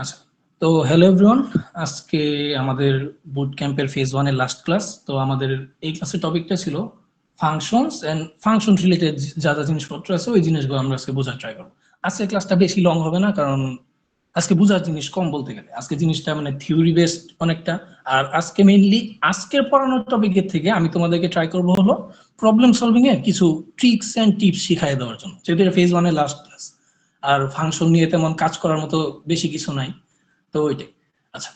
আচ্ছা, তো hello everyone. আজকে আমাদের বুট ক্যাম্পের ফেজ 1 এর লাস্ট ক্লাস। তো আমাদের এই ক্লাসের টপিকটা ছিল ফাংশনস এন্ড ফাংশন রিলেটেড যা যা জিনিসপত্র আছে ওই জিনিসগুলো আমরা আজকে বোঝার ট্রাই করব। আজকে ক্লাসটা বেশি লং হবে না, কারণ আজকে বোঝার জিনিস কম বলতে গেলে। আজকে জিনিসটা মানে থিওরি বেসড অনেকটা। আর আজকে মেইনলি আজকের পড়ানোর টপিকের থেকে আমি তোমাদেরকে ট্রাই করবো হলো প্রবলেম সলভিং এর কিছু ট্রিক্স এন্ড টিপস শিখাই দেওয়ার জন্য, যেহেতু এটা ফেজ 1 এর লাস্ট ক্লাস। আর ফাংশন নিয়ে তেমন কাজ করার মতো বেশি কিছু নাই, তো ওইটাই। আচ্ছা,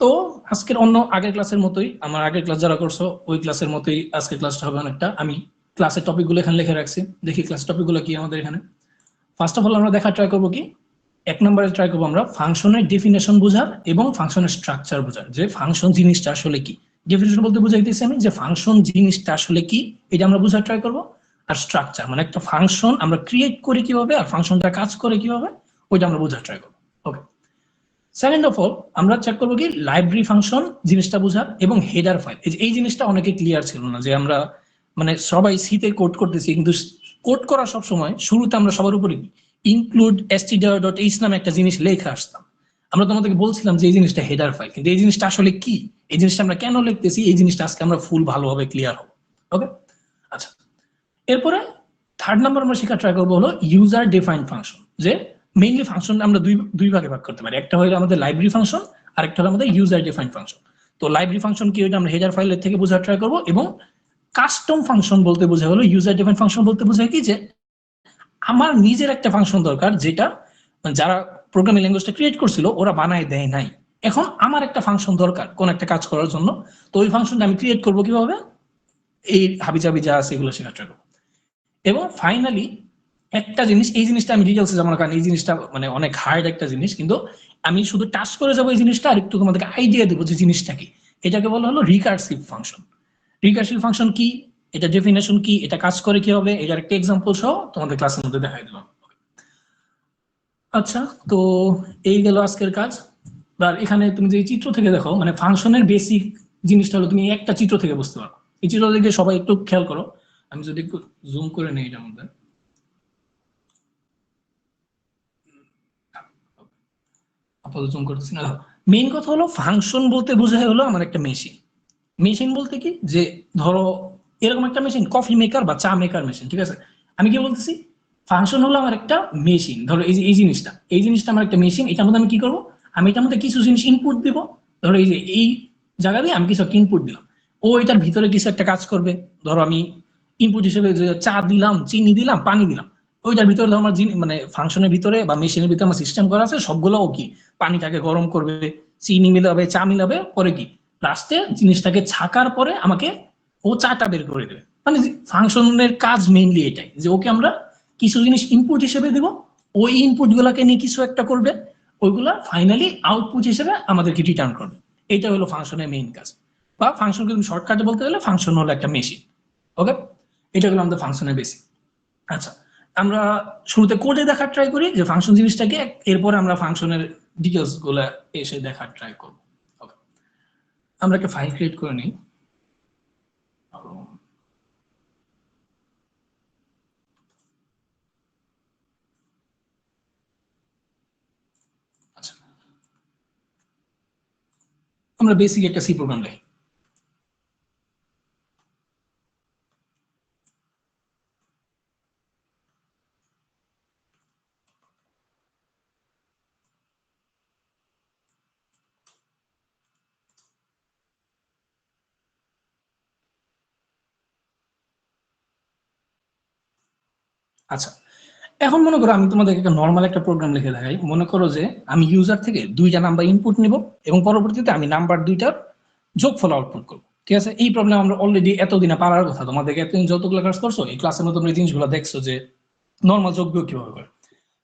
তো আজকের অন্য আগের ক্লাসের মতোই, আমার আগের ক্লাস যারা করছো ওই ক্লাসের মতোই আজকের ক্লাসটা হবে অনেকটা। আমি ক্লাসের টপিকগুলো এখানে লিখে রাখছি, দেখি ক্লাস টপিকগুলো কি আমাদের এখানে। ফার্স্ট অফ অল আমরা দেখা ট্রাই করবো কি, এক নম্বরে ট্রাই করবো আমরা ফাংশনের ডেফিনেশন বোঝার এবং ফাংশনের স্ট্রাকচার বোঝার, যে ফাংশন জিনিসটা আসলে কি। ডেফিনেশন বলতে বুঝাইতেছি আমি যে ফাংশন জিনিসটা আসলে কি, এটা আমরা বোঝার ট্রাই করবো। আর স্ট্রাকচার মানে একটা ফাংশন আমরা ক্রিয়েট করি কিভাবে আর ফাংশনটা কাজ করে কিভাবে, ওইটা আমরা বোঝার ট্রাই করবো। ওকে, সেকেন্ড অফ অল আমরা চেক করবো কি লাইব্রেরি ফাংশন জিনিসটা বোঝার এবং হেডার ফাইল। এই জিনিসটা অনেকে ক্লিয়ার ছিল না, যে আমরা মানে সবাই সিতে কোড করতেছি, কিন্তু কোড করা সব সময় শুরুতে আমরা সবার উপরে ইনক্লুড str.h নামে একটা জিনিস লেখা আসতাম। আমরা তোমাদেরকে বলছিলাম যে এই জিনিসটা হেডার ফাইল, কিন্তু এই জিনিসটা আসলে কি, এই জিনিসটা আমরা কেন লিখতেছি, এই জিনিসটা আজকে আমরা ফুল ভালোভাবে ক্লিয়ার হবো। ওকে, আচ্ছা, এরপরে থার্ড নাম্বার আমরা শেখা ট্রাই করবো হলো ইউজার ডিফাইন্ড ফাংশন। যে মেইনলি ফাংশন আমরা দুই ভাগে ভাগ করতে পারি, একটা হলো আমাদের লাইব্রেরি ফাংশন আর একটা হলো আমাদের ইউজার ডিফাইন্ড ফাংশন। তো লাইব্রেরি ফাংশন কি, ওইটা আমরা হেডার ফাইলের থেকে বোঝার ট্রাই করবো। এবং কাস্টম ফাংশন বলতে বোঝা হলো, ইউজার ডিফাইন্ড ফাংশন বলতে বোঝায় কি, যে আমার নিজের একটা ফাংশন দরকার, যেটা যারা প্রোগ্রামিং ল্যাঙ্গুয়েজটা ক্রিয়েট করছিল ওরা বানায় দেয় নাই। এখন আমার একটা ফাংশন দরকার কোন একটা কাজ করার জন্য, তো ওই ফাংশনটা আমি ক্রিয়েট করবো কিভাবে, এই হাবিজাবি যা আছে এগুলো শেখার ট্রাই করবো। এবং ফাইনালি একটা জিনিস, এই জিনিসটা আমি ডিটেলসে যাবো না, কারণ এই জিনিসটা মানে অনেক হার্ড একটা জিনিস, কিন্তু আমি শুধু টাচ করে যাবো এই জিনিসটা, আর একটু তোমাদেরকে আইডিয়া দেবো যে জিনিসটা কি। এটাকে বলা হলো রিকার্সিভ ফাংশন। রিকার্সিভ ফাংশন কি, এটা ডেফিনেশন কি, এটা কাজ করে কি হবে, এটার একটা এক্সাম্পল সহ তোমাদের ক্লাসের মধ্যে দেখাই দিলাম। আচ্ছা, তো এই গেল আজকের কাজ। আর এখানে তুমি যে চিত্র থেকে দেখো, মানে ফাংশনের বেসিক জিনিসটা হলো তুমি একটা চিত্র থেকে বুঝতে পারো। এই চিত্র থেকে সবাই একটু খেয়াল করো, আমি যদি একটু জুম করে নেই এটার মধ্যে, আপাতত জুম করতেছি না। মেইন কথা হলো ফাংশন বলতে বোঝায় হলো আমার একটা মেশিন। মেশিন বলতে কি, যে ধরো এরকম একটা মেশিন, কফি মেকার বা চা মেকার মেশিন, ঠিক আছে। আমি কি বলতেছি, ফাংশন হলো আমার একটা মেশিন। ধরো এই যে এই জিনিসটা আমার একটা মেশিন, এটার মধ্যে আমি কি করবো, আমি এটার মধ্যে কিছু জিনিস ইনপুট দিব। ধরো এই যে এই জায়গা দিয়ে আমি কিছু একটা ইনপুট দিলাম, ও এটার ভিতরে কিছু একটা কাজ করবে। ধরো আমি ইনপুট হিসেবে চা দিলাম, চিনি দিলাম, পানি দিলাম, ওইটার ভিতরে ধরো আমার মানে ফাংশনের ভিতরে বা মেশিনের ভিতরে আমার সিস্টেম করা আছে সবগুলো। ও কি পানিটাকে গরম করবে, চিনি মিলাবে, চা মিলাবে, পরে কি লাস্টে জিনিসটাকে ছাকার পরে আমাকে ও চাটা বের করে দেবে। মানে ফাংশনের কাজ মেইনলি এটাই, যে ওকে আমরা কিছু জিনিস ইনপুট হিসেবে দেব, ওই ইনপুট গুলাকে নিয়ে কিছু একটা করবে, ওইগুলা ফাইনালি আউটপুট হিসেবে আমাদেরকে রিটার্ন করবে। এটা হলো ফাংশনের মেইন কাজ। বা ফাংশনকে তুমি শর্টকাটে বলতে গেলে ফাংশন হলো একটা মেশিন। ওকে, এটা হলো আমাদের ফাংশনের বেসিক। আচ্ছা, আমরা শুরুতে কোডে দেখার ট্রাই করি যে ফাংশন জিনিসটাকে, এরপরে আমরা ফাংশনের ডিটেলস গুলা এসে দেখার ট্রাই করব। ওকে, আমরা একটা ফাইল ক্রিয়েট করে নিই। আচ্ছা, আমরা বেসিক একটা সি প্রোগ্রাম লিখি। আচ্ছা, এখন মনে করো আমি তোমাদেরকে একটা নর্মাল একটা প্রোগ্রাম লিখে দেখাই। মনে করো যে আমি ইউজার থেকে দুইটা নাম্বার ইনপুট নিব এবং পরবর্তীতে আমি নাম্বার দুইটার যোগফল আউটপুট করবো। ঠিক আছে, এই প্রবলেম আমরা অলরেডি এতদিনে পারার কথা। তোমাদেরকে এতদিন যতগুলো ক্লাস করছো এই ক্লাসের মধ্যে তোমরা এই জিনিসগুলো দেখছো যে নর্মাল যোগ বিয়োগ কিভাবে করে।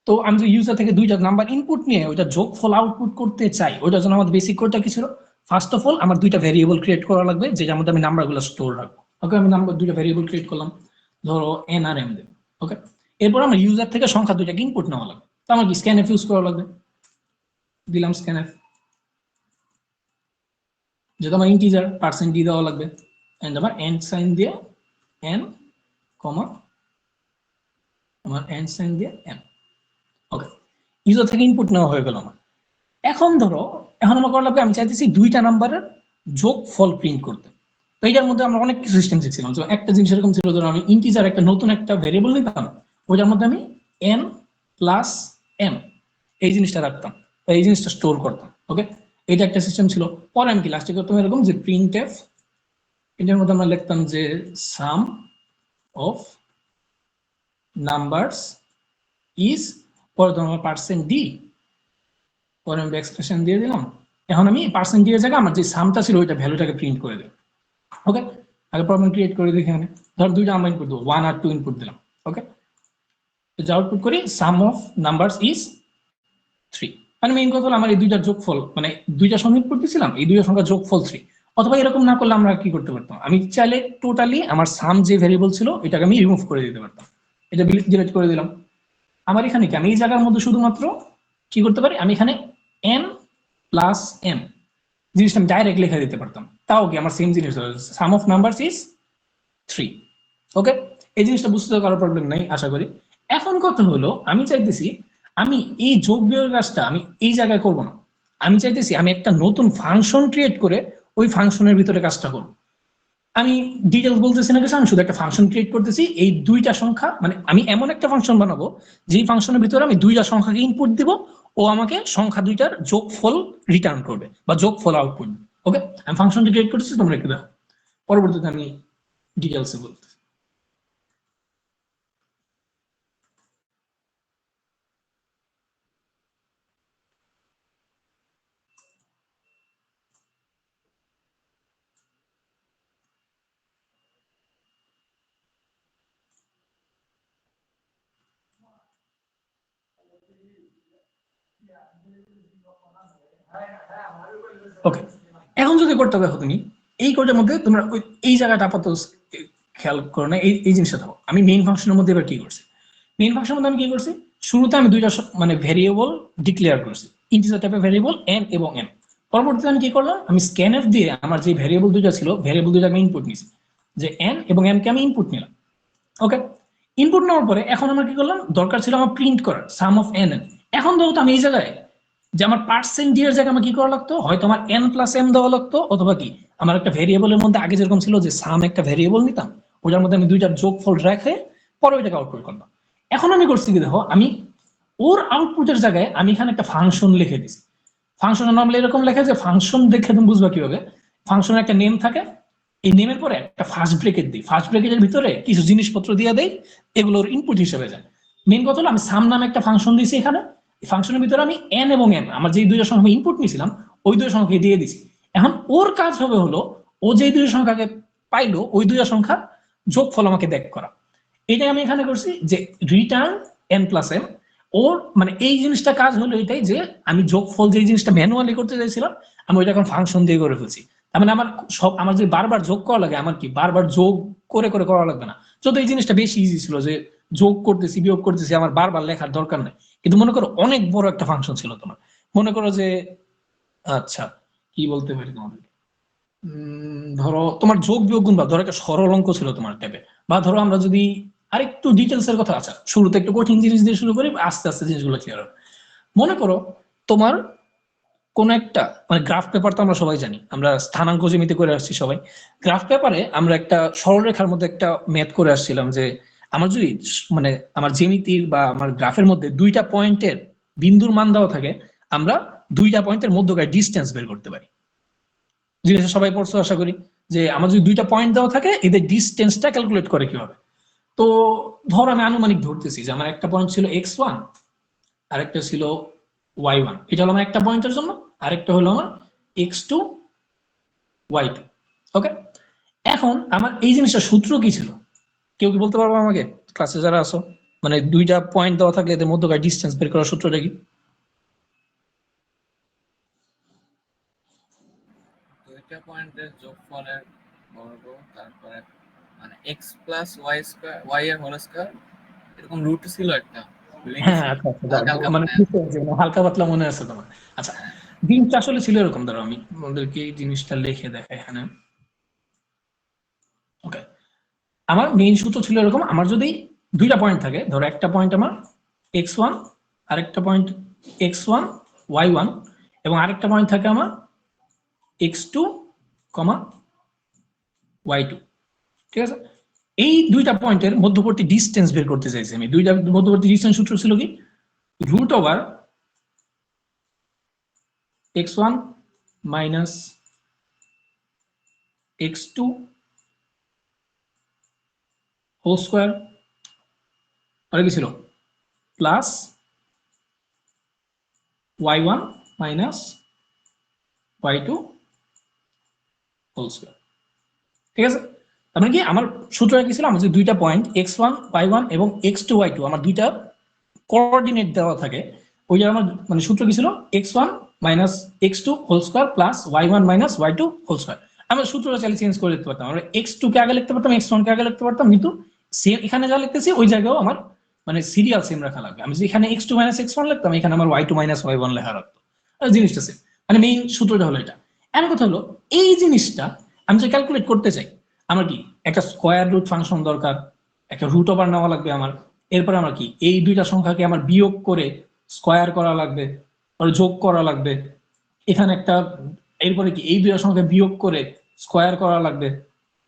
তো আমি যদি ইউজার থেকে দুইটা নাম্বার ইনপুট নিয়ে ওইটা যোগফল আউটপুট করতে চাই, ওইটার জন্য আমাদের বেসিক কোডটা কি ছিল, ফার্স্ট অফ অল আমার দুইটা ভেরিয়েবল ক্রিয়েট করা লাগবে, যেটার মধ্যে আমি নাম্বারগুলো স্টোর রাখবো। ওকে, আমি নাম্বার দুইটা ভেরিয়েবল ক্রিয়েট করলাম, ধরো এন আর এম দেব। ওকে, এরপর আমার ইউজার থেকে সংখ্যা দুইটাকে ইনপুট নেওয়া লাগবে, তো আমার কি স্ক্যানএফ ইউজ করা লাগবে। দিলাম স্ক্যানএফ, যেহেতু আমার ইন্টিজার পার্সেন্ট ডি দেওয়া লাগবে, এন্ড আমার এন্ড সাইন দিয়ে এন কমা আমার এন্ড সাইন দিয়ে এন। ওকে, ইউজার থেকে ইনপুট নেওয়া হয়ে গেল আমার। এখন ধরো এখন আমার করা লাগবে, আমি চাইতেছি দুইটা নাম্বারের যোগফল প্রিন্ট করতে। তো এইটার মধ্যে আমরা অনেক কিছু সিস্টেম শিখছিলাম। তো একটা জিনিস এরকম ছিল, ধরো আমি ইন্টিজার একটা নতুন একটা ভেরিয়েবল নিতাম, ওইটার মধ্যে আমি n প্লাস m এই জিনিসটা রাখতাম, এই জিনিসটা স্টোর করতাম। ওকে, এটা একটা সিস্টেম ছিল। পরে আমি কি লাস্টে করতাম এরকম যে প্রিন্ট এফ, এটার মধ্যে আমরা লিখতাম যে সাম অফ নাম্বারস ইজ, পরে ধরো আমার পার্সেন্ট ডি, পরে আমি এক্সপ্রেশন দিয়ে দিলাম। এখন আমি পার্সেন্ট ডি এর জায়গায় আমার যে সামটা ছিল ওইটা ভ্যালুটাকে প্রিন্ট করে দেব। ওকে, আগে প্রবলেম ক্রিয়েট করে দেখি। এখানে ধর দুইটা আমরা ইনপুট দেবো, 1 আর 2 ইনপুট দিলাম। ওকে, তো যা আউটপুট করি সাম অফ নাম্বারস ইজ 3। মানে মেইন কথা হলো আমার এই দুইটার যোগফল, মানে দুইটা সংখ্যা ইনপুট দিয়েছিলাম, এই দুইটা সংখ্যা যোগফল 3। অথবা এরকম না করলে আমরা কি করতে পারতাম, আমি চাইলে টোটালি আমার সাম যে ভ্যারিয়েবল ছিল এটাকে আমি রিমুভ করে দিতে পারতাম। এটা ডিলিট করে দিলাম। আমার এখানে কি আমি এই জায়গার মধ্যে শুধুমাত্র কি করতে পারি, আমি এখানে n প্লাস m জিনিসটা আমি ডাইরেক্ট লিখে দিতে পারতাম, তাও কি আমার সেম জিনিস, সাম অফ নাম্বারস ইজ 3। ওকে, এই জিনিসটা বুঝতে কারো প্রবলেম নাই আশা করি। এখন কথা হলো আমি চাইতেছি আমি এই যোগ বিয়োগের কাজটা আমি এই জায়গায় করব না, আমি চাইতেছি আমি একটা নতুন ফাংশন ক্রিয়েট করে ওই ফাংশনের ভিতরে কাজটা করব। আমি ডিটেলস বলতেছি না কিছু, আমি শুধু একটা ফাংশন ক্রিয়েট করতেছি। এই দুইটা সংখ্যা মানে আমি এমন একটা ফাংশন বানাবো যেই ফাংশনের ভিতরে আমি দুইটা সংখ্যাকে ইনপুট দিব, ও আমাকে সংখ্যা দুইটার যোগফল রিটার্ন করবে বা যোগফল আউটপুট। ওকে, আমি ফাংশনটি ক্রিয়েট করতেছি, তোমরা একটু দেখো, পরবর্তীতে আমি ডিটেলসে বলতে। ওকে, এখন যদি করতে দেখো তুমি এই কোডের মধ্যে তোমরা এই জায়গাটা আপাতত খেয়াল করো না, এই জিনিসটা দেখো আমি মেইন ফাংশনের মধ্যে এবার কি করছি। মেইন ফাংশনের মধ্যে আমি কি করছি, শুরুতে আমি দুইটা মানে ভেরিয়েবল ডিক্লেয়ার করছি, ইন্টিজার টাইপের ভেরিয়েবল n এবং m। পরবর্তীতে আমি কি করলাম, আমি স্ক্যানএফ দিয়ে আমার যে ভেরিয়েবল দুইটা ছিল ভেরিয়েবল দুইটা আমি ইনপুট নিছি, যে n এবং m কে আমি ইনপুট নিলাম। ওকে, ইনপুট নেওয়ার পরে এখন আমার কি করলাম, দরকার ছিল আমার প্রিন্ট করার সাম অফ n n। এখন ধরো আমি এই জায়গায় যে আমার পার্সেন্ট ডি এর জায়গায় আমার কি করা লাগতো, হয়তো আমার n প্লাস m দেওয়া লাগতো, অথবা কি আমার একটা ভেরিয়েবলের মধ্যে আগে যেরকম ছিল যে সাম একটা ভেরিয়েবল নিতাম, ওটার মধ্যে আমি দুইটার যোগফল রেখে পরে ওইটাকে আউটপুট করলাম। এখন আমি করছি কি দেখো, আমি ওর আউটপুটের জায়গায় আমি এখানে একটা ফাংশন লিখে দিছি। ফাংশনের নর্মালি এরকম লেখা যে ফাংশন দেখে তুমি বুঝবা কিভাবে, ফাংশনের একটা নেম থাকে, এই নেমের পরে একটা ফার্স্ট ব্রেকেট দিই, ফার্স্ট ব্রেকেটের ভিতরে কিছু জিনিসপত্র দিয়ে দেয়, এগুলোর ইনপুট হিসেবে যায়। মেইন কথা হলো আমি সাম নামে একটা ফাংশন দিয়েছি এখানে, ফাংশনের ভিতরে আমি n এবং m আমার যে দুইটা সংখ্যা ইনপুট নিয়েছিলাম ওই দুইটা সংখ্যা দিয়ে দিছি। এখন ওর কাজ হবে হলো ও যে দুইটা সংখ্যাকে পাইলো ওই দুইটা সংখ্যার যোগফল আমাকে ব্যাক করা। এটাই আমি এখানে করছি যে রিটার্ন n প্লাস m। ওর মানে এই জিনিসটা কাজ হলো এটাই যে আমি যোগফল যে জিনিসটা ম্যানুয়ালি করতে চাইছিলাম আমি ওইটা এখন ফাংশন দিয়ে করে ফেলছি। তার মানে আমার সব আমার যে বারবার যোগ করা লাগে, আমার কি বারবার যোগ করে করে করা লাগবে না। যত এই জিনিসটা বেশি ইজি ছিল যে যোগ করতেছি বিয়োগ করতেছি আমার বারবার লেখার দরকার নেই। কিন্তু মনে করো অনেক বড় একটা ফাংশন ছিল তোমার, মনে করো যে আচ্ছা কি বলতে পারি তোমাদের, ধরো তোমার যোগ বিয়োগ গুণ, বা ধরো একটা সরল অঙ্ক ছিল তোমার ট্যাবে, বা ধরো আমরা যদি আরেকটু ডিটেলস এর কথা, আচ্ছা শুরুতে একটু কঠিন জিনিস দিয়ে শুরু করি, আস্তে আস্তে জিনিসগুলো ক্লিয়ার হবে। মনে করো তোমার কোন একটা মানে গ্রাফ পেপার তো আমরা সবাই জানি, আমরা স্থানাঙ্ক জ্যামিতি করে আসছি সবাই। গ্রাফ পেপারে আমরা একটা সরলরেখার মধ্যে একটা ম্যাথ করে আসছিলাম যে আমার যদি মানে আমার জ্যামিতির বা আমার গ্রাফের মধ্যে দুইটা পয়েন্টের বিন্দুর মান দেওয়া থাকে, আমরা দুইটা পয়েন্টের মধ্যকার ডিস্টেন্স বের করতে পারি। জিনিসটা সবাই পড়ছো আশা করি, যে আমার যদি দুইটা পয়েন্ট দেওয়া থাকে এদের ডিস্টেন্সটা ক্যালকুলেট করে কিভাবে। তো ধর আমি আনুমানিক ধরতেছি যে আমার একটা পয়েন্ট ছিল x1 আর একটা ছিল y1, এটা হলো আমার একটা পয়েন্টের জন্য, আরেকটা হলো আমার x2 y2। ওকে, এখন আমার এই জিনিসটা সূত্র কি ছিল কেউ কি বলতে পারবো আমাকে, ক্লাসে যারা আছো? মানে দুইটা পয়েন্ট দেওয়া থাকলে এদের মধ্যকার ডিস্টেন্স বের করার সূত্রটা কি? দুইটা পয়েন্টের যোগফলের বর্গ, তারপরে মানে x plus y square, y এর হোল স্কয়ার, এরকম রুট ছিল একটা, ভুলে হ্যাঁ গেছি। আচ্ছা আচ্ছা, হালকা হালকা মানে মনে আছে। হালকা পাতলা মনে আছে তোমার। আচ্ছা, জিনিসটা আসলে ছিল এরকম, ধরো আমি আমাদেরকে এই জিনিসটা লিখে দেখাই এখানে। ওকে, আমার মেইন সূত্র ছিল এরকম, আমার যদি দুইটা পয়েন্ট থাকে, ধরো একটা পয়েন্ট আমার x1 আরেকটা পয়েন্ট x1 y1, এবং আরেকটা পয়েন্ট থাকে আমার x2, y2, ঠিক আছে। এই দুইটা পয়েন্টের মধ্যবর্তী ডিস্টেন্স বের করতে চাইছি আমি। দুইটা মধ্যবর্তী ডিস্টেন্স সূত্র ছিল কি, root over x1 minus x2 whole square, আর কি ছিল plus y1 minus y2 whole square, ঠিক আছে। তার মানে কি আমার সূত্রটা কি ছিল, আমার যে দুইটা পয়েন্ট x1 y1 এবং x2 y2 আমার দুইটা কোঅর্ডিনেট দেওয়া থাকে, ওইটা আমার মানে সূত্র কি ছিল x1 minus x2 whole square plus y1 minus y2 whole square. আমরা সূত্রটা চাইলে চেঞ্জ করে লিখতে পারতাম, আমরা x2 কে আগে লিখতে পারতাম, x1 কে আগে লিখতে পারতাম, কিন্তু সেম এখানে যা লিখতেছি ওই জায়গাও আমার মানে সিরিয়াল সেম রাখা লাগবে। আমি যদি এখানে x2 মাইনাস x1 লিখতাম, এখানে আমার y2 মাইনাস y1 লেখা রাখতো, জিনিসটা সেম। মানে মেইন সূত্রটা হলো এটা। এমন কথা হলো এই জিনিসটা আমি যদি ক্যালকুলেট করতে চাই, আমার কি একটা স্কয়ার রুট ফাংশন দরকার, একটা রুট ওভার নেওয়া লাগবে আমার, এরপরে আমার কি এই দুইটা সংখ্যাকে আমার বিয়োগ করে স্কয়ার করা লাগবে, পরে যোগ করা লাগবে, এখানে একটা, এরপরে কি এই দুইটা সংখ্যা বিয়োগ করে স্কয়ার করা লাগবে,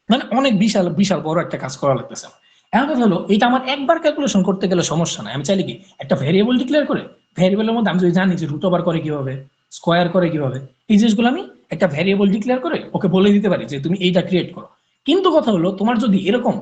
মানে অনেক বিশাল বিশাল বড় একটা কাজ করা লাগতেছে। এখন কথা হলো এটা আমার একবার ক্যালকুলেশন করতে গেলে সমস্যা নাই, আমি চাইলে কি একটা ভ্যারিয়েবল ডিক্লেয়ার করে ভ্যারিয়েবলের মধ্যে আমি যদি জানি যে রুট ওভার করে কিভাবে, স্কয়ার করে কিভাবে, এই জিনিসগুলো আমি একটা ভ্যারিয়েবল ডিক্লেয়ার করে ওকে বলে দিতে পারি যে তুমি এইটা ক্রিয়েট করো। কিন্তু কথা হলো তোমার যদি এরকম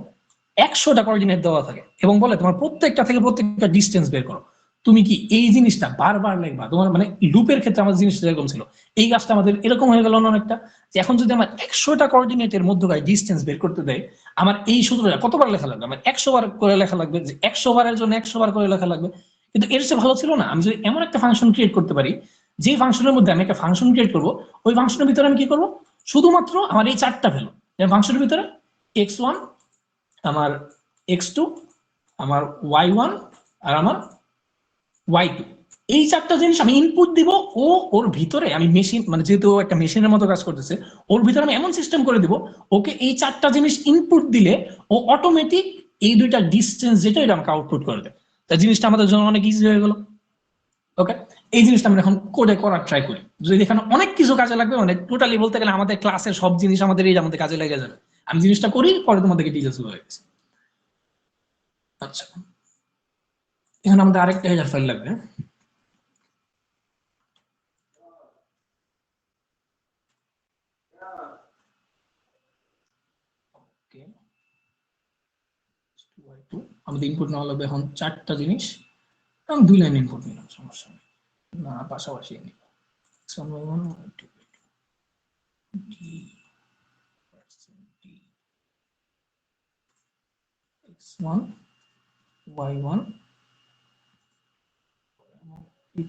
100টা কোঅর্ডিনেট দেওয়া থাকে এবং বলে তোমার প্রত্যেকটা থেকে প্রত্যেকটা ডিস্টেন্স বের করো, তুমি কি এই জিনিসটা বারবার লিখবা? তোমার মানে লুপের ক্ষেত্রে আমাদের জিনিসটা এরকম ছিল, এই কাজটা আমাদের এরকম হয়ে গেল না অনেকটা, যে এখন যদি আমার 100টা কোঅর্ডিনেটের মধ্যকার ডিস্টেন্স বের করতে দেয়, আমার এই সূত্রটা কতবার লেখা লাগবে? আমার 100 বার করে লেখা লাগবে, যে 100 বারের জন্য 100 বার করে লেখা লাগবে। কিন্তু এর চেয়ে ভালো ছিল না আমি যদি এমন একটা ফাংশন ক্রিয়েট করতে পারি, যে ফাংশনের মধ্যে আমি একটা ফাংশন ক্রিয়েট করবো, ওই ফাংশনের ভিতরে আমি কি করবো, শুধুমাত্র আমার এই চারটা ভ্যালু ফাংশনের ভিতরে, x1, আমার x2, আমার y1, আর আমার y2, এই চারটা জিনিস আমি ইনপুট দিব, ও ওর ভিতরে আমি মেশিন মানে যেহেতু একটা মেশিনের মতো কাজ করতেছে, ওর ভিতরে আমি এমন সিস্টেম করে দিব, ওকে এই চারটা জিনিস ইনপুট দিলে ও অটোমেটিক এই দুইটা ডিস্টেন্স যেটা এটা আমাকে আউটপুট করে দেয়। তা জিনিসটা আমাদের জন্য অনেক ইজি হয়ে গেল। ওকে, এই জিনিসটা আমরা এখন কোডে করার ট্রাই করি, যদি এখানে অনেক কিছু কাজে লাগবে, মানে টোটালি বলতে গেলে আমাদের ক্লাসের সব জিনিস আমাদের এই আমাদের কাজে লেগে যাবে। আমি জিনিসটা করি, পরে তোমাদেরকে ডিটেলস হয়ে গেছে। আচ্ছা, এখানে আমাদের আরেকটা হেডার ফাইল লাগবে। আমাদের ইনপুট নেওয়া লাগবে এখন চারটা জিনিস, আমি 2 লাইন ইনপুট নিলাম, সমস্যা নেই, না পাশাপাশি নিলাম x1 y1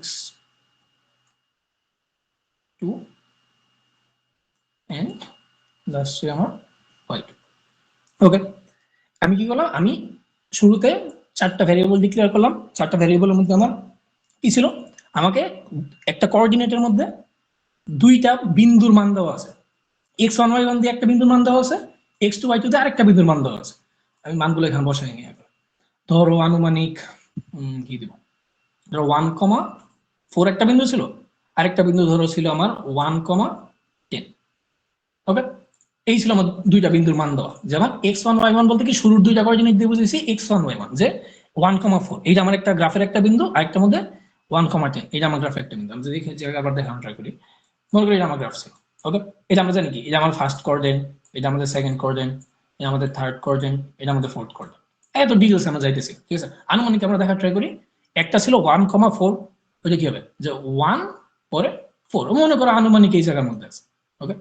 x2 and লাস্টে আমার y2। ওকে, আমি কি করলাম, আমি শুরুতে চারটা ভ্যারিয়েবল ডিক্লেয়ার করলাম। চারটা ভ্যারিয়েবলের মধ্যে আমার কি ছিল, আমাকে একটা কোঅর্ডিনেটের মধ্যে দুইটা বিন্দুর মান দেওয়া আছে, x1 y1 দিয়ে একটা বিন্দুর মান দেওয়া আছে, x2 y2 দিয়ে আরেকটা বিন্দুর মান দেওয়া আছে। আমি মানগুলো এখানে বসাই নিই। ধরো আনুমানিক কি দিব, ধরো 1,4 একটা বিন্দু ছিল, আরেকটা বিন্দু ধরো ছিল আমার 1,10। ওকে, এই ছিল আমার দুইটা বিন্দুর মান দেওয়া। যেমন x1 y1 বলতে কি শুরুর দুইটা কোঅর্ডিনেট দিয়ে বুঝেছি x1 y1, যে 1,4 এইটা আমার একটা গ্রাফের একটা বিন্দু, আরেকটার মধ্যে 1,10 এটা আমার গ্রাফের একটা বিন্দু। আমি যদি আবার দেখানো ট্রাই করি, মনে করি এটা আমার গ্রাফ ছিল। ওকে, এটা আমরা জানি কি, এটা আমার ফার্স্ট কোঅর্ডিনেট, এটা আমাদের সেকেন্ড কোঅর্ডিনেট, এটা আমাদের থার্ড কোঅর্ডিনেট, এটা আমাদের ফোর্থ কোঅর্ডিনেট, এত ডিটেলস আমরা যাইতেছি। ঠিক আছে, আনুমানিক আমরা দেখার ট্রাই করি। একটা ছিল 1,4, ওইটা কি হবে, যে 1 পরে 4, মনে করো আনুমানিক এই জায়গার মধ্যে আছে। ওকে,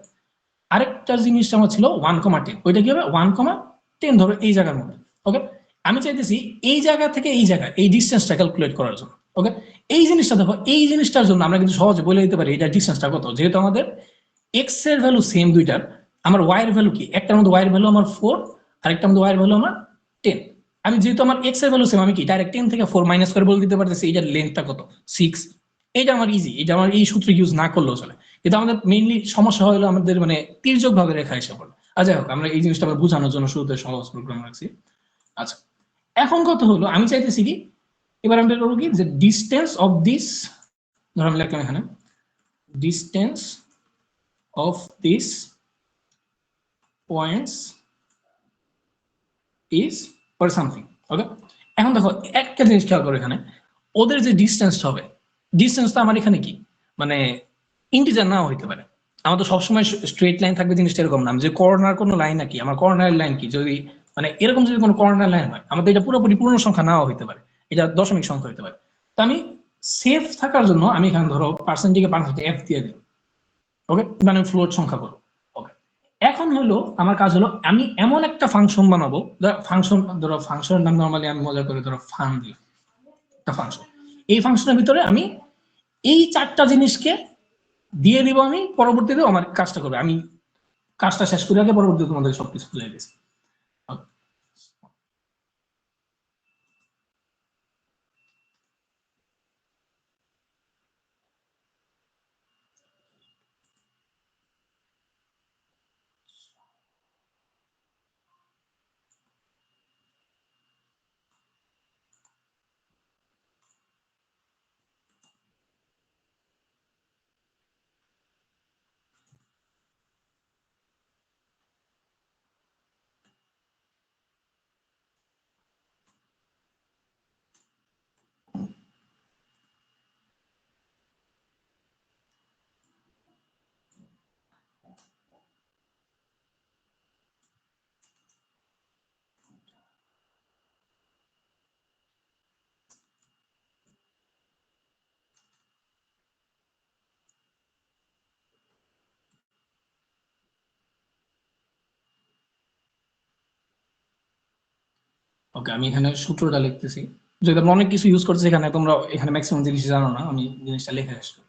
আরেকটা জিনিস আমার ছিল 1,10, ওইটা কি হবে 1,10 ধরো এই জায়গার মধ্যে। ওকে, আমি চাইতেছি এই জায়গা থেকে এই জায়গা এই ডিস্টেন্সটা ক্যালকুলেট করার জন্য। ওকে, এই জিনিসটা দেখো, এই জিনিসটার জন্য আমরা কিন্তু সহজে বলে দিতে পারি এটা ডিস্টেন্সটা কত, যেহেতু আমাদের এক্স এর ভ্যালু সেম দুইটার। আমার ওয়াই এর ভ্যালু কি, একটার মধ্যে ওয়াই এর ভ্যালু আমার 4, আরেকটার মধ্যে ওয়াই এর ভ্যালু আমার 10। আমি যেহেতু আমার এক্স এর ভ্যালু সেম, আমি কি ডাইরেক্ট 10 থেকে 4 মাইনাস করে বলে দিতে পারতেছি এটার লেন্থটা কত, 6। এটা আমার ইজি, এটা আমার এই সূত্র ইউজ না করলেও চলে। কিন্তু আমাদের মেইনলি সমস্যা হলো আমাদের মানে তির্যক ভাবে রেখা হিসাব করলে। যাই হোক, আমরা এই জিনিসটা বোঝানোর জন্য শুরুতে সহজ প্রোগ্রাম রাখছি। আচ্ছা, এখন কথা হলো আমি চাইতেছি কি, এবার আমি করবো কি, যে ডিস্টেন্স অফ দিস, ধর আমি লিখলাম এখানে distance of these points is or something. ওকে, এখন দেখো একটা জিনিস খেয়াল করো, এখানে ওদের যে ডিস্টেন্স হবে, ডিস্টেন্স তো আমার এখানে কি মানে ইন্টিজার নাও হইতে পারে। আমার তো সবসময় স্ট্রেট লাইন থাকবে জিনিসটা এরকম না, যে কর্নার কোনো লাইন নাকি, আমার কর্নার লাইন কি যদি মানে এরকম যদি কোনো কর্নার লাইন হয়, আমাদের এটা পুরোপুরি পূর্ণ সংখ্যা নাও হইতে পারে, এটা দশমিক সংখ্যা হইতে পারে। তো আমি সেফ থাকার জন্য আমি এখানে ধরো পার্সেন্টেজে এফ দিয়ে দিই। ওকে, মানে ফ্লোট সংখ্যা করো। ওকে, এখন হলো আমার কাজ হলো আমি এমন একটা ফাংশন বানাবো, ফাংশন ধরো, ফাংশনের নাম নরমালি আমি মজা করে ধরো ফান দিই, একটা ফাংশন। এই ফাংশনের ভিতরে আমি এই চারটা জিনিসকে দিয়ে দিব, আমি পরবর্তীতে আমার কাজটা করবে, আমি কাজটা শেষ করে আগে পরবর্তীতে তোমাদের সবকিছু বুঝাই দিচ্ছি। ওকে, আমি এখানে সূত্রটা লিখতেছি, যদি তোমরা অনেক কিছু ইউজ করতেছি এখানে, তোমরা এখানে ম্যাক্সিমাম জিনিস জানো না, আমি জিনিসটা লিখে আসছি।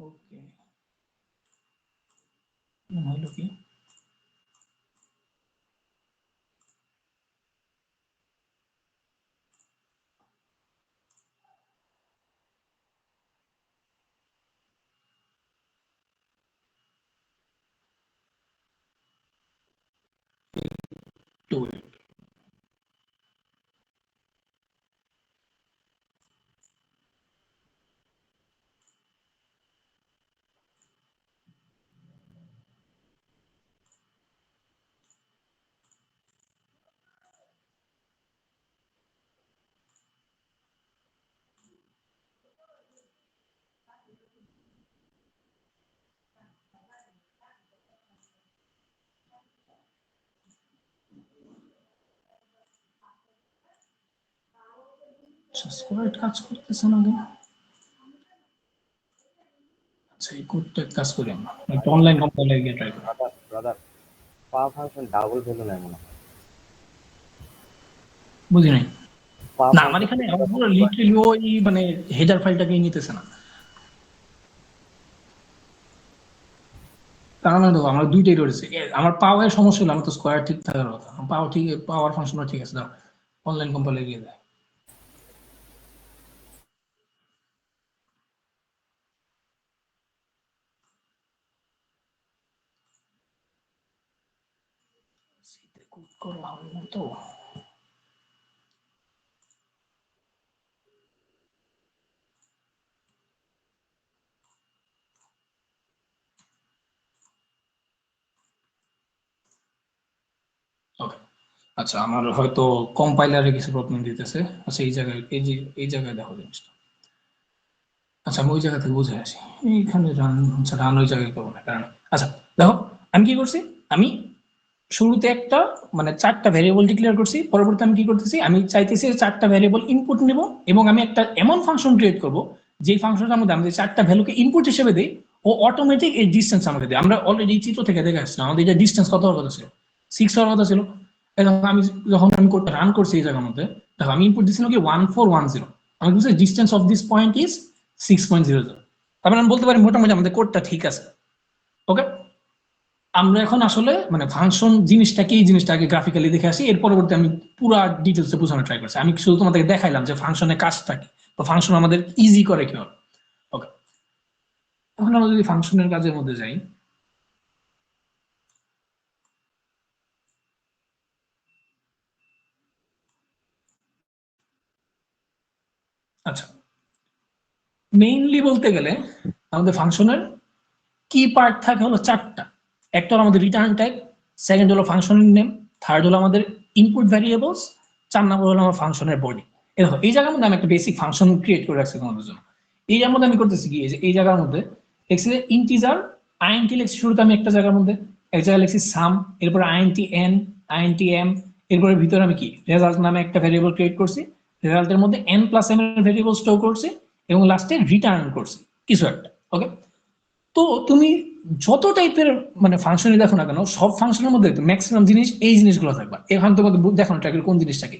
ওকে, হইলো কি, টু স্কোয়ার কাজ করতেছে না কেন? আচ্ছা, এই কোডটা কাজ করি আমরা একটা অনলাইন কোম্পানি গিয়ে ট্রাই করি। ব্রাদার ব্রাদার পা ফাংশন ডাবল ভ্যালু নেয় মনে হয়। বুঝি নাই। পা না, আমার এখানে লিটারালি ওই মানে হেডার ফাইলটাকে নিতেছে না, কারণ দেখো আমার দুইটাই রয়েছে। আমার পাওয়ার সমস্যা হলো, আমি তো স্কোয়ার ঠিক থাকার কথা, পাওয়ার ঠিক, পাওয়ার ফাংশনটা ঠিক আছে। দাও অনলাইন কোম্পানি গিয়ে দেয়। কোড করা হবে না তো। ওকে, আচ্ছা, আমার হয়তো কম্পাইলারে কিছু প্রবলেম দিতেছে। আচ্ছা, এই জায়গায় এই যে এই জায়গায় দেখো জিনিসটা। আচ্ছা, আমি ওই জায়গা থেকে বুঝে আসি, এইখানে রান, আচ্ছা রান ওই জায়গায় করবো না কারণ, আচ্ছা দেখো আমি কি করছি, আমি শুরুতে একটা মানে চারটা ভ্যারিয়েবল ডিক্লেয়ার করছি, পরবর্তীতে আমি কি করতেছি, আমি চাইতেছি চারটা ভ্যারিয়েবল ইনপুট নিব এবং আমি একটা এমন ফাংশন ক্রিয়েট করব যে ফাংশনটার মধ্যে আমরা চারটা ভ্যালুকে ইনপুট হিসেবে দিই, ও অটোমেটিক এই ডিস্টেন্স আমাকে দেয়। আমরা অলরেডি এই চিত্র থেকে দেখে আসছিলাম আমাদের এটা ডিস্টেন্স কত হওয়ার কথা ছিল, 6 হওয়ার কথা ছিল। এখন আমি যখন আমি কোডটা রান করছি এই জায়গার মধ্যে, দেখো আমি ইনপুট দিছিলাম কি 1410, আমি বলছি distance of this point is 6.00। তারপরে আমি বলতে পারি মোটামুটি আমাদের কোডটা ঠিক আছে। ওকে, আমরা এখন আসলে মানে ফাংশন জিনিসটা কি, এই জিনিসটা আগে গ্রাফিক্যালি দেখে আসি, এর পরবর্তী আমি পুরো ডিটেলসে বোঝানোর ট্রাই করছি। আমি শুধু তোমাদেরকে দেখাইলাম যে ফাংশনের কাজটা কি, তো ফাংশন আমাদের ইজি করে কিভাবে। ওকে, এখন আমরা যদি ফাংশনের কাজের মধ্যে যাই, আচ্ছা মেইনলি বলতে গেলে আমাদের ফাংশনের কি পার্ট থাকে হলো চারটা। একটা হলো আমাদের রিটার্ন টাইপ, সেকেন্ড হলো ফাংশনের নেম, থার্ড হলো আমাদের ইনপুট ভ্যারিয়েবলস, 4 নম্বর হলো আমার ফাংশনের বডি। এই দেখো এই জায়গার মধ্যে আমি একটা বেসিক ফাংশন ক্রিয়েট করে রাখছি তোমাদের জন্য। এই জায়গার মধ্যে আমি করতেছি কি, এই জায়গার মধ্যে লিখছি ইন্টিজার আইএনটি লিখছি শুরুতে আমি একটা জায়গার মধ্যে, এক জায়গায় লিখছি সাম, এরপর আইএনটি এন, আইএনটি এম, এরপরে ভিতরে আমি কি রেজাল্ট নামে একটা ভ্যারিয়েবল ক্রিয়েট করছি, রেজাল্টের মধ্যে এন প্লাস এম এর ভ্যারিয়েবল স্টোর করছি এবং লাস্টে রিটার্ন করছি কিছু একটা। ওকে, তো তুমি যত টাইপের মানে ফাংশনই দেখো না কেন, সব ফাংশনের মধ্যে ম্যাক্সিমাম জিনিস এই জিনিসগুলো থাকবে। এখানে তোমাদের দেখো না কোন জিনিসটাকে।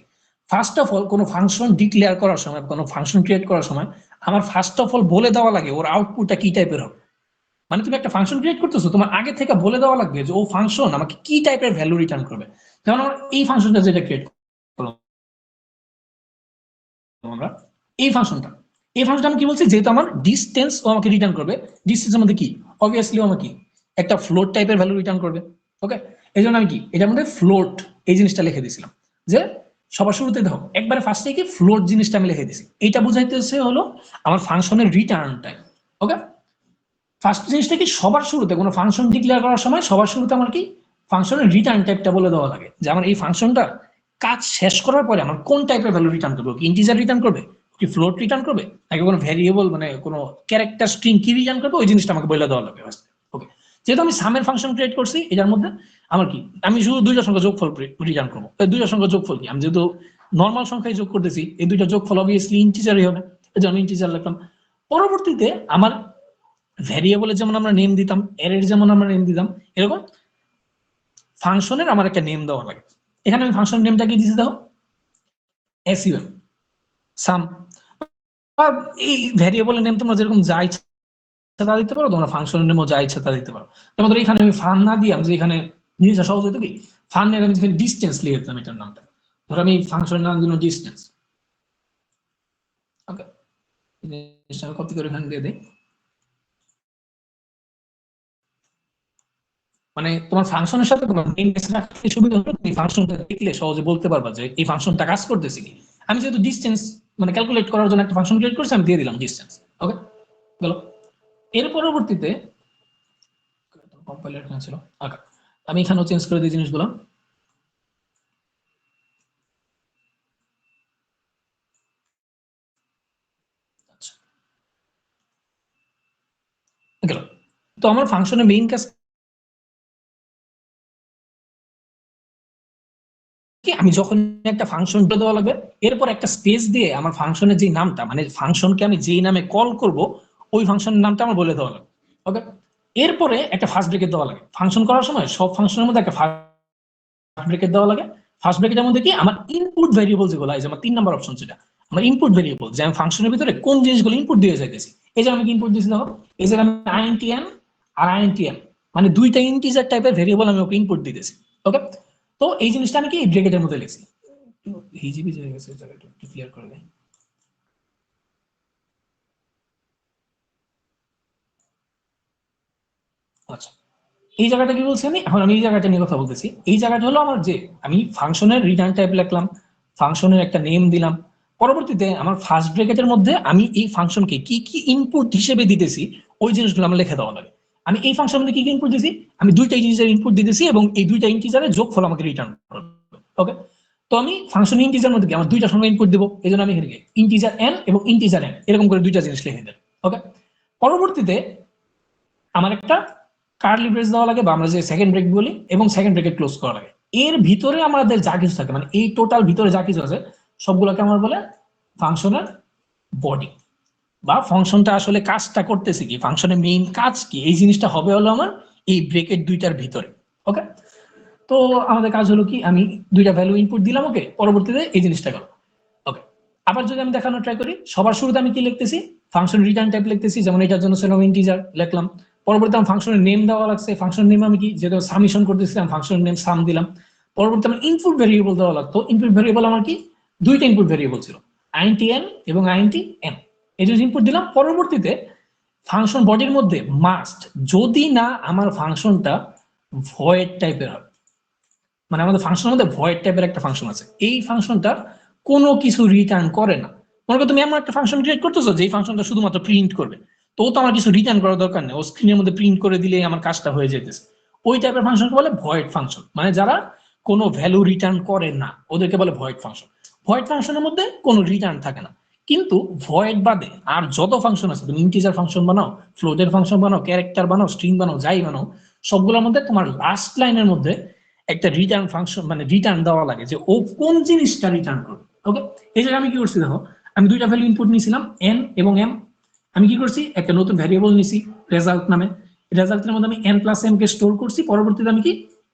ফার্স্ট অফ অল কোনো ফাংশন ডিক্লেয়ার করার সময়, কোনো ফাংশন ক্রিয়েট করার সময় আমার ফার্স্ট অফ অল বলে দেওয়া লাগে ওর আউটপুটটা কি টাইপের হবে। মানে তুমি একটা ফাংশন ক্রিয়েট করতেছো, তোমার আগে থেকে বলে দেওয়া লাগবে যে ও ফাংশন আমাকে কি টাইপের ভ্যালু রিটার্ন করবে। যেমন আমার এই ফাংশনটা যেটা ক্রিয়েট করলাম আমরা, এই ফাংশনটা আমি কি বলছি, যেহেতু আমার ডিস্টেন্স ও আমাকে রিটার্ন করবে, ডিস্টেন্সের মধ্যে কি অবভিয়াসলি ও আমাকে একটা ফ্লোট টাইপের ভ্যালু রিটার্ন করবে। ওকে, এই জন্য আমি কি এটার মধ্যে ফ্লোট এই জিনিসটা লিখে দিয়েছিলাম, যে সবার শুরুতে দেখো একবারে ফার্স্টে কি ফ্লোট জিনিসটা আমি লিখে দিয়েছি। এইটা বুঝাইতেছে হলো আমার ফাংশনের রিটার্ন টাইপ। ওকে, ফার্স্ট জিনিসটা কি সবার শুরুতে কোনো ফাংশন ডিক্লেয়ার করার সময় সবার শুরুতে আমার কি ফাংশনের রিটার্ন টাইপটা বলে দেওয়া লাগে, যে আমার এই ফাংশনটা কাজ শেষ করার পরে আমার কোন টাইপের ভ্যালু রিটার্ন করবে, কি ইন্টিজার রিটার্ন করবে, কি ফ্লোট রিটার্ন করবে, নাকি কোনো ভ্যারিয়েবল মানে কোনো ক্যারেক্টার স্ট্রিং কি রিটার্ন করবে, ওই জিনিসটা আমাকে বলে দেওয়া লাগবে। ওকে, যেহেতু আমি সামের ফাংশন ক্রিয়েট করছি, এটার মধ্যে আমার কি আমি শুধু দুইটা সংখ্যা যোগফল রিটার্ন করবো। দুইটা সংখ্যা যোগফল কি, আমি যেহেতু নর্মাল সংখ্যায় যোগ করতেছি, এই দুইটা যোগফল অবভিয়াসলি ইন্টিজারই হবে, এই জন্য ইন্টিজার লিখলাম। পরবর্তীতে আমার ভ্যারিয়েবলের যেমন আমরা নেম দিতাম, এর যেমন আমরা নেম দিতাম, এরকম ফাংশনের আমার একটা নেম দেওয়া লাগে। এখানে আমি ফাংশনের নেমটা কি দিয়েছি দেখো, এসইউএম সাম। এই ভ্যারিয়েবলের নেম তোমরা যেরকম যা ইচ্ছা তা দিতে পারো, তোমরা ফাংশনের নেমও যা ইচ্ছা তা দিতে পারো। যেমন এখানে আমি ফান না দিয়ে, আমি যে এখানে জিনিসটা সহজ হতো কি, ফান এর আমি যেখানে ডিস্টেন্স লিখে দিতাম এটার নামটা, ধরো আমি ফাংশনের নাম দিলাম ডিস্টেন্স। ওকে, জিনিসটা কপি করে এখানে দিয়ে দেই। মানে তোমার ফাংশনের সাথে তোমার মেইন মেসেজ রাখতে সুবিধা হলো, তুমি ফাংশনটা দেখলে সহজে বলতে পারবা যে এই ফাংশনটা কাজ করতেছে কি। আমি যেহেতু ডিসটেন্স মানে ক্যালকুলেট করার জন্য একটা ফাংশন ক্রিয়েট করছি, আমি দিয়ে দিলাম ডিসটেন্স। ওকে, গেল। এর পরবর্তীতে কম্পাইলার এখানে ছিল, আচ্ছা আমি এখানেও চেঞ্জ করে দিই জিনিসগুলো। আচ্ছা গেল। তো আমার ফাংশনের মেইন কাজ কি, আমি যখন একটা ফাংশন দেওয়া লাগবে, এরপর একটা স্পেস দিয়ে আমার ফাংশনের যে নামটা মানে ফাংশনকে আমি যেই নামে কল করব ওই ফাংশনের নামটা আমার বলে দেওয়া লাগবে। ওকে, এরপরে একটা ফার্স্ট ব্রেকেট দেওয়া লাগে। ফাংশন করার সময় সব ফাংশনের মধ্যে একটা ফার্স্ট ব্রেকেট দেওয়া লাগে। ফার্স্ট ব্রেকেটের মধ্যে কি আমার ইনপুট ভ্যারিয়েবল যেগুলো আছে, আমার 3 নম্বর অপশন যেটা আমার ইনপুট ভ্যারিয়েবল, যে আমি ফাংশনের ভিতরে কোন জিনিসগুলো ইনপুট দিয়ে যাইতেছি। এই যে আমি ইনপুট দিয়েছি দেখো, এই যে আমি আইএনটিএম আর আইএনটিএম মানে দুইটা ইন্টিজার টাইপের ভ্যারিয়েবল আমি ওকে ইনপুট দিতেছি। ওকে, তো এই জিনিসটা আমি কি ব্রেকেটের মধ্যে লিখছি। হিজিবি হয়ে গেছে, জায়গাটা একটু ক্লিয়ার করে দেই। আচ্ছা, এই জায়গাটা কি বলছি আমি এখন, আমি এই জায়গাটা নিয়ে কথা বলতেছি। এই জায়গাটা হলো আমার যে আমি ফাংশনের রিটার্ন টাইপ লিখলাম, ফাংশনের একটা নেম দিলাম, পরবর্তীতে আমার ফার্স্ট ব্র্যাকেটের মধ্যে আমি এই ফাংশনকে কি কি ইনপুট হিসেবে দিতেছি ওই জিনিসগুলো আমার লিখে দেওয়া লাগে। আমি এই ফাংশনের মধ্যে কি কি ইনপুট দিছি, আমি দুইটা ইন্টিজার ইনপুট দিতেছি এবং এই দুইটা ইন্টিজারের যোগফল আমাকে রিটার্ন করবে। ওকে, তো আমি ফাংশন ইন্টিজার মধ্যে আমার দুইটা সংখ্যা ইনপুট দিব, এই জন্য আমি এখানে ইন্টিজার এন এবং ইন্টিজার এন এরকম করে দুইটা জিনিস লিখে দেব। ওকে, পরবর্তীতে আমার একটা কার্লি ব্রেস দেওয়া লাগে বা আমরা যে সেকেন্ড ব্রেক বলি, এবং সেকেন্ড ব্রেকেট ক্লোজ করা লাগে। এর ভিতরে আমাদের যা কিছু থাকে মানে এই টোটাল ভিতরে যা কিছু আছে সবগুলোকে আমরা বলে ফাংশনের বডি। বা ফাংশনটা আসলে কাজটা করতেছে কি, ফাংশনের মেইন কাজ কি, এই জিনিসটা হবে হলো আমার এই ব্রেকেট দুইটার ভিতরে। ওকে, তো আমাদের কাজ হলো কি, আমি দুইটা ভ্যালু ইনপুট দিলাম, ওকে, পরবর্তীতে এই জিনিসটা গেল। ওকে, আবার যদি আমি দেখানো ট্রাই করি, সবার শুরুতে আমি কি লিখতেছি, ফাংশন রিটার্ন টাইপ লিখতেছি, যেমন এটার জন্য ছিল ইন্টিজার লিখলাম। পরবর্তীতে আমি ফাংশনের নেম দেওয়া লাগছে, ফাংশনের নেম আমি কি, যেহেতু সামিশন করতেছিলাম ফাংশনের নেম সাম দিলাম। পরবর্তীতে আমার ইনপুট ভেরিয়েবল দেওয়া লাগতো, ইনপুট ভেরিয়েবল আমার কি, দুইটা ইনপুট ভেরিয়েবল ছিল, আইএনটি এন এবং আইএনটি এম, এই যে ইনপুট দিলাম। পরবর্তীতে ফাংশন বডির মধ্যে মাস্ট, যদি না আমার ফাংশনটা ভয়েড টাইপের হয়, মানে আমাদের ফাংশনের মধ্যে ভয়েড টাইপের একটা ফাংশন আছে, এই ফাংশনটা কোনো কিছু রিটার্ন করে না। মনে করো তুমি এমন একটা ফাংশন ক্রিয়েট করতেছো যে ফাংশনটা শুধুমাত্র প্রিন্ট করবে, তো তো আমার কিছু রিটার্ন করার দরকার নেই, ও স্ক্রিনের মধ্যে প্রিন্ট করে দিলে আমার কাজটা হয়ে যেতেছে। ওই টাইপের ফাংশনকে বলে ভয়েড ফাংশন, মানে যারা কোনো ভ্যালু রিটার্ন করে না ওদেরকে বলে ভয়েড ফাংশন। ভয়েড ফাংশনের মধ্যে কোনো রিটার্ন থাকে না। কিন্তু ভয়েড বাদে আর যত ফাংশন আছে, তুমি ইন্টিজার ফাংশন বানাও, ফ্লোটের ফাংশন বানাও, ক্যারেক্টার বানাও, স্ট্রিং বানাও, যাই বানাও, সবগুলোর মধ্যে তোমার লাস্ট লাইনের মধ্যে একটা রিটার্ন ফাংশন, মানে রিটার্ন দেওয়া লাগে যে ও কোন জিনিসটা রিটার্ন করবে। ওকে, এই জায়গায় আমি কি করছি দেখো, আমি দুইটা ভ্যালু ইনপুট নিয়েছিলাম, এন এবং এম। আমি কি করছি, একটা নতুন ভ্যারিয়েবল নিছি রেজাল্ট নামে, রেজাল্টের মধ্যে আমি এন প্লাস এম কে স্টোর করছি, পরবর্তীতে আমি কি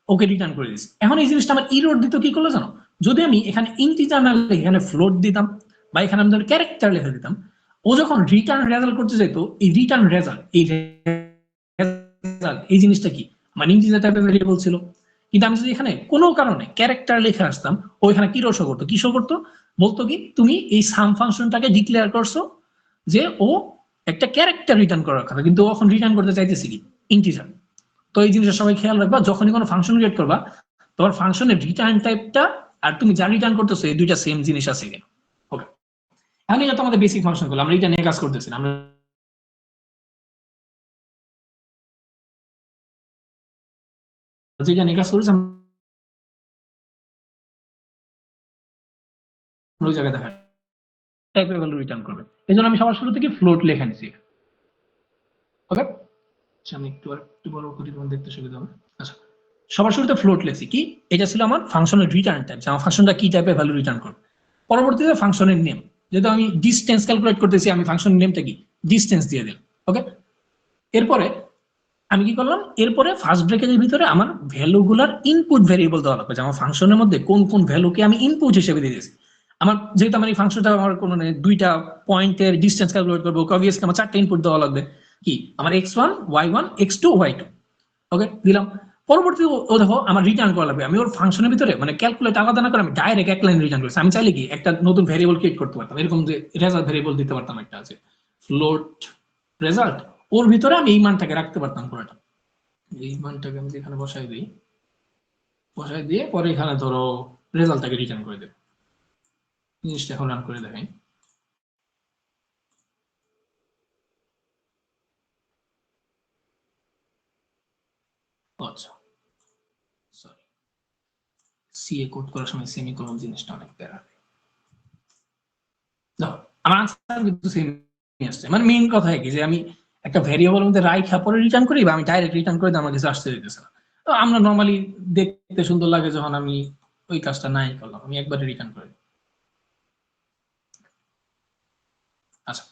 ওকে রিটার্ন করে দিয়েছি। এখন এই জিনিসটা আমার ইরর দিত কি করলো জানো, যদি আমি এখানে ইন্টিজার না লিখে এখানে ফ্লোট দিতাম, বা এখানে আমি ধর ক্যারেক্টার লিখে দিতাম, ও যখন রিটার্ন রেজাল্ট করতে যেত, এই রিটার্ন রেজাল্ট, এই জিনিসটা কি, মানে ইন্টিজার টাইপের ভ্যারিয়েবল ছিল। কিন্তু আমি যদি এখানে কোনো কারণে ক্যারেক্টার লিখে আসতাম, ও এখানে কি শো করতো, কি শো করতো, বলতো কি তুমি এই সাম ফাংশনটাকে ডিক্লেয়ার করছো যে ও একটা ক্যারেক্টার রিটার্ন করার কথা, কিন্তু এখন রিটার্ন করতে চাইতেছি কি, ইন্টিজার। তো এই জিনিসটা সবাই খেয়াল রাখবা, যখনই কোনো ফাংশন ক্রিয়েট করবা, তোমার ফাংশনের রিটার্ন টাইপটা আর তুমি যা রিটার্ন করতেছো এই দুইটা সেম জিনিস আছে কিনা। ওকে, এখন এটা তো আমাদের বেসিক ফাংশন গুলো, আমরা এটা নিয়ে কাজ করতেছি, আমরা যেটা নিয়ে কাজ করতেছি ওই জায়গায় দেখা টাইপের ভ্যালু রিটার্ন করবে। এই জন্য আমি সবার শুরু থেকে ফ্লোট লেখা নিছি। ওকে, আমি একটু বড় করি, তোমার দেখতে সুবিধা হবে। আচ্ছা, সবার শুরুতে ফ্লোট লেখছি, কি এটা ছিল আমার ফাংশনের রিটার্ন টাইপ, আমার ফাংশনটা কি টাইপের ভ্যালু রিটার্ন করবে। পরবর্তীতে ফাংশনের নেম, যেহেতু আমি ডিস্টেন্স ক্যালকুলেট করতেছি, আমি ফাংশনের নেমটা কি ডিস্টেন্স দিয়ে দিলাম। ওকে, এরপরে আমি কি করলাম, এরপরে ফার্স্ট ব্র্যাকেটের ভিতরে আমার ভ্যালুগুলার ইনপুট ভেরিয়েবল দেওয়া লাগবে, যে আমার ফাংশনের মধ্যে কোন কোন ভ্যালুকে আমি ইনপুট হিসেবে দিয়ে দিয়েছি। আমার যেহেতু আমার এই ফাংশনটা আমার কোনো দুইটা পয়েন্টের ডিস্টেন্স ক্যালকুলেট করবো, অবভিয়াসলি আমার চারটা ইনপুট দেওয়া লাগবে, কি আমার x1 y1 x2 y2। ওকে, দিলাম। পরবর্তীতে ও দেখো আমার রিটার্ন করা লাগবে, আমি ওর ফাংশনের ভিতরে মানে ক্যালকুলেট আলাদা না করে আমি ডাইরেক্ট এক লাইন রিটার্ন করেছি। আমি চাইলে কি একটা নতুন ভেরিয়েবল ক্রিয়েট করতে পারতাম, এরকম যে রেজাল্ট ভেরিয়েবল দিতে পারতাম, একটা আছে ফ্লোট রেজাল্ট, ওর ভিতরে আমি এই মানটাকে রাখতে পারতাম পুরোটা। এই মানটাকে আমি এখানে বসাই দিই, বসাই দিয়ে পরে এখানে ধরো রেজাল্টটাকে রিটার্ন করে দেব। জিনিসটা এখন রান করে দেখাই। আচ্ছা, সরি, সিএ কোড করার সময় সেমিকোলন জিনিসটা অনেক প্যারা। দেখো আমার আনসার কিন্তু সেম আসছে, মানে মেইন কথা কি যে আমি একটা ভেরিয়েবলের মধ্যে রাইখা পরে রিটার্ন করি, বা আমি ডাইরেক্ট রিটার্ন করে দিই, আমার কিছু আসতে দিতেছে না। তো আমরা নরমালি দেখতে সুন্দর লাগে যখন আমি ওই কাজটা নাই করলাম, আমি একবারে রিটার্ন করে দিই। আচ্ছা,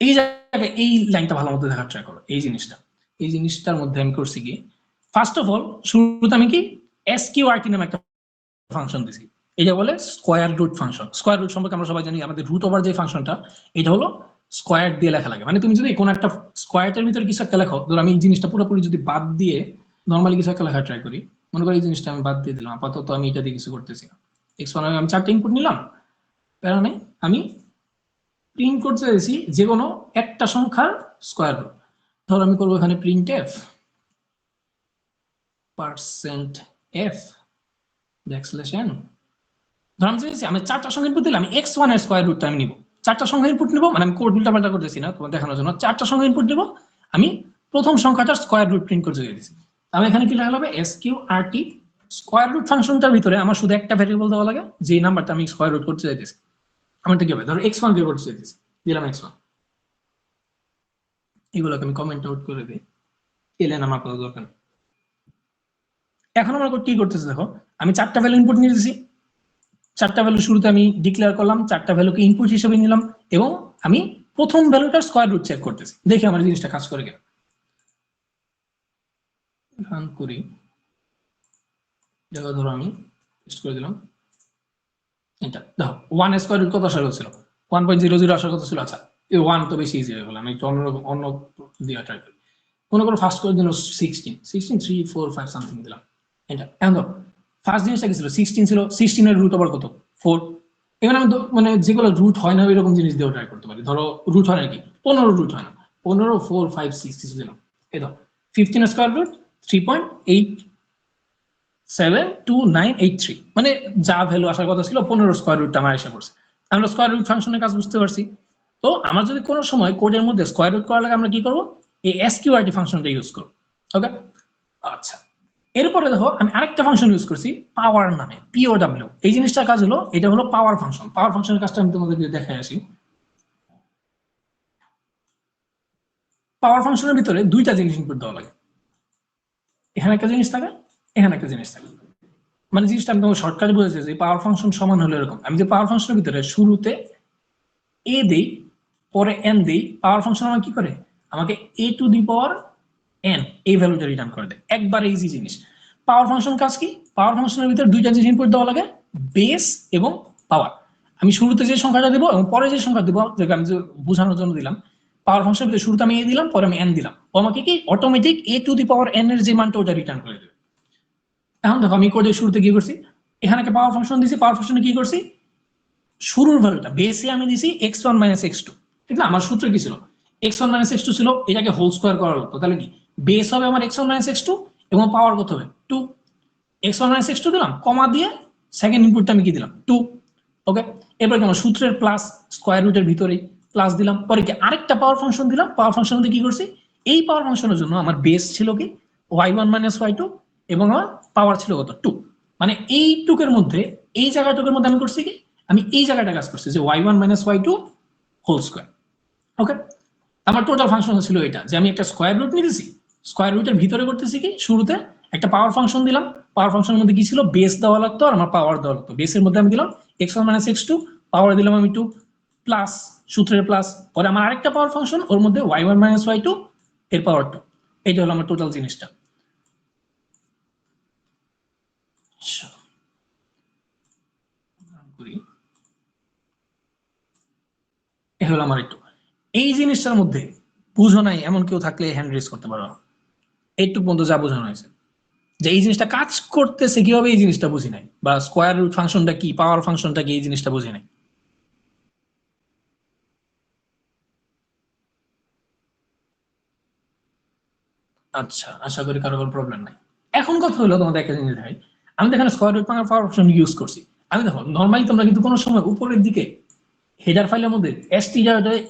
এই জায়গায় এই লাইনটা ভালো মতো দেখার ট্রাই করো, এই জিনিসটার মধ্যে আমি করছি কি, ফার্স্ট অফ অল শুরুতে আমি কি এসকিউআরটি নামে একটা ফাংশন দিছি, এটা বলে square root function. Square root সম্পর্কে আমরা সবাই জানি, আমাদের রুট ওভার যে ফাংশনটা, এটা হলো স্কয়ার দিয়ে লেখা লাগে। মানে তুমি যদি কোনো একটা স্কয়ারের ভিতরে কিছু একটা লেখো, ধরো আমি এই জিনিসটা পুরোপুরি যদি বাদ দিয়ে নর্মালি কিছু একটা লেখা ট্রাই করি, মনে করি এই জিনিসটা আমি বাদ দিয়ে দিলাম, আপাতত আমি এটা দিয়ে কিছু করতেছি না। x1 আমি চারটে ইনপুট নিলাম, প্যারা নেই, আমি প্রিন্ট করতে চাইছি যে কোনো একটা সংখ্যার স্কয়ার রুট। ধরো আমি করবো এখানে print F %f backslash n। ধর আমি চাইছি আমি চারটা সংখ্যা ইনপুট দিলাম, আমি x1 এর স্কয়ার রুটটা আমি নিব, চারটা সংখ্যা ইনপুট নিব, মানে আমি কোড উল্টাপাল্টা করতেছি না তোমার দেখানোর জন্য, চারটা সংখ্যা ইনপুট নিব, আমি প্রথম সংখ্যাটার স্কয়ার রুট প্রিন্ট করতে চাইছি। আমি এখানে কি লেখা হবে এসকিউআরটি। স্কয়ার রুট ফাংশনটার ভিতরে আমার শুধু একটা ভেরিয়েবল দেওয়া লাগে, যে নাম্বারটা আমি স্কয়ার রুট করতে চাইতেছি। আমারটা কি হবে, ধরো x1 বের করতে চাইতেছি, দিলাম x1। এগুলোকে আমি কমেন্ট আউট করে দিই, এলেন আমার কথা দরকার। এখন আমরা কি করতেছি দেখো, আমি চারটা ভ্যালু ইনপুট নিয়ে দিয়েছি, চারটা ভ্যালু শুরুতে আমি ডিক্লেয়ার করলাম, চারটা ভ্যালুকে ইনপুট হিসেবে নিলাম, এবং আমি প্রথম ভ্যালুটার স্কয়ার রুট চেক করতেছি, দেখি আমার জিনিসটা কাজ করে কিনা। রান করি, দেখো ধরো আমি টেস্ট করে দিলাম, এটা দেখো 1 এর স্কয়ার রুট কত আসার কথা ছিল, 1.00 আসার কথা ছিল। আচ্ছা এই 1 তো বেশি ইজি হয়ে গেল, আমি একটু অন্য দিয়ে ট্রাই করি। মনে করো ফার্স্ট করে দিল 16 3 4 5 সামথিং দিলাম, এটা এখন দেখো ফার্স্ট জিনিসটা কি ছিল, 16 ছিল, 16 এর রুট আবার কত 4। এখানে আমি মানে যেগুলো রুট হয় না এরকম জিনিস দিয়েও ট্রাই করতে পারি। ধরো রুট হয় নাকি 15 রুট হয় না, 15 4 5 6 কিছু দিলাম, এই দেখো 15 এর স্কয়ার রুট 3.87293, মানে যা ভ্যালু আসার কথা ছিল 15 স্কয়ার রুটটা আমার এসে পড়ছে। আমরা স্কয়ার রুট ফাংশনের কাজ বুঝতে পারছি। তো আমার যদি কোনো সময় কোডের মধ্যে স্কয়ার রুট করার লাগে আমরা কি করব, এই এসকিউআরটি ফাংশনটা ইউজ করব। ওকে আচ্ছা, এরপরে দেখো আমি আরেকটা ফাংশন ইউজ করছি পাওয়ার নামে, পিওডব্লিউ। এই জিনিসটার কাজ হলো, এটা হলো পাওয়ার ফাংশন। পাওয়ার ফাংশনের কাজটা আমি তোমাদেরকে দেখাই আসি। পাওয়ার ফাংশনের ভিতরে দুইটা জিনিস ইনপুট দেওয়া লাগে, এখানে একটা জিনিস থাকে, এখানে একটা জিনিস থাকে। মানে জিনিসটা আমি তোমাকে শর্টকাটে বলেছি যে পাওয়ার ফাংশন সমান হলো এরকম, আমি যে পাওয়ার ফাংশনের ভিতরে শুরুতে এ দেই পরে এন দেই, পাওয়ার ফাংশন আমার কি করে, আমাকে এ টু দি পাওয়ার এন এই ভ্যালুটা রিটার্ন করে দেয়, একবার ইজি জিনিস। পাওয়ার ফাংশন কাজ কি, পাওয়ার ফাংশনের ভিতরে দুইটা জিনিস ইনপুট দেওয়া লাগে, বেস এবং পাওয়ার। আমি শুরুতে যে সংখ্যাটা দেবো এবং পরে যে সংখ্যা দেবো, যেটা আমি যে বোঝানোর জন্য দিলাম, পাওয়ার ফাংশনের ভিতরে শুরুতে আমি এ দিলাম পরে আমি এন দিলাম, ও আমাকে কি automatic A to the power N এর যে মানটা ওটা রিটার্ন করে দেবে। এখন দেখো আমি কোডের শুরুতে কি করছি, এখানে একটা পাওয়ার ফাংশন দিছি, পাওয়ার ফাংশনে কি করছি, শুরুর ভ্যালুটা বেসে আমি দিছি x1 - x2, ঠিক না? আমার সূত্র কি ছিল, x1 - x2 ছিল, এটাকে হোল স্কয়ার করা হতো, তাহলে কি বেস হবে আমার x1 - x2 এবং পাওয়ার কত হবে 2। x1 - x2 দিলাম, কমা দিয়ে সেকেন্ড ইনপুটটা আমি কি দিলাম 2। ওকে, এরপর কি আমার সূত্রের প্লাস স্কয়ার রুটের ভিতরে প্লাস দিলাম, পরে কি আরেকটা পাওয়ার ফাংশন দিলাম, পাওয়ার ফাংশন মধ্যে কি করছি, এই পাওয়ার ফাংশনের জন্য আমার বেস ছিল কি y1 - y2 এবং আমার পাওয়ার ছিল কত 2। মানে এই টুকের মধ্যে, এই জায়গাটুকের মধ্যে আমি করছি কি, আমি এই জায়গাটা কাজ করছি যে y1 - y2 হোল স্কয়ার। ওকে, আমার টোটাল ফাংশন ছিল এটা, যে আমি একটা স্কয়ার রুট নিতেছি, স্কয়ার রুটের ভিতরে করতেছি কি শুরুতে একটা পাওয়ার ফাংশন দিলাম, পাওয়ার ফাংশনের মধ্যে কি ছিল বেস দেওয়া লাগতো আর আমার পাওয়ার দেওয়া লাগতো। বেসের মধ্যে আমি দিলাম x1 - x2, পাওয়ার দিলাম আমি 2 প্লাস সূত্রের প্লাস, পরে আমার আরেকটা পাওয়ার ফাংশন ওর মধ্যে y1 - y2 এর পাওয়ার 2। এটা হলো আমার টোটাল জিনিসটা। এ হলো আমার একটু, এই জিনিসটার মধ্যে বুঝো নাই এমন কেউ থাকলে হ্যান্ড রেজ করতে পারো। এইটুকু পর্যন্ত যা বোঝানো হয়েছে, যে এই জিনিসটা কাজ করতেছে কিভাবে এই জিনিসটা বুঝি নাই, বা স্কয়ার রুট ফাংশনটা কি, পাওয়ার ফাংশনটা কি, এই জিনিসটা বুঝি নাই। আচ্ছা, আশা করি কারো কোনো প্রবলেম নাই। এখন কথা হলো তোমাদের একটা জিনিস দেখাই, আমি তো এখানে square root power function use করছি। আমি দেখো নর্মালি তোমরা কিন্তু কোনো সময় উপরের দিকে হেডার ফাইলের মধ্যে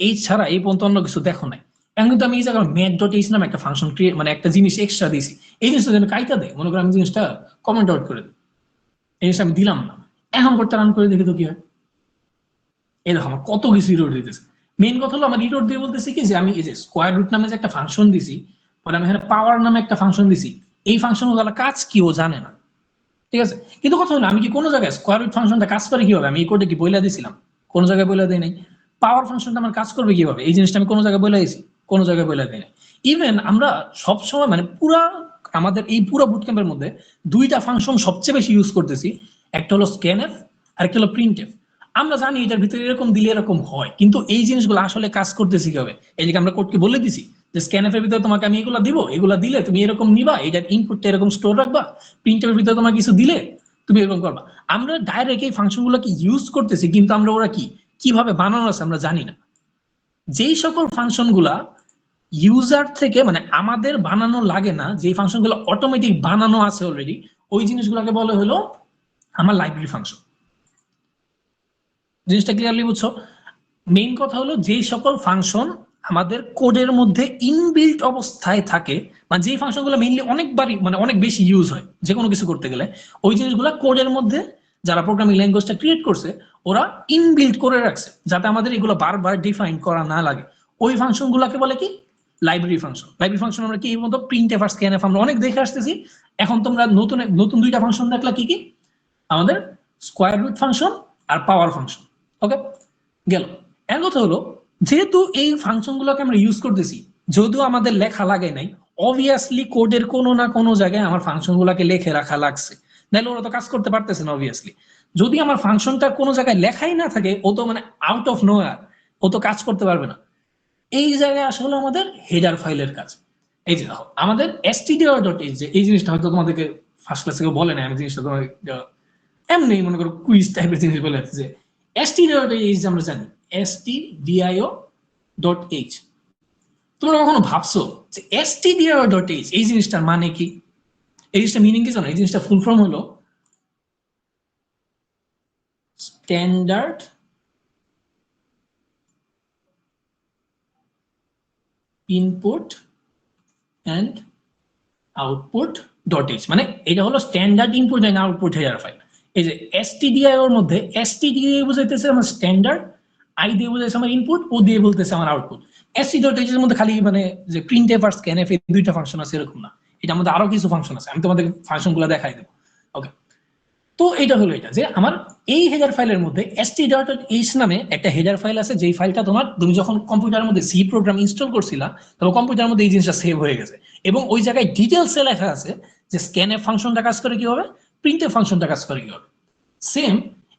এইচ ছাড়া এই পর্যন্ত অন্য কিছু দেখো নাই। এখন কিন্তু আমি এই জায়গায় ম্যাথ.h নামে একটা ফাংশন ক্রিয়েট, মানে একটা জিনিস এক্সট্রা দিয়েছি, এই জিনিসটা যেন কাইটা দেয়, মনে করো আমি জিনিসটা কমেন্ট আউট করে দিই, এই জিনিসটা আমি দিলাম না, এখন করতে রান করে দেখি তো কি হয়। এই দেখো আমার কত কিছু ইরোড দিতেছে। মেইন কথা হলো আমার ইরোড দিয়ে বলতেছি কি, যে আমি এই যে স্কয়ার রুট নামে যে একটা ফাংশন দিছি, পরে আমি এখানে পাওয়ার নামে একটা ফাংশন দিছি, এই ফাংশন গুলো কাজ কি ও জানে না, ঠিক আছে? কিন্তু কথা হলো আমি কি কোনো জায়গায় স্কয়ার রুট ফাংশনটা কাজ করে কিভাবে আমি এই কোডে কি বইলা দিছিলাম, কোনো জায়গায় বইলা দেই নাই। পাওয়ার ফাংশনটা আমার কাজ করবে কিভাবে এই জিনিসটা আমি কোনো জায়গায় বইলা দিছি, কোনো জায়গায় বইলা দেই নাই। ইভেন আমরা সব সময় মানে পুরা আমাদের এই পুরো বুটক্যাম্পের মধ্যে দুইটা ফাংশন সবচেয়ে বেশি ইউজ করতেছি, একটা হলো স্ক্যানএফ আর একটা হলো প্রিন্টএফ। আমরা জানি এটার ভিতরে এরকম দিলে এরকম হয়, কিন্তু এই জিনিসগুলো আসলে কাজ করতেছি কিভাবে, এইদিকে আমরা কোডকে বলে দিছি যে স্ক্যানএফ এর ভিতরে তোমাকে আমি এগুলো দিব, এগুলা দিলে তুমি এরকম নিবা, এটার ইনপুটটা এরকম স্টোর রাখবা, প্রিন্টএফ এর ভিতরে তোমার কিছু দিলে তুমি এরকম করবা। আমরা ডাইরেক্ট এই ফাংশনগুলোকে ইউজ করতেছি, কিন্তু আমরা ওরা কি কিভাবে বানানো আছে আমরা জানি না। যেই সকল ফাংশনগুলা ইউজার থেকে মানে আমাদের বানানো লাগে না, যে ফাংশনগুলো অটোমেটিক বানানো আছে অলরেডি, ওই জিনিসগুলোকে বলে হলো আমার লাইব্রেরি ফাংশন। জিনিসটা ক্লিয়ারলি বুঝছো? মেইন কথা হলো যেই সকল ফাংশন আমাদের কোডের মধ্যে ইনবিল্ট অবস্থায় থাকে, মানে যেই ফাংশনগুলো মেইনলি অনেকবারই মানে অনেক বেশি ইউজ হয় যে কোনো কিছু করতে গেলে, ওই জিনিসগুলো কোডের মধ্যে যারা প্রোগ্রামিং ল্যাঙ্গুয়েজটা ক্রিয়েট করছে ওরা ইনবিল্ট করে রাখছে, যাতে আমাদের এগুলো বারবার ডিফাইন করা না লাগে। ওই ফাংশনগুলোকে বলে কি লাইব্রেরি ফাংশন। লাইব্রেরি ফাংশন আমরা কি এই মতো প্রিন্টএফ আর স্ক্যানএফ আমরা অনেক দেখে আসতেছি। এখন তোমরা নতুন নতুন দুইটা ফাংশন দেখলা, কি কি আমাদের স্কয়ার রুট ফাংশন আর পাওয়ার ফাংশন। ওকে গেল। এর কথা হলো যেহেতু এই ফাংশন গুলোকে আমরা ইউজ করতেছি, যদিও আমাদের লেখা লাগে নাই, অবভিয়াসলি কোডের কোনো না কোনো জায়গায় আমার ফাংশন গুলাকে লিখে রাখা লাগছে, নাহলে ওরা তো কাজ করতে পারতেছে না অবভিয়াসলি। যদি আমার ফাংশনটা কোনো জায়গায় লেখাই না থাকে, ও তো মানে আউট অফ নোয়ার, ও তো কাজ করতে পারবে না। এই জায়গায় আসলে আমাদের হেডার ফাইলের কাজ। এই যে দেখো আমাদের stdio.h, যে এই জিনিসটা হয়তো তোমাদেরকে ফার্স্ট ক্লাস থেকে বলে না, আমি জিনিসটা তোমার এমনি মনে করো কুইজ টাইপের জিনিস বলে যাচ্ছে যে stdio.h আমরা জানি stdio.h। তোমরা কখনো ভাবছো যে stdio.h এই জিনিসটার মানে কি? এই জিনিসটা মিনিং কি জানো? এই জিনিসটা ফুল ফর্ম হলো standard input and output dot H, মানে এটা হলো standard input and output header file. এই যে stdio এর মধ্যে stdio বুঝাইতেছে আমার স্ট্যান্ডার্ড, আই দিয়ে বুঝাইছে আমার ইনপুট, ও দিয়ে বলতেছে আমার আউটপুট। stdio.h এর মধ্যে খালি মানে যে প্রিন্টএফ আর স্ক্যানএফ এই দুইটা ফাংশন আছে এরকম না, এটার মধ্যে আরো কিছু ফাংশন আছে, আমি তোমাদের ফাংশন গুলো দেখাই দেবো। ওকে, তো এটা হলো এটা যে আমার এই হেডার ফাইলের মধ্যে stdio.h নামে একটা হেডার ফাইল আছে, যেই ফাইলটা তুমি যখন কম্পিউটারের মধ্যে সি প্রোগ্রাম ইনস্টল করছিলা, তখন কম্পিউটারের মধ্যে এই জিনিসটা সেভ হয়ে গেছে, এবং ওই জায়গায় ডিটেলসে লেখা আছে যে স্ক্যানএফ ফাংশনটা কাজ করে কিভাবে, প্রিন্টএফ ফাংশনটা কাজ করে কিভাবে। সেম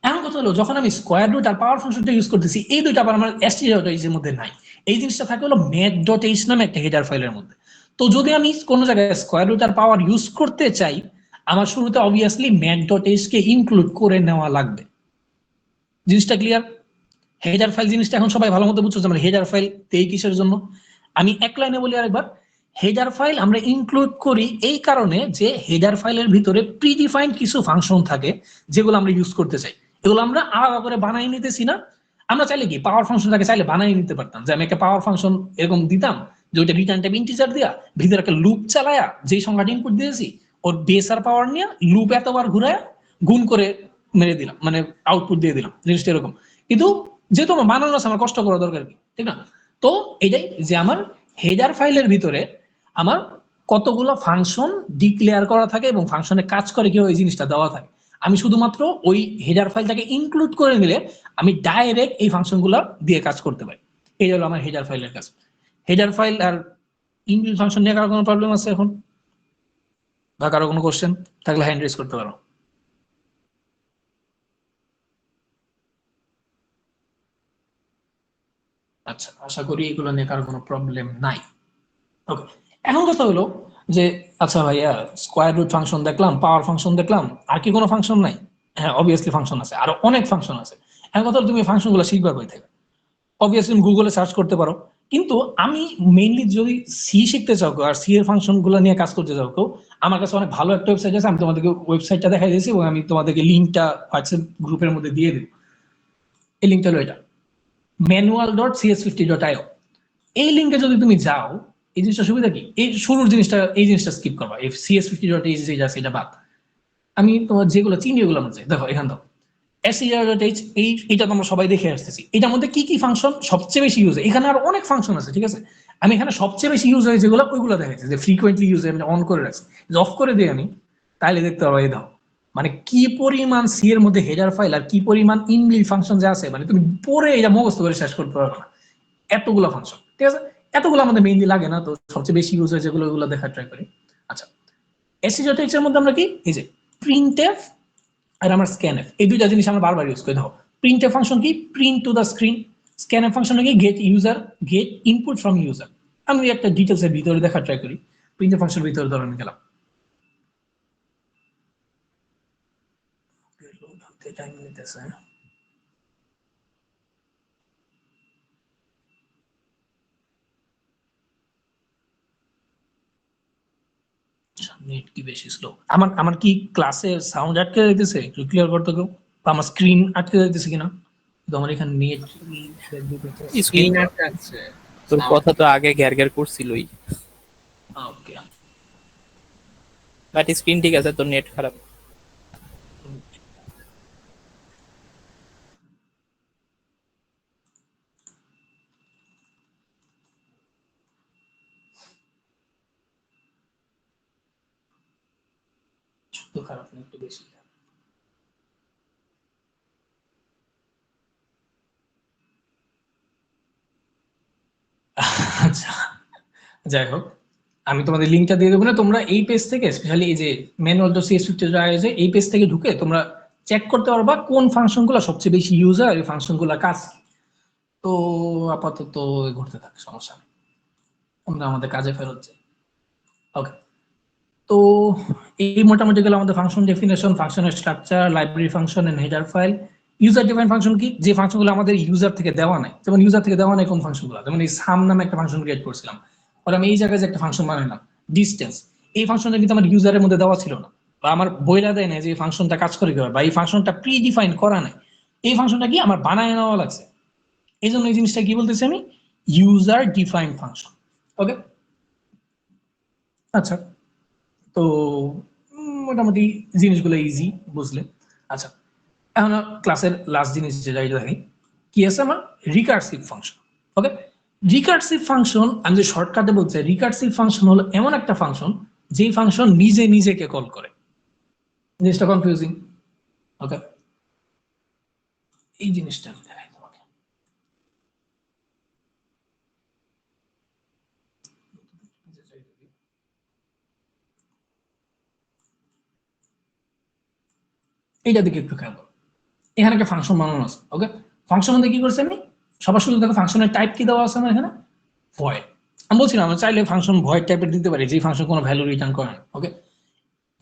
এমন কথা হলো যখন আমি স্কোয়ার রুট আর পাওয়ার ফাংশনটা ইউজ করতেছি, এই দুইটা আবার আমার stdio.h এর মধ্যে নাই। এই জিনিসটা থাকে হলো math.h নামে একটা হেডার ফাইলের মধ্যে। তো যদি আমি কোনো জায়গায় স্কোয়ার রুট আর পাওয়ার ইউজ করতে চাই, আমার শুরুতে অবভিয়াসলি math.h কে ইনক্লুড করে নেওয়া লাগবে। জিনিসটা ক্লিয়ার? হেডার ফাইল জিনিসটা এখন সবাই ভালো মতো বুঝছো, আমরা হেডার ফাইল দেই কিসের জন্য। আমি এক লাইনে বলি আরেকবার, হেডার ফাইল আমরা ইনক্লুড করি এই কারণে যে হেডার ফাইলের ভিতরে প্রিডিফাইন্ড কিছু ফাংশন থাকে যেগুলো আমরা ইউজ করতে চাই, এগুলো আমরা আলাদা করে বানাই নিতেছি না। আমরা চাইলে কি পাওয়ার ফাংশনটাকে চাইলে বানাই নিতে পারতাম, যে আমি একটা পাওয়ার ফাংশন এরকম দিতাম যে ওইটা রিটার্ন টাইপ ইন্টিজার দিয়া ভিতরে একটা লুপ চালায়া যেই সংখ্যাটা ইনপুট দিয়েছি ওর বেস আর পাওয়ার নিয়ে লুপ এতবার ঘুরায় গুণ করে মেরে দিলাম, মানে আউটপুট দিয়ে দিলাম, জিনিসটা এরকম। কিন্তু যেহেতু আমার বানানো আছে, আমার কষ্ট করা দরকার কি, ঠিক না? তো এটাই যে আমার হেডার ফাইলের ভিতরে আমার কতগুলো ফাংশন ডিক্লেয়ার করা থাকে এবং ফাংশনে কাজ করে কি ওই জিনিসটা দেওয়া থাকে। আমি শুধুমাত্র ওই হেডার ফাইলটাকে ইনক্লুড করে নিলে আমি ডাইরেক্ট এই ফাংশনগুলো দিয়ে কাজ করতে পারি। এই হলো আমার হেডার ফাইলের কাজ। হেডার ফাইল আর ইনবিল্ট ফাংশন নিয়ে কারো কোনো প্রবলেম আছে এখন, বা কারো কোনো কোশ্চেন থাকলে হ্যান্ড রেজ করতে পারো। আচ্ছা, আশা করি এগুলো নিয়ে কারো কোনো প্রবলেম নাই। ওকে, এখন কথা হলো যে আচ্ছা ভাইয়া, স্কোয়ার রুট ফাংশন দেখলাম, পাওয়ার ফাংশন দেখলাম, আর কি কোনো ফাংশন নাই? হ্যাঁ, অবভিয়াসলি ফাংশন আছে, আরো অনেক ফাংশন আছে। এখন কথা হলো তুমি ফাংশন গুলো শিখবা কই থেকে? অবভিয়াসলি তুমি গুগলে সার্চ করতে পারো, কিন্তু আমি মেইনলি যদি সি শিখতে চাও আর সি এর ফাংশন গুলো নিয়ে কাজ করতে চাও কেউ, আমার কাছে অনেক ভালো একটা ওয়েবসাইট আছে, আমি তোমাদেরকে ওয়েবসাইটটা দেখাই দিয়েছি এবং আমি তোমাদেরকে লিঙ্কটা হোয়াটসঅ্যাপ গ্রুপের মধ্যে দিয়ে দেবো। এই লিঙ্কটা হলো এটা manual.cs50.io। এই লিঙ্কে যদি তুমি যাও, এই জিনিসটা সুবিধা কি, এই শুরুর জিনিসটা এই জিনিসটা স্কিপ করবা, এই cs50.h যেটা আছে এটা বাদ। আমি তোমার যেগুলো চিনি এগুলো মধ্যে দেখো, এখান থেকে stdio.h এইটা তোমরা সবাই দেখে আসতেছি, এটার মধ্যে কি কি ফাংশন সবচেয়ে বেশি ইউজ হয়, এখানে আর অনেক ফাংশন আছে, ঠিক আছে? আমি এখানে সবচেয়ে বেশি ইউজ হয় যেগুলো ওইগুলো দেখাচ্ছি, যে ফ্রিকোয়েন্টলি ইউজ হয় অন করে রাখছি, অফ করে দিই আমি, তাইলে দেখতে পাবো এই দাও মানে কি পরিমাণ সি এর মধ্যে হেডার ফাইল আর কি পরিমাণ ইনবিল্ট ফাংশন যে আছে, মানে তুমি পরে এটা মুখস্থ করে শেষ করতে পারবে না, এতগুলো ফাংশন, ঠিক আছে? এতগুলো আমাদের মেইনলি লাগে না, তো সবচেয়ে বেশি ইউজ হয় যেগুলো ওগুলো দেখার ট্রাই করি। আচ্ছা, stdio.h এর মধ্যে আমরা কি এই যে প্রিন্টএফ আর আমার স্ক্যানএফ, এই দুইটা জিনিস আমরা বারবার ইউজ করি। দেখো প্রিন্টএফ ফাংশন কি, print to the screen. Scanf function কি, get user, get input from user. আমি একটা ডিটেলস এর ভিতরে দেখার ট্রাই করি। প্রিন্টএফ ফাংশন ভিতরে ধরে আমি গেলাম, টাইম নিতেছে, নেট কি বেশি স্লো? আমার আমার কি ক্লাসে সাউন্ড আটকে যাইতেছে? একটু ক্লিয়ার করতে কেউ, বা আমার স্ক্রিন আটকে যাইতেছে কিনা? তো আমার এখানে নেট স্ক্রিন আটকাচ্ছে, তোর কথা তো আগে গ্যার গ্যার করছিলই, ওকে, বাট স্ক্রিন ঠিক আছে, তোর নেট খারাপ। তো খারাপ না, একটু বেশি। আচ্ছা, যাই হোক, আমি তোমাদের লিঙ্কটা দিয়ে দেবো না, তোমরা এই পেজ থেকে স্পেশালি এই যে manual.csv এই পেজ থেকে ঢুকে তোমরা চেক করতে পারবা কোন ফাংশনগুলো সবচেয়ে বেশি ইউজ হয়, এই ফাংশনগুলো কাজ কি। তো আপাতত ঘুরতে থাকে, সমস্যা নেই, আমরা আমাদের কাজে ফেরত যাই। ওকে, তো এই মোটামুটি গেল আমাদের ফাংশন ডেফিনেশন, ফাংশনের structure, library function and header file. User define function কি? যে ফাংশনগুলো আমাদের ইউজার থেকে দেওয়া নাই, যেমন ইউজার থেকে দেওয়া নাই কোন ফাংশনগুলো, যেমন এই সাম নামে একটা ফাংশন ক্রিয়েট করছিলাম, আর আমি এই জায়গায় যে একটা ফাংশন বানাইলাম ডিসটেন্স, এই ফাংশনটা কিন্তু আমার ইউজারের মধ্যে দেওয়া ছিল না, বা আমার বইলা দেয় না যে এই ফাংশনটা কাজ করে কিভাবে, বা এই ফাংশনটা প্রি ডিফাইন করা নাই, এই ফাংশনটা কি আমার বানায় নেওয়া লাগছে। এই জন্য এই জিনিসটা কি বলতেছি আমি, ইউজার ডিফাইন ফাংশন। ওকে, আচ্ছা, তো মোটামুটি জিনিসগুলো ইজি বুঝলে। আচ্ছা, এখন ক্লাসের লাস্ট জিনিস যেটা দেখি কি আছে আমার, রিকার্সিভ ফাংশন। ওকে, রিকার্সিভ ফাংশন আমি যে শর্টকাটে বলছি, রিকার্সিভ ফাংশন হলো এমন একটা ফাংশন যেই ফাংশন নিজে নিজেকে কল করে। জিনিসটা কনফিউজিং। ওকে, এই জিনিসটা আমি দেখাই তোমাকে। এইটা দিকে একটু খেয়াল করো, এখানে একটা ফাংশন বানানো আছে। ওকে, ফাংশন মধ্যে কি করছে আমি, সবার শুরু দেখো ফাংশনের টাইপ কি দেওয়া আছে আমার এখানে, ভয়েড। আমি বলছিলাম আমরা চাইলে ফাংশন ভয়েড টাইপের দিতে পারি, যে ফাংশন কোনো ভ্যালু রিটার্ন করে না। ওকে,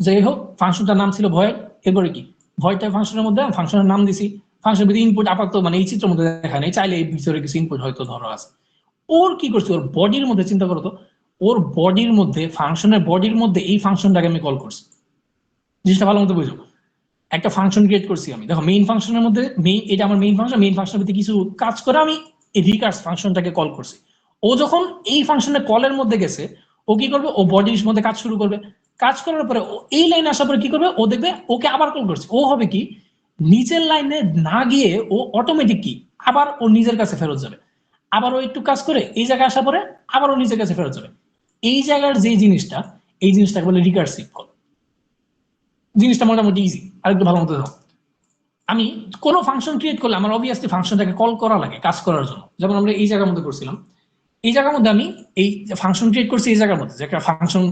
যাই হোক, ফাংশনটার নাম ছিল ভয়েড। এরপরে কি, ভয়েড টাইপ ফাংশনের মধ্যে ফাংশনের নাম দিছি, ফাংশনের ভিতরে ইনপুট আপাতত মানে এই চিত্রের মধ্যে দেখা নেই, চাইলে এই ভিতরে কিছু ইনপুট হয়তো ধরা আছে। ওর কি করছে, ওর বডির মধ্যে চিন্তা করো তো, ওর বডির মধ্যে, ফাংশনের বডির মধ্যে এই ফাংশনটাকে আমি কল করছি। জিনিসটা ভালো মতো বুঝো, একটা ফাংশন ক্রিয়েট করছি আমি, দেখো মেইন ফাংশনের মধ্যে, মেইন এটা আমার মেইন ফাংশন, মেইন ফাংশনের ভিতরে কিছু কাজ করে আমি এই রিকার্স ফাংশনটাকে কল করছি। ও যখন এই ফাংশনের কলের মধ্যে গেছে, ও কি করবে, ও বডির মধ্যে কাজ শুরু করবে, কাজ করার পরে এই লাইনে আসার পরে কি করবে, ও দেখবে ওকে আবার কল করছে, ও হবে কি নিচের লাইনে না গিয়ে ও অটোমেটিক কি আবার ও নিজের কাছে ফেরত যাবে, আবার ও একটু কাজ করে এই জায়গায় আসার পরে আবার ও নিজের কাছে ফেরত যাবে। এই জায়গার যে জিনিসটা, এই জিনিসটাকে বলে রিকার্সিভ কল। জিনিসটা মোটামুটি ইজি। আর একটু ভালো মতো দেখো, আমি কোনো ফাংশন ক্রিয়েট করলে আমার অবভিয়াসলি ফাংশনটাকে কল করা লাগে কাজ করার জন্য। যেমন আমরা এই জায়গার মধ্যে করছিলাম, এই জায়গার মধ্যে আমি এই ফাংশন ক্রিয়েট করছি, এই জায়গার মধ্যে যে একটা ফাংশন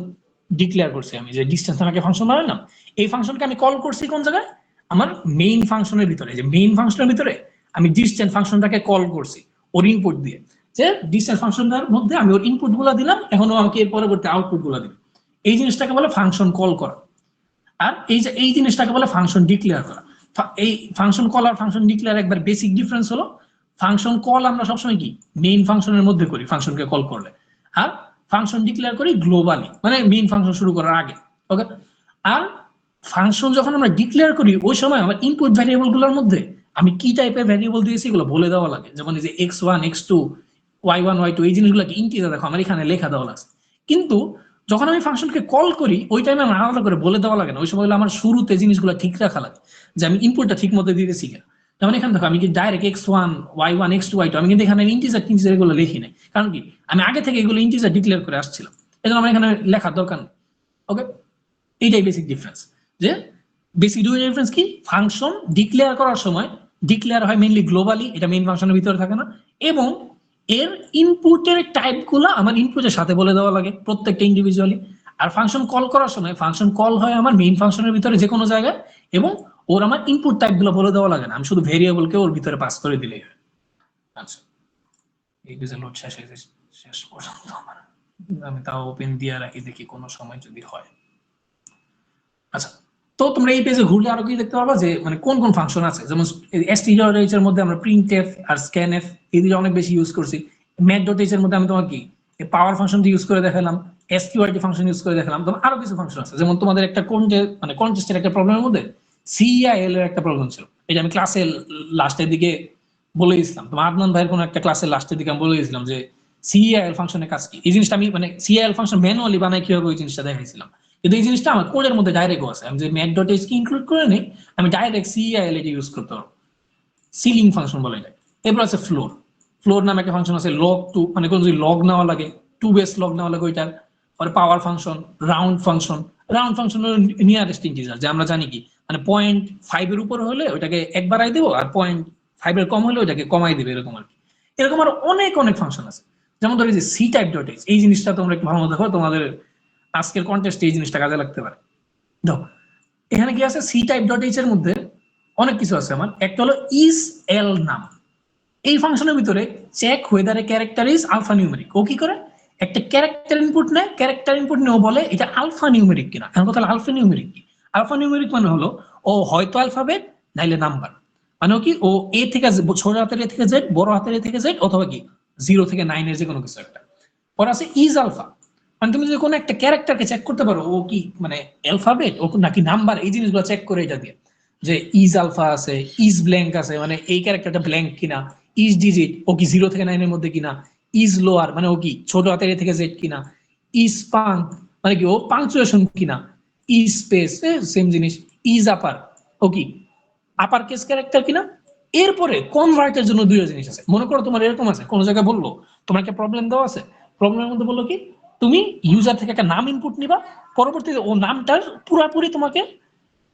ডিক্লেয়ার করছি আমি, যে ডিসটেন্স নামে একটা ফাংশন বানালাম, এই ফাংশনকে আমি কল করছি কোন জায়গায়, আমার মেইন ফাংশনের ভিতরে। যে মেইন ফাংশনের ভিতরে আমি ডিসটেন্স ফাংশনটাকে কল করছি ওর ইনপুট দিয়ে, যে ডিসটেন্স ফাংশনটার মধ্যে আমি ওর ইনপুট গুলা দিলাম, এখন ও আমাকে এর পরবর্তী আউটপুট গুলা দিবে। এই জিনিসটাকে বলে ফাংশন কল করা। আর এই জিনিসটাকে বলে ফাংশন ডিক্লেয়ার করা। এই ফাংশন কল আর ফাংশন ডিক্লেয়ার একবার বেসিক ডিফারেন্স হলো, ফাংশন কল আমরা সবসময় কি মেইন ফাংশনের মধ্যে করি ফাংশনকে কল করলে, আর ফাংশন ডিক্লেয়ার করি গ্লোবালি, মানে মেইন ফাংশন শুরু করার আগে। ওকে, আর ফাংশন যখন আমরা ডিক্লেয়ার করি ওই সময় আমার ইনপুট ভ্যারিয়েবল গুলোর মধ্যে আমি কি টাইপের ভ্যারিয়েবল দিয়েছি এগুলো বলে দেওয়া লাগে। যেমন এই যে x1 x2 y1 y2 এই জিনিসগুলোকে ইন্টিজার দেখো আমার এখানে লেখা দেওয়া লাগছে, কিন্তু যখন আমি ফাংশনকে কল করি ওই টাইমে আমার আলাদা করে বলে দেওয়া লাগে না। ওই সময় আমার শুরুতে জিনিসগুলো ঠিক রাখা লাগে, যে আমি ইনপুটটা ঠিক মতো দিতেছি কিনা। যেমন এখানে দেখো আমি কি direct x1 y1 x2 y2, আমি কিন্তু এখানে ইন্টিজার এগুলো লিখি নাই, কারণ কি আমি আগে থেকে এগুলো ইন্টিজার ডিক্লেয়ার করে আসছিলাম, এজন্য আমার এখানে লেখার দরকার নেই। ওকে, এইটাই বেসিক ডিফারেন্স। যে বেসিক ডিফারেন্স কি, ফাংশন ডিক্লেয়ার করার সময় ডিক্লেয়ার হয় মেইনলি গ্লোবালি, এটা মেইন ফাংশনের ভিতরে থাকে না, এবং এর ইনপুটের টাইপগুলো আমার ইনপুটের সাথে বলে দেওয়া লাগে প্রত্যেকটা ইন্ডিভিজুয়ালি। আর ফাংশন কল করার সময় ফাংশন কল হয় আমার মেইন ফাংশনের ভিতরে যে কোনো জায়গায়, এবং ওর আমার ইনপুট টাইপগুলো বলে দেওয়া লাগে না, আমি শুধু ভেরিয়েবলকে ওর ভিতরে পাস করে দিলেই হয়। আচ্ছা, এই পেজের লোড শেষ পর্যন্ত আমার, আমি তাও ওপেন দিয়ে রাখি, দেখি কোনো সময় যদি হয়। আচ্ছা, তো তোমরা এই পেজে ঘুরলে আরো কি দেখতে পারবা যে মানে কোন কোন ফাংশন আছে। যেমন str এর মধ্যে আমরা printf আর scanf এই দুটো অনেক বেশি ইউজ করছি। math.h এর মধ্যে আমি তোমাকে কি পাওয়ার ফাংশন ইউজ করে দেখালাম, sqrt ফাংশন ইউজ করে দেখালাম। তোমার আরো কিছু ফাংশন আছে, যেমন তোমাদের একটা মানে কনটেস্টের একটা প্রবলেমের মধ্যে cil এর একটা প্রবলেম ছিল, এটা আমি ক্লাসের লাস্টের দিকে বলে দিয়েছিলাম। তোমার আদনান ভাইয়ের কোন একটা ক্লাসের লাস্টের দিকে আমি বলে দিয়েছিলাম যে cil ফাংশনের কাজ কি। এই জিনিসটা আমি মানে cil ফাংশন ম্যানুয়ালি বানাই কিভাবে ওই জিনিসটা দেখাইছিলাম, কিন্তু এই জিনিসটা আমার কোডের মধ্যে ডাইরেক্ট আছে। আমি যে math.h কে ইনক্লুড করে নেই, আমি ডাইরেক্ট cil এটা ইউজ করতে পারবো, সিলিং ফাংশন বলে এটা। এরপর আছে ফ্লোর নামে একটা ফাংশন আছে, লগ টু মানে কোন যদি লগ নেওয়া লাগে, টু বেস লগ নেওয়া লাগে ওইটার। পরে পাওয়ার ফাংশন, রাউন্ড ফাংশন হলো নিয়ারেস্ট ইন্টিজার, যে আমরা জানি কি মানে 0.5 এর উপর হলে ওইটাকে এক বাড়াই দেবো, আর 0.5 এর কম হলে ওইটাকে কমাই দিবে, এরকম আর কি। এরকম আরো অনেক ফাংশন আছে। যেমন ধরো যে সি টাইপ ডট এইচ, এই জিনিসটা তোমরা একটু ভালো মতো দেখো, তোমাদের আজকের কন্টেস্টে এই জিনিসটা কাজে লাগতে পারে। দেখো এখানে কি আছে, সি টাইপ ডট এইচ এর মধ্যে অনেক কিছু আছে। আমার একটা হলো ইজ এল নাম, এই ফাংশনের ভিতরে check whether a character is alphanumeric. ও কি করে, একটা ক্যারেক্টার ইনপুট নেয়, ক্যারেক্টার ইনপুট নিয়ে বলে এটা আলফা নিউমেরিক কিনা। এখন কথা আলফা নিউমেরিক কি, আলফা নিউমেরিক মানে হলো ও হয়তো অ্যালফাবেট নাইলে নাম্বার, মানে কি ও এ থেকে ছোট হাতের এ থেকে জেড, বড় হাতের এ থেকে জেড, অথবা কি 0 থেকে 9 এর যে কোনো কিছু একটা। পরে আছে ইজ আলফা, মানে তুমি যদি কোনো একটা ক্যারেক্টারকে চেক করতে পারো ও কি মানে অ্যালফাবেট ও নাকি নাম্বার, এই জিনিসগুলো চেক করে এটা দিয়ে যে ইজ আলফা আছে, ইজ ব্ল্যাঙ্ক আছে মানে এই ক্যারেক্টারটা ব্ল্যাঙ্ক কিনা, ইজ ডিজিট ও কি 0 থেকে 9 এর মধ্যে কিনা, ইজ লোয়ার মানে ও কি ছোট হাতের এ থেকে জেড কিনা, ইজ পাঙ্ক মানে কি ও পাংচুয়েশন কিনা, ইজ স্পেস সেম জিনিস, ইজ আপার ও কি আপার কেস ক্যারেক্টার কিনা। এরপরে কনভার্টের জন্য দুইটা জিনিস আছে। মনে করো তোমার এরকম আছে, কোন জায়গায় বললো তোমার একটা প্রবলেম দেওয়া আছে, প্রবলেমের মধ্যে বললো কি তুমি ইউজার থেকে একটা নাম ইনপুট নিবা, পরবর্তীতে ও নামটার পুরাপুরি তোমাকে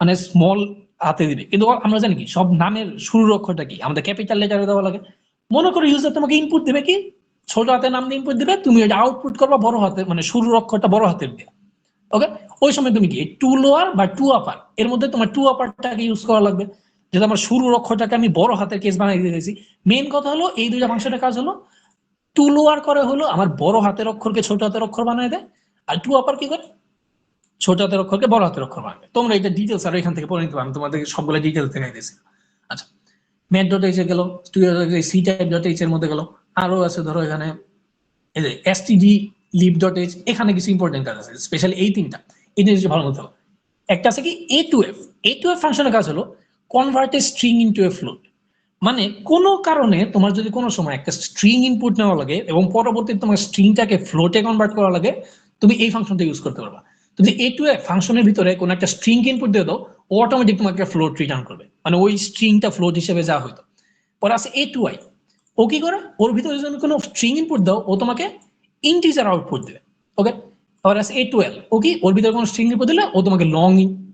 মানে স্মল হাতে দিবে, কিন্তু আমরা জানি কি সব নামের শুরুর অক্ষরটা কি আমাদের ক্যাপিটাল লেটারে দেওয়া লাগে। মনে করো ইউজার তোমাকে ইনপুট দিবে কি ছোট হাতের নাম দিয়ে ইনপুট দিবে, তুমি এটা আউটপুট করবা বড় হাতের মানে শুরুর অক্ষরটা বড় হাতের দিয়ে। ওকে, ওই সময় তুমি কি টু লোয়ার বা টু আপার, এর মধ্যে তোমার টু আপারটাকে ইউজ করা লাগবে, যেটা আমার শুরুর অক্ষরটাকে আমি বড় হাতের কেস বানাই দিয়েছি। মেইন কথা হলো এই দুইটা ফাংশনের কাজ হলো টু লোয়ার করে হলো আমার বড় হাতের অক্ষরকে ছোট হাতের অক্ষর বানায় দেয়, আর টু আপার কি করে ছোট হাতের অক্ষরকে বড় হাতের অক্ষর বানাবে। তোমরা এটা ডিটেলস আর এখান থেকে পড়ে নিতে পারো, তোমাদের সবগুলো ডিটেলস দেখাই দিয়েছি। আচ্ছা, ম্যাথ ডট এইচ এ গেল, সি টাইপ ডট এইচ এর মধ্যে গেল, আরো আছে ধরো এখানে এই যে এসটিডি লিভ ডট এইচ, এখানে কিছু ইম্পর্টেন্ট কাজ আছে, স্পেশালি এই তিনটা এই জিনিসটা ভালো মতো। একটা আছে কি এ টু এফ, এ টু এফ ফাংশনের কাজ হলো convert a string into a float, মানে কোনো কারণে তোমার যদি কোনো সময় একটা স্ট্রিং ইনপুট নেওয়া লাগে এবং পরবর্তীতে তোমার স্ট্রিংটাকে ফ্লোটে কনভার্ট করা লাগে, তুমি এই ফাংশনটা ইউজ করতে পারবা। তুমি এ টু এফ ফাংশনের ভিতরে কোনো একটা স্ট্রিং ইনপুট দিয়ে দাও, ও অটোমেটিক তোমাকে ফ্লোট রিটার্ন করবে, মানে ওই স্ট্রিংটা ফ্লোট হিসেবে যা হইতো। পরে আছে এ টু আই, ও কি করে ওর ভিতরে যদি কোনো স্ট্রিং ইনপুট দাও ও তোমাকে ইন্টিজার আউটপুট দেবে। ওকে, আবার আছে এ টু এল, ও কি ওর ভিতরে কোনো স্ট্রিং ইনপুট দিলে ও তোমাকে লং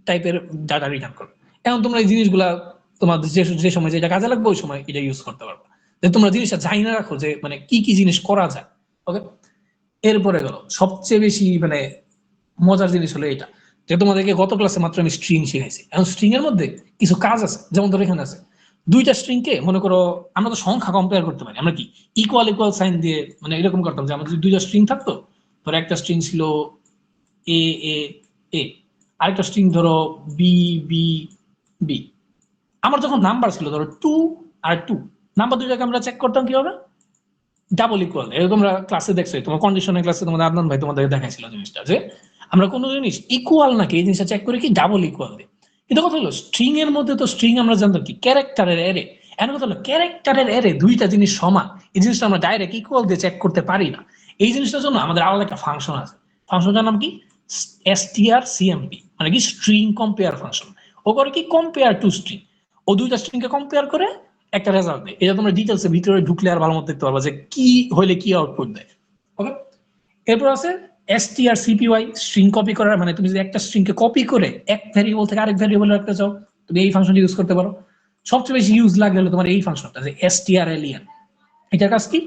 টাইপের ডাটা রিটার্ন করবে। এখন তোমরা এই জিনিসগুলা তোমার যে সময় যেটা কাজে লাগবে ওই সময় এটা ইউজ করতে পারবে, যে তোমরা জিনিসটা জানি না রাখো যে মানে কি কি জিনিস করা যায়। ওকে, এরপরে গেল সবচেয়ে বেশি মানে মজার জিনিস হলো এটা, যে তোমাদেরকে গত ক্লাসে মাত্র আমি স্ট্রিং শিখাইছি। এখন স্ট্রিং এর মধ্যে কিছু কাজ আছে, যেমন ধরো এখানে আছে দুইটা স্ট্রিং কে মনে করো আমরা তো সংখ্যা কম্পেয়ার করতে পারি, আমরা কি ইকুয়াল ইকুয়াল সাইন দিয়ে মানে এরকম করতাম যে আমাদের যদি দুইটা স্ট্রিং থাকতো, ধরো একটা স্ট্রিং ছিল এ এ এ, আরেকটা স্ট্রিং ধরো বি বি বি। আমার যখন নাম্বার ছিল ধরো 2 আর 2, নাম্বার দুইটাকে আমরা চেক করতাম কিভাবে, ডাবল ইকুয়াল। এটা তোমরা ক্লাসে দেখছো, তোমার কন্ডিশনের ক্লাসে তোমাদের আদনান ভাই তোমাদের দেখাইছিল জিনিসটা, যে আমরা কোনো জিনিস ইকুয়াল নাকি এই জিনিসটা চেক করে কি ডাবল ইকুয়াল দিয়ে। কিন্তু কথা হলো স্ট্রিং এর মধ্যে তো স্ট্রিং আমরা জানতাম কি ক্যারেক্টারের এরে, এর কথা হলো ক্যারেক্টারের এরে দুইটা জিনিস সমান, এই জিনিসটা আমরা ডাইরেক্ট ইকুয়াল দিয়ে চেক করতে পারি না। এই জিনিসটার জন্য আমাদের আলাদা একটা ফাংশন আছে, ফাংশনটার নাম কি strcmp, মানে কি স্ট্রিং কম্পেয়ার ফাংশন। ও করে কি কম্পেয়ার টু স্ট্রিং, ও দুইটা স্ট্রিং কে কম্পেয়ার করে একটা রেজাল্ট দেয়। এটা তোমরা ডিটেলসে ভিতরে ঢুকলে আর ভালো মতো দেখতে পারবা যে কি হইলে কি আউটপুট দেয়। ওকে, এরপর আছে strcpy, স্ট্রিং কপি করার, মানে তুমি যদি একটা স্ট্রিং কে কপি করে এক ভ্যারিয়েবল থেকে আরেক ভ্যারিয়েবল রাখতে চাও তুমি এই ফাংশনটা ইউজ করতে পারো। সবচেয়ে বেশি ইউজ লাগে হলো তোমার এই ফাংশনটা যে strlen, এটার কাজ কি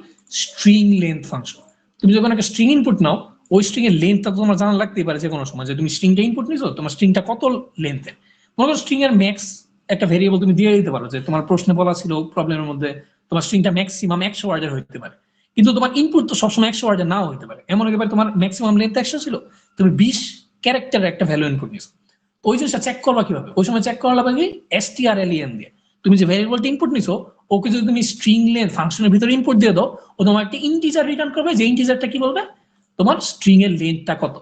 স্ট্রিং লেন্থ ফাংশন। তুমি যখন একটা স্ট্রিং ইনপুট নাও ওই স্ট্রিং এর লেন্থটা তোমার জানা লাগতেই পারে যে কোনো সময়, যে তুমি স্ট্রিংটা ইনপুট নিছো তোমার স্ট্রিংটা কত লেন্থের। মনে করো স্ট্রিং এর ম্যাক্স একটা ভেরিয়েবল তুমি দিয়ে দিতে পারো, যে তোমার প্রশ্নে বলা ছিল প্রবলেমের মধ্যে তোমার স্ট্রিংটা ম্যাক্সিমাম 100 ওয়ার্ডের হইতে পারে, কিন্তু তোমার ইনপুট তো সবসময় 100 ওয়ার্ডের নাও হইতে পারে। এমন হতে পারে তোমার ম্যাক্সিমাম লেন্থ 100 ছিল, তুমি 20 ক্যারেক্টারের একটা ভ্যালু ইনপুট নিছো, ওই জিনিসটা চেক করবা কিভাবে, ওই সময় চেক করা লাগবে কি strlen দিয়ে। তুমি যে ভেরিয়েবলটা ইনপুট নিছো ওকে যদি তুমি স্ট্রিং লেন্থ ফাংশনের ভিতরে ইনপুট দিয়ে দাও, ও তোমার একটা ইন্টিজার রিটার্ন করবে, যে ইন্টিজারটা কি বলবে তোমার স্ট্রিং এর লেন্থটা কত।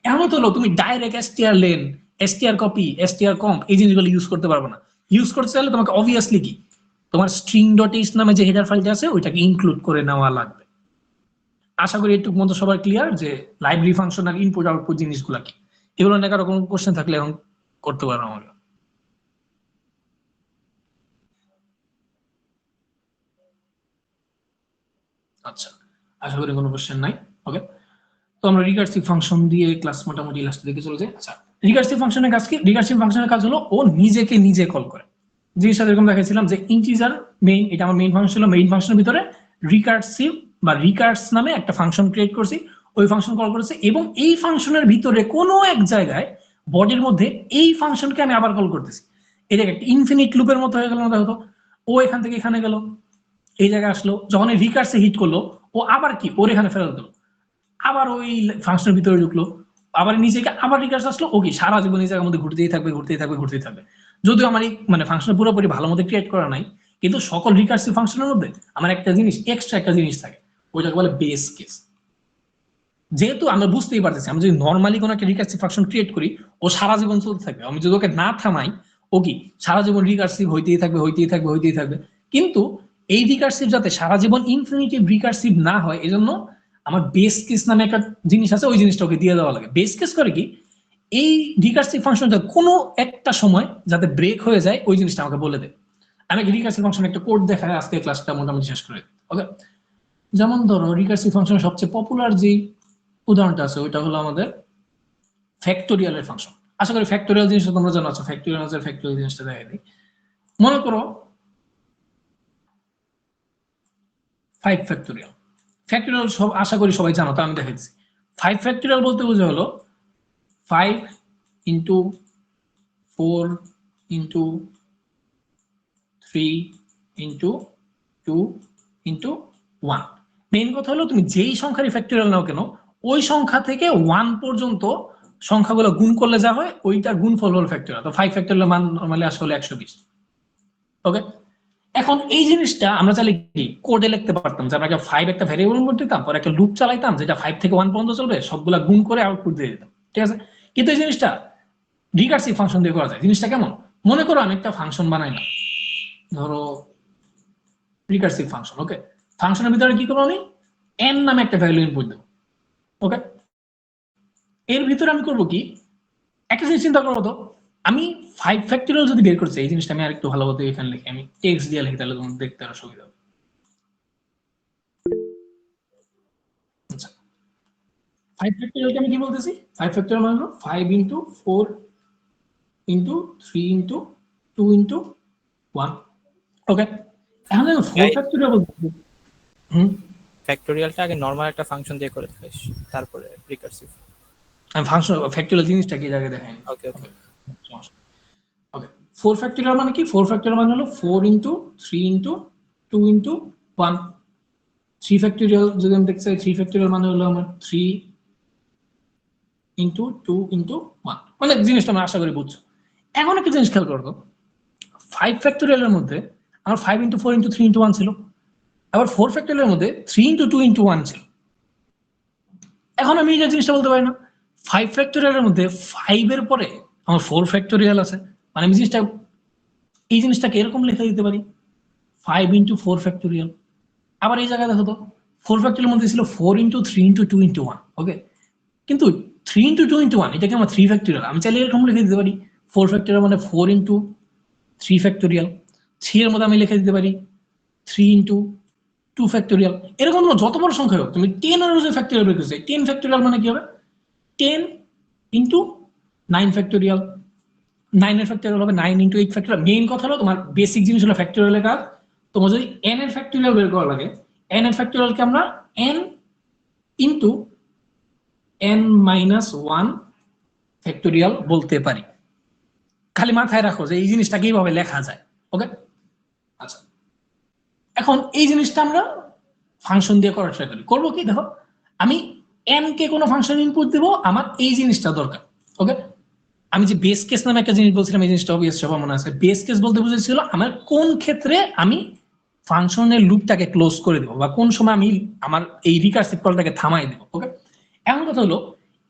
এমন তো হলো তুমি ডাইরেক্ট strlen, strcopy, strcomp এই জিনিসগুলো ইউজ করতে পারবে না। ইউজ করতে চাইলে তোমাকে অবভিয়াসলি কি তোমার স্ট্রিং ডট এইচ নামে যে হেডার ফাইলটা আছে ওইটাকে ইনক্লুড করে নেওয়া লাগবে। আশা করি একটু মতো সবাই ক্লিয়ার যে লাইব্রেরি ফাংশন আর ইনপুট আউটপুট জিনিসগুলো কি। এগুলো নিয়ে কারো কোনো কোশ্চেন থাকলে এখন করতে পারো আমাকে। আচ্ছা, আশা করি কোনো কোশ্চেন নাই। ওকে, তো আমরা রিকার্সিভ ফাংশন দিয়ে ক্লাস মোটামুটি লাস্টের দিকে চলে যাই। আচ্ছা, রিকার্সিভ ফাংশনের কাজ কি, রিকার্সিভ ফাংশনের কাজ হলো ও নিজেকে নিজে কল করে। জিনিসটা যেরকম দেখাইছিলাম যে ইন্টিজার মেইন, এটা আমার মেইন ফাংশন ছিল, মেইন ফাংশনের ভিতরে রিকার্সিভ বা রিকার্স নামে একটা ফাংশন ক্রিয়েট করছি, ওই ফাংশন কল করেছে, এবং এই ফাংশনের ভিতরে কোনো এক জায়গায় বডির মধ্যে এই ফাংশনকে আমি আবার কল করতেছি। এটা একটা ইনফিনিট লুপের মতো হয়ে গেল না হতো। ও এখান থেকে এখানে গেল, এই জায়গায় আসলো, যখন এই রিকার্সে হিট করলো ও আবার কি ওর এখানে ফেরত দিল, আবার ওই ফাংশনের ভিতরে ঢুকলো, আবার নিজেকে আবার রিকার্স আসলো, ও কি সারা জীবন এই জায়গার মধ্যে ঘুরতেই থাকবে ঘুরতেই থাকবে ঘুরতেই থাকবে। যদিও আমার এই মানে ফাংশন পুরোপুরি ভালো মতো ক্রিয়েট করা নাই, কিন্তু সকল রিকার্সিভ ফাংশনের মধ্যে আমার একটা জিনিস এক্সট্রা একটা জিনিস থাকে, ওইটাকে বলে বেস কেস। যেহেতু আমরা বুঝতেই পারতেছি আমি যদি নর্মালি কোনো একটা রিকার্সিভ ফাংশন ক্রিয়েট করি ও সারা জীবন চলতে থাকবে, আমি যদি ওকে না থামাই ও কি সারা জীবন রিকার্সিভ হইতেই থাকবে হইতেই থাকবে হইতেই থাকবে। কিন্তু এই রিকার্সিভ যাতে সারা জীবন ইনফিনিটিভ রিকার্সিভ না হয়, এজন্য আমার বেস কেস নামে একটা জিনিস আছে, ওই জিনিসটা ওকে দিয়ে দেওয়া লাগে। বেস কেস করে কি, এই রিকার্সিভ ফাংশন কোনো একটা সময় যাতে ব্রেক হয়ে যায় ওই জিনিসটা আমাকে বলে দেয়। আমি রিকার্সিভ ফাংশন একটা কোড দেখায় আজকে ক্লাসটা মোটামুটি শেষ করে। ওকে, যেমন ধরো রিকার্সিভ ফাংশনের সবচেয়ে পপুলার যে উদাহরণটা আছে ওইটা হলো আমাদের ফ্যাক্টোরিয়ালের ফাংশন। আশা করি ফ্যাক্টোরিয়াল জিনিসটা তোমরা জানো। আছো ফ্যাক্টোরিয়াল জিনিসটা দেখাই দিই। মনে করো 5 ফ্যাক্টোরিয়াল। ফ্যাক্টোরিয়াল সব আশা করি সবাই জানো, তো আমি দেখাইছি। 5 ফ্যাক্টোরিয়াল বলতে বোঝা হলো 5 into 4 into 3 into 2 into 1। Main কথা হলো তুমি যেই সংখ্যারই ফ্যাক্টোরিয়াল নাও কেন, ওই সংখ্যা থেকে 1 পর্যন্ত সংখ্যাগুলো গুণ করলে যা হয় ওইটার গুণফল হলো ফ্যাক্টোরিয়াল। তো 5 ফ্যাক্টোরিয়াল মান নরমালি আসলে 120। ওকে, এখন এই জিনিসটা আমরা চাইলে কি কোডে লিখতে পারতাম, যে আমরা 5 একটা ভ্যারিয়েবল মধ্যে দিতাম, পরে একটা লুপ চালাইতাম যেটা 5 থেকে 1 পর্যন্ত চলবে, সবগুলা গুণ করে আউটপুট দিয়ে দিতাম, ঠিক আছে। কিন্তু এই জিনিসটা রিকার্সিভ ফাংশন দিয়ে করা যায়। জিনিসটা কেমন, মনে করো আমি একটা ফাংশন বানাইলাম, ধরো রিকার্সিভ ফাংশন। ওকে, ফাংশনের ভিতরে কি করবো, আমি n নামে একটা ভ্যালু ইনপুট দেবো। ওকে, এর ভিতরে আমি করবো কি, একটা জিনিস চিন্তা করবো তো, আমি 5 ফ্যাক্টোরিয়াল যদি বের করছি, এই জিনিসটা আমি আরেকটু ভালো মতো এখানে লিখি, আমি টেক্সট দিয়ে লিখি, তাহলে তোমার দেখতে আরো সুবিধা হবে। আচ্ছা, 5 ফ্যাক্টোরিয়ালকে আমি কি বলতেছি, 5 ফ্যাক্টোরিয়াল মানে হলো 5 ইন্টু 4 ইন্টু 3 ইন্টু 2 ইন্টু 1। ওকে, এখন 4 ফ্যাক্টোরিয়াল বলতেছি। ফ্যাক্টোরিয়ালটা আগে নরমাল একটা ফাংশন দিয়ে করে দেখাইস, তারপরে রিকার্সিভ। আমি ফাংশন ফ্যাক্টোরিয়াল জিনিসটা কি জায়গায় দেখাই। ওকে ওকে ওকে, 4 ফ্যাক্টোরিয়াল মানে কি, 4 ফ্যাক্টোরিয়াল মানে হলো 4 ইন্টু 3 ইন্টু 2 ইন্টু 1। 3 ফ্যাক্টোরিয়াল যদি আমি দেখতে চাই, 3 ফ্যাক্টোরিয়াল মানে হলো আমার 3 ইন্টু 2 ইন্টু 1। মানে জিনিসটা আমি আশা করি বুঝছো। এখন একটা জিনিস খেয়াল করো, 5 ফ্যাক্টোরিয়ালের মধ্যে আমার 5 ইন্টু 4 ইন্টু 3 ইন্টু 1 ছিল, আবার 4 ফ্যাক্টোরিয়ালের মধ্যে 3 ইন্টু 2 ইন্টু 1 ছিল। এখন আমি এই জিনিসটা বলতে পারি না 5 ফ্যাক্টোরিয়ালের মধ্যে 5 এর পরে আমার 4 ফ্যাক্টোরিয়াল আছে, মানে আমি জিনিসটা এই জিনিসটাকে এরকম লিখে দিতে পারি 5 ইন্টু 4 ফ্যাক্টোরিয়াল। আবার এই জায়গায় দেখো তো 4 ফ্যাক্টোরিয়ালের মধ্যে ছিল 4 ইন্টু 3 ইন্টু 2 ইন্টু 1। ওকে, কিন্তু 3 ইন্টু 2 ইন্টু 1 এটাকে আমার 3 ফ্যাক্টোরিয়াল, আমি চাইলে এরকম লিখে দিতে পারি 4 ফ্যাক্টোরিয়াল মানে 4 ইন্টু 3 ফ্যাক্টোরিয়াল। 3 এর মধ্যে আমি লিখে দিতে পারি 3 ইন্টু 2 ফ্যাক্টোরিয়াল। এরকম যত বড় সংখ্যা হোক, তুমি 10 এর যে ফ্যাক্টোরিয়াল বের করতে চাই, 10 ফ্যাক্টোরিয়াল মানে কি হবে 10 ইন্টু 9 ফ্যাক্টোরিয়াল। 9 এর ফ্যাক্টোরিয়াল হবে 9 ইন্টু 8 ফ্যাক্টোরিয়াল। মেইন কথা হলো তোমার বেসিক জিনিস হলো ফ্যাক্টোরিয়ালের কাজ। তোমার যদি n এর ফ্যাক্টোরিয়াল বের করা লাগে, n এর ফ্যাক্টোরিয়ালকে আমরা n into n minus 1 factorial বলতে পারি। খালি মাথায় রাখো যে এই জিনিসটা কিভাবে লেখা যায়। ওকে, আচ্ছা, এখন এই জিনিসটা আমরা ফাংশন দিয়ে করার ট্রাই করি। করবো কি, দেখো আমি n কে কোনো ফাংশন ইনপুট দিব, আমার এই জিনিসটা দরকার। ওকে, আমি যে বেস কেস নামে একটা জিনিস বলছিলাম, এই জিনিসটা অবভিয়াস সবার মনে আছে। বেস কেস বলতে বুঝেছিল আমার কোন ক্ষেত্রে আমি ফাংশনের লুপটাকে ক্লোজ করে দেবো, বা কোন সময় আমি আমার এই রিকার্সিভ কলটাকে থামাই দেবো। ওকে, এমন কথা হলো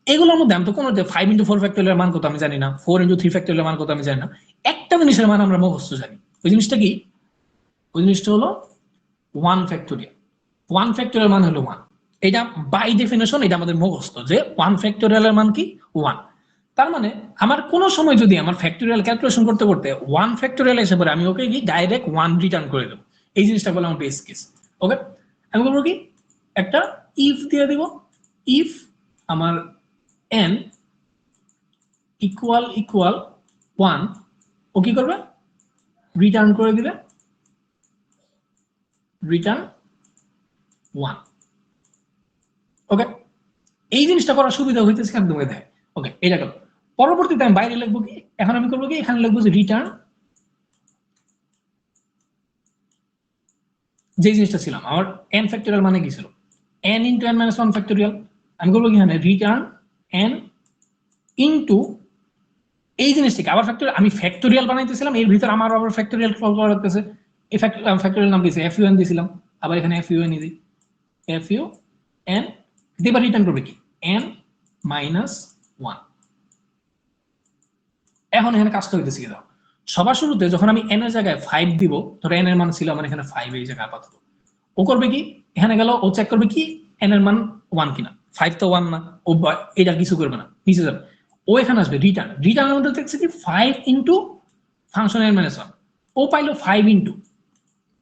এগুলোর মধ্যে আমি তো কোনো 5 ইন্টু 4 ফ্যাক্টোরিয়াল মান কত আমি জানি না, 4 ইন্টু 3 ফ্যাক্টোরিয়াল মান কত আমি জানি না। একটা জিনিসের মান আমরা মুখস্থ জানি। ওই জিনিসটা কি, ওই জিনিসটা হলো 1 ফ্যাক্টোরিয়াল। 1 ফ্যাক্টোরিয়াল মান হলো 1। এটা বাই ডেফিনেশন এটা আমাদের মুখস্থ যে 1 ফ্যাক্টোরিয়ালের মান কি 1। তার মানে আমার কোন সময় যদি আমার ফ্যাক্টোরিয়াল ক্যালকুলেশন করতে করতে 1 ফ্যাক্টোরিয়াল এসে পড়ে, আমি ওকে কি ডাইরেক্ট 1 রিটার্ন করে দেবো। এই জিনিসটা বলে আমার বেস কেস। ওকে, আমি বলবো কি একটা ইফ দিয়ে দিব, ইফ আমার n ইকুয়াল ইকুয়াল 1, ও কি করবে রিটার্ন করে দিবে রিটার্ন 1। ওকে, এই জিনিসটা করার সুবিধা হইতেছে একদম দেয়। ওকে, এটা গেল। পরবর্তীতে আমি বাইরে লিখবো কি, এখন আমি করবো কি, এখানে লিখবো যে রিটার্ন যে জিনিসটা ছিলাম আমার n ফ্যাক্টোরিয়াল মানে কি ছিল, n into n minus 1 factorial. আমি করবো কি এখানে রিটার্ন n ইনটু এই জিনিসটাকে আবার ফ্যাক্টোরিয়াল, আমি ফ্যাক্টোরিয়াল বানাইতেছিলাম, এর ভিতর আমার আবার ফ্যাক্টোরিয়াল কল করা লাগতেছে। এই ফ্যাক্টোরিয়াল নাম দিয়েছি FUN দিয়েছিলাম, আবার এখানে FUN দিই, FUN এবার রিটার্ন করবে কি n মাইনাস 1। এখন এখানে কাজটা হইতেছে কি, দাও সবার শুরুতে যখন আমি n এর জায়গায় 5 দিব, ধরো n এর মান ছিল আমার এখানে 5, এই জায়গায় আপাতত ও করবে কি, এখানে গেল ও চেক করবে কি n এর মান 1 কিনা, 5 তো 1 না, ও এটা কিছু করবে না, নিচে যাবে, ও এখানে আসবে রিটার্ন, রিটার্নের মধ্যে দেখছে কি 5 ইনটু ফাংশন n মাইনাস 1, ও পাইলো 5 ইনটু,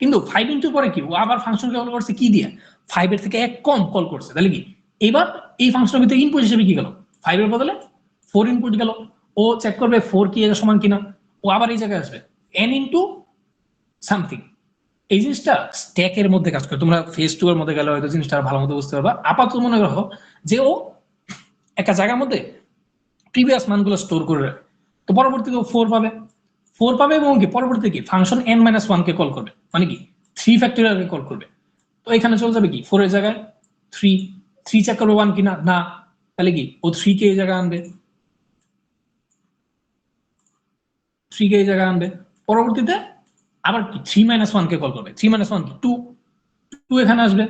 কিন্তু 5 ইনটু পরে কি ও আবার ফাংশনকে কল করছে কি দিয়ে, 5 এর থেকে এক কম কল করছে, তাহলে কি এবার এই ফাংশনের ভিতরে ইনপুট হিসেবে কি গেল 5 এর বদলে 4 ইনপুট গেল, ও চেক করবে 4 কি এর সমান কিনা, ও আবার এই জায়গায় আসবে n ইনটু সামথিং। এই জিনিসটা স্ট্যাকের মধ্যে কাজ করে, তোমরা ফেজ 2 এর মধ্যে গেলে হয়তো জিনিসটা ভালো মতো বুঝতে পারবা। আপাতত মনে রাখো যে ও একটা জায়গার মধ্যে প্রিভিয়াস মানগুলো স্টোর করে রাখে, তো পরবর্তীতে ও 4 পাবে, 4 পাবে এবং কি পরবর্তীতে কি ফাংশন n মাইনাস 1 কে কল করবে, মানে কি 3 ফ্যাক্টোরিয়াল কে কল করবে, তো এখানে চলে যাবে কি 4 এর জায়গায় 3 চেক করবে 1 কিনা না, তাহলে কি ও 3 কে এই জায়গায় আনবে, 3 কে এই জায়গায় আনবে, পরবর্তীতে আবার কি 3 মাইনাস 1 কে কল করবে, 3 মাইনাস 1 কি 2 এখানে আসবে,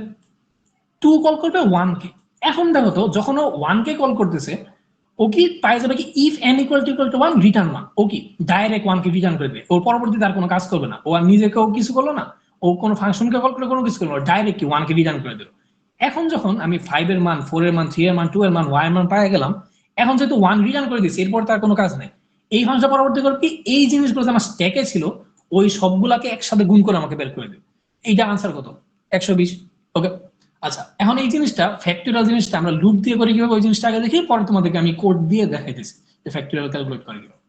2 কল করবে 1 কে। এখন দেখো তো যখন ও 1 কে কল করতেছে ও কি পাই যাবে কি if n equal to 1 return 1, ও কি ডাইরেক্ট 1 কে রিটার্ন করে দেবে, ওর পরবর্তীতে আর কোনো কাজ করবে না, ও আর নিজেকেও কিছু করলো না, ও কোনো ফাংশনকে কল করে কোনো কিছু করলো না, ডাইরেক্ট কি 1 কে রিটার্ন করে দিল। এখন যখন আমি 5 এর মান, 4 এর মান, 3 এর মান, 2 এর মান, y এর মান পাই গেলাম, এখন যেহেতু 1 রিটার্ন করে দিয়েছি এরপর তার কোনো কাজ নেই, এই ফাংশন পরবর্তী করে কি এই জিনিসগুলো যে আমার স্ট্যাকে ছিল ওই সবগুলাকে একসাথে গুণ করে আমাকে বের করে দেবে। এইটা আনসার কত 120। ওকে, আচ্ছা এখন এই জিনিসটা ফ্যাক্টোরিয়াল জিনিসটা আমরা লুপ দিয়ে করি কিভাবে ওই জিনিসটা আগে দেখি, পরে তোমাদেরকে আমি কোড দিয়ে দেখাইতেছি যে ফ্যাক্টোরিয়াল ক্যালকুলেট করে কিভাবে।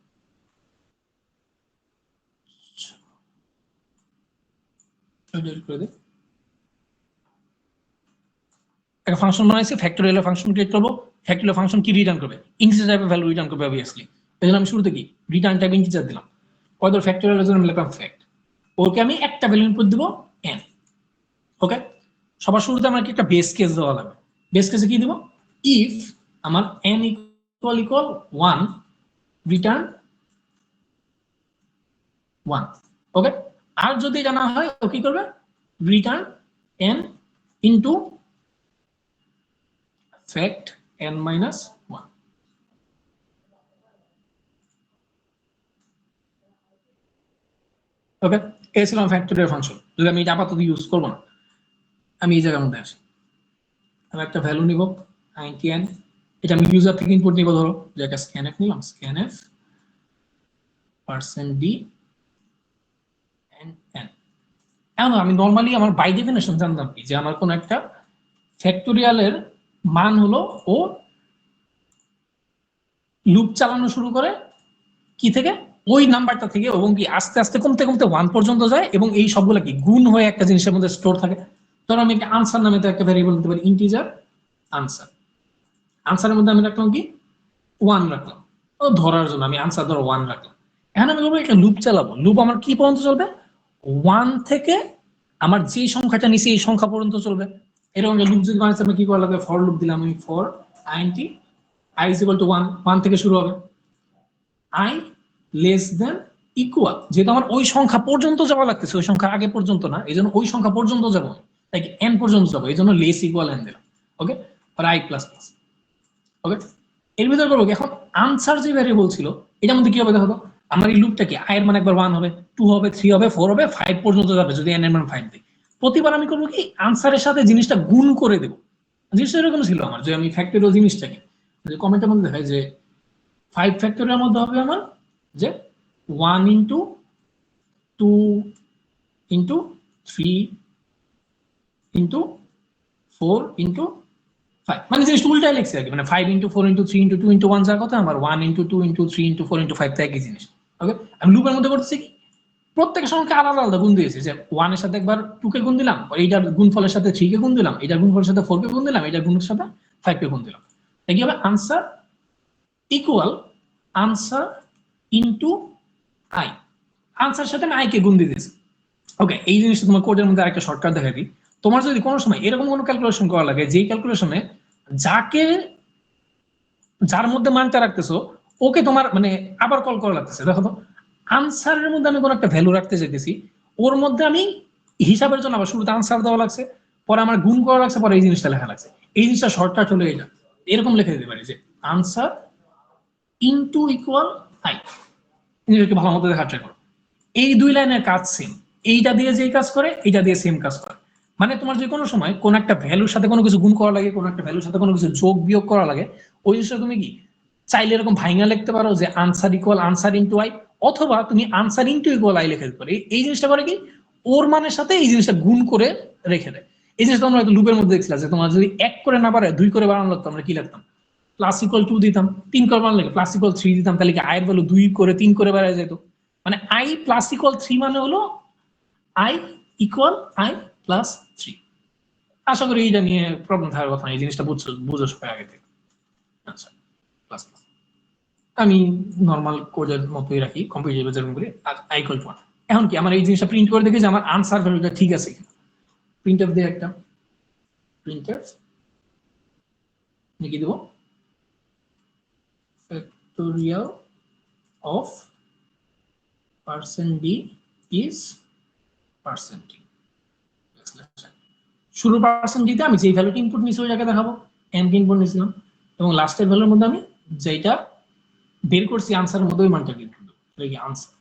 একটা ফাংশন বানাইছি, ফ্যাক্টোরিয়াল ফাংশন ক্রিয়েট করব, ফ্যাক্টোরিয়াল ফাংশন কি রিটার্ন করবে, ইন্টিজার টাইপের ভ্যালু রিটার্ন করবে অবভিয়াসলি, এজন্য আমি শুরুতে কি রিটার্ন টাইপ ইন্টিজার দিলাম, কত ফ্যাক্টোরিয়াল এর জন্য আমি লিখলাম ফ্যাক্ট, ওকে আমি একটা ভ্যালু ইনপুট দিব n। ওকে, সবার শুরুতে আমার কি একটা বেস কেস দেওয়া লাগবে, বেস কেসে কি দিব, ইফ আমার n ইকুয়াল 1 রিটার্ন 1। ওকে, আর যদি জানা হয় ও কি করবে return n into fact n minus 1। ওকে, এই ছিল ফ্যাক্টোরিয়াল ফাংশন, যদি আমি এটা আপাতত ইউজ করবো না, আমি এই জায়গার মধ্যে আসি, আমি একটা ভ্যালু নিব 90n, এটা আমি ইউজার থেকে ইনপুট নিব, ধরো যে একটা scanf নিলাম, scanf %d n n। এখন আমি নরমালি আমার বাই ডেফিনেশন জানতাম কি যে আমার কোন একটা ফ্যাক্টোরিয়ালের মান হলো ও লুপ চালানো শুরু করে কি থেকে ওই নাম্বারটা থেকে, এবং কি আস্তে আস্তে কমতে কমতে 1 পর্যন্ত যায়, এবং এই সবগুলা কি গুণ হয়ে একটা জিনিসের মধ্যে স্টোর থাকে। ধরো আমি একটা আনসার নামে তো একটা ভ্যারিয়েবল দিতে পারি, ইন্টিজার আনসার, আনসারের মধ্যে আমি রাখলাম কি 1 রাখলাম, ও ধরার জন্য আমি আনসার ধরো 1 রাখলাম। এখন আমি বলবো একটা লুপ চালাবো, লুপ আমার কি পর্যন্ত চলবে 1 থেকে আমার যে সংখ্যাটা নিছি এই সংখ্যা পর্যন্ত চলবে। এরকম লুপ যদি বানাইতে আমি কি করা লাগবে, ফর লুপ দিলাম আমি, for int i is equal to 1 থেকে শুরু হবে, i লেস দেন ইকুয়াল, যেহেতু আমার ওই সংখ্যা পর্যন্ত যাওয়া লাগতেছে, ওই সংখ্যার আগে পর্যন্ত না, এই জন্য ওই সংখ্যা পর্যন্ত যাবো, তাই কি n পর্যন্ত যাবো, এই জন্য লেস ইকুয়াল n দিলাম। ওকে, আর i প্লাস প্লাস। ওকে, এর ভিতরে করবো এখন আনসার যে ভ্যারিয়েবল ছিল এটার মধ্যে কি হবে দেখো তো, আমার এই লুপটা কি i এর মান একবার 1 হবে, 2 হবে, 3 হবে, 4 হবে, 5 পর্যন্ত যাবে যদি n এর মান 5 দিই। প্রতিবার আমি করবো কি আনসারের সাথে জিনিসটা গুণ করে দেবো, জিনিসটা এরকম ছিল আমার, যে আমি ফ্যাক্টোরিয়াল জিনিসটাকে যে কমেন্টের মধ্যে দেখাই যে 5 ফ্যাক্টোরিয়াল মধ্যে হবে আমার যে 1 ইনটু 2 ইনটু 3 ইনটু 4 ইনটু 5, মানে জিনিসটা উল্টাই লিখছে আর কি, মানে 5 ইনটু 4 ইনটু 3 ইনটু 2 ইনটু 1 যার কথা আমার 1 ইনটু 2 ইনটু 3 ইনটু 4 ইনটু 5 তো একই জিনিস। ওকে, আমি লুপের মধ্যে করতেছি কি প্রত্যেকের সঙ্গে আলাদা আলাদা গুণ দিয়েছি, যে 1 এর সাথে একবার 2 কে গুণ দিলাম, এইটার গুণফলের সাথে 3 কে গুণ দিলাম, এইটার গুণফলের সাথে 4 কে গুণ দিলাম, এইটার গুণের সাথে 5 কে গুণ দিলাম। কি হবে? Answer equal answer into I. Answer সাথে আমি আই কে গুণ দিয়ে দিয়েছি। ওকে, এই জিনিসটা তোমার কোডের মধ্যে আরেকটা শর্টকাট দেখাই দিই। তোমার যদি কোনো সময় এরকম কোনো ক্যালকুলেশন করা লাগে, যেই ক্যালকুলেশনে যার মধ্যে মানটা রাখতেছো ওকে তোমার মানে আবার কল করা লাগতেছে, দেখো তো আনসারের মধ্যে আমি কোনো একটা ভ্যালু রাখতে চাইতেছি, ওর মধ্যে আমি হিসাবের জন্য আবার শুরুতে আনসার দেওয়া লাগছে, পরে আমার গুণ করা লাগছে, পরে এই জিনিসটা লেখা লাগছে। এই জিনিসটা শর্টকাট হলে এটা এরকম লিখে দিতে পারি যে আনসার ইনটু ইকুয়াল আই। নিজেকে ভালো মতো দেখা ট্রাই করো। এই দুই লাইনের কাজ সেম, এইটা দিয়ে যেই কাজ করে এইটা দিয়ে সেম কাজ করে। মানে তোমার যে কোনো সময় কোন একটা ভ্যালুর সাথে কোনো কিছু গুণ করা লাগে, কোন একটা ভ্যালুর সাথে কোনো কিছু যোগ বিয়োগ করা লাগে, ওই জিনিসটা তুমি কি চাইলে এরকম ভাইঙা লিখতে পারো যে answer equal answer into I, অথবা তুমি আনসার ইনটু ইকুয়াল আই লিখে দিতে পারো। এই জিনিসটা করে কি ওর মানের সাথে এই জিনিসটা গুণ করে রেখে দেয়। এই জিনিসটা আমরা হয়তো লুপের মধ্যে দেখছিলাম যে তোমার যদি 1 করে না পারে 2 করে বানানো লাগতো, আমরা কি লিখতাম? প্লাস ইকুয়াল 2 দিতাম, 3 করে বানালে প্লাস ইকুয়াল 3 দিতাম, তাহলে কি আই এর ভ্যালু 2 করে 3 করে বেড়ে যেত। মানে আই প্লাস ইকুয়াল 3 মানে হলো আই ইকুয়াল আই প্লাস 3। আশা করি এইটা নিয়ে প্রবলেম থাকার কথা না, এই জিনিসটা বুঝো সবাই আগে থেকে। আচ্ছা, প্লাস আমি নরমাল কোডের মতোই রাখি, কম্পিউটার যেরকম করি, আই ইকুয়াল টু 1। এখন কি আমার এই জিনিসটা প্রিন্ট করে দেখি যে আমার আনসার ভ্যালুটা ঠিক আছে কিনা। প্রিন্ট এফ দিয়ে একটা প্রিন্ট এফ লিখে দেব factorial of % d is %d। শুরু % দিতে আমি যেই ভ্যালুটা ইনপুট নিছি ওই জায়গায় দেখাবো, n কে ইনপুট নিছিলাম, এবং লাস্টের ভ্যালুর মধ্যে আমি যেটা বের করছি আনসারের মধ্যে ওই মানটা ইনপুট দেব, এই আনসার।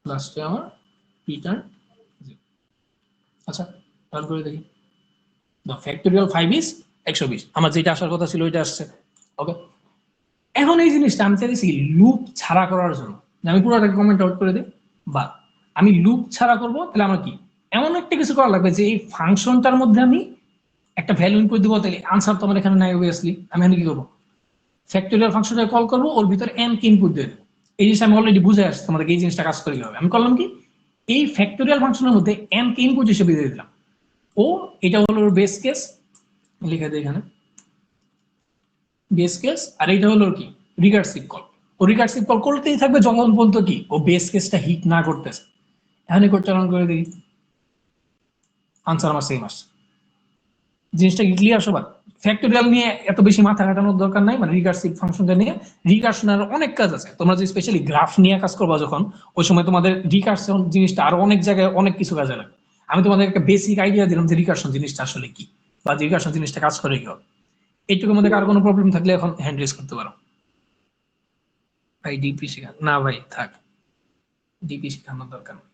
লাস্টে আমার রিটার্ন 0। আচ্ছা, রান করে দেখি। the factorial 5 is 120, আমার যেটা আসার কথা ছিল ওইটা আসছে। ওকে, এখন এই জিনিসটা আমি চাইছি লুপ ছাড়া করার জন্য, আমি পুরোটাকে কমেন্ট আউট করে দিই, বা আমি লুপ ছাড়া করব, তাহলে আমার কি এমন একটা কিছু করা লাগবে যে এই ফাংশনটার মধ্যে আমি একটা ভ্যালু ইনপুট দিব, তাহলে আনসার তো আমার এখানে নাই অবভিয়াসলি। আমি এখানে কি করবো? ফ্যাক্টোরিয়াল ফাংশনটাকে কল করবো, ওর ভিতরে n কে ইনপুট দিয়ে দেবো। এই জিনিসটা আমি অলরেডি বুঝে আসছি তোমাদেরকে, এই জিনিসটা কাজ করে কিভাবে। আমি করলাম কি, এই ফ্যাক্টোরিয়াল ফাংশনের মধ্যে n কে ইনপুট হিসেবে দিয়ে দিলাম, ও এটা হলো ওর বেস কেস, লিখে দিই এখানে বেস কেস, আর এইটা হলো কি রিকার্সিভ কল। ও রিকার্সিভ কল করতেই থাকবে যখন পর্যন্ত কি ও বেস কেসটা হিট না করতেছে। এখন কোড চালান করে দিই, আনসার আমার সেম আসছে। জিনিসটা কি ক্লিয়ার সবার? ফ্যাক্টোরিয়াল নিয়ে এত বেশি মাথা ঘাটানোর দরকার নাই, মানে রিকার্সিভ ফাংশনটা নিয়ে রিকার্সনের অনেক কাজ আছে। তোমরা যে স্পেশালি গ্রাফ নিয়ে কাজ করবা যখন, ওই সময় তোমাদের রিকার্সন জিনিসটা আরো অনেক জায়গায় অনেক কিছু কাজে লাগে। আমি তোমাদের একটা বেসিক আইডিয়া দিলাম যে রিকার্সন জিনিসটা আসলে কি, বা রিকার্সন জিনিসটা কাজ করে কি হবে। এইটুকুর মধ্যে কার কোনো প্রবলেম থাকলে এখন হ্যান্ড রেজ করতে পারো। ভাই ডিপি শেখা না, ভাই থাক, ডিপি শেখানোর দরকার নেই।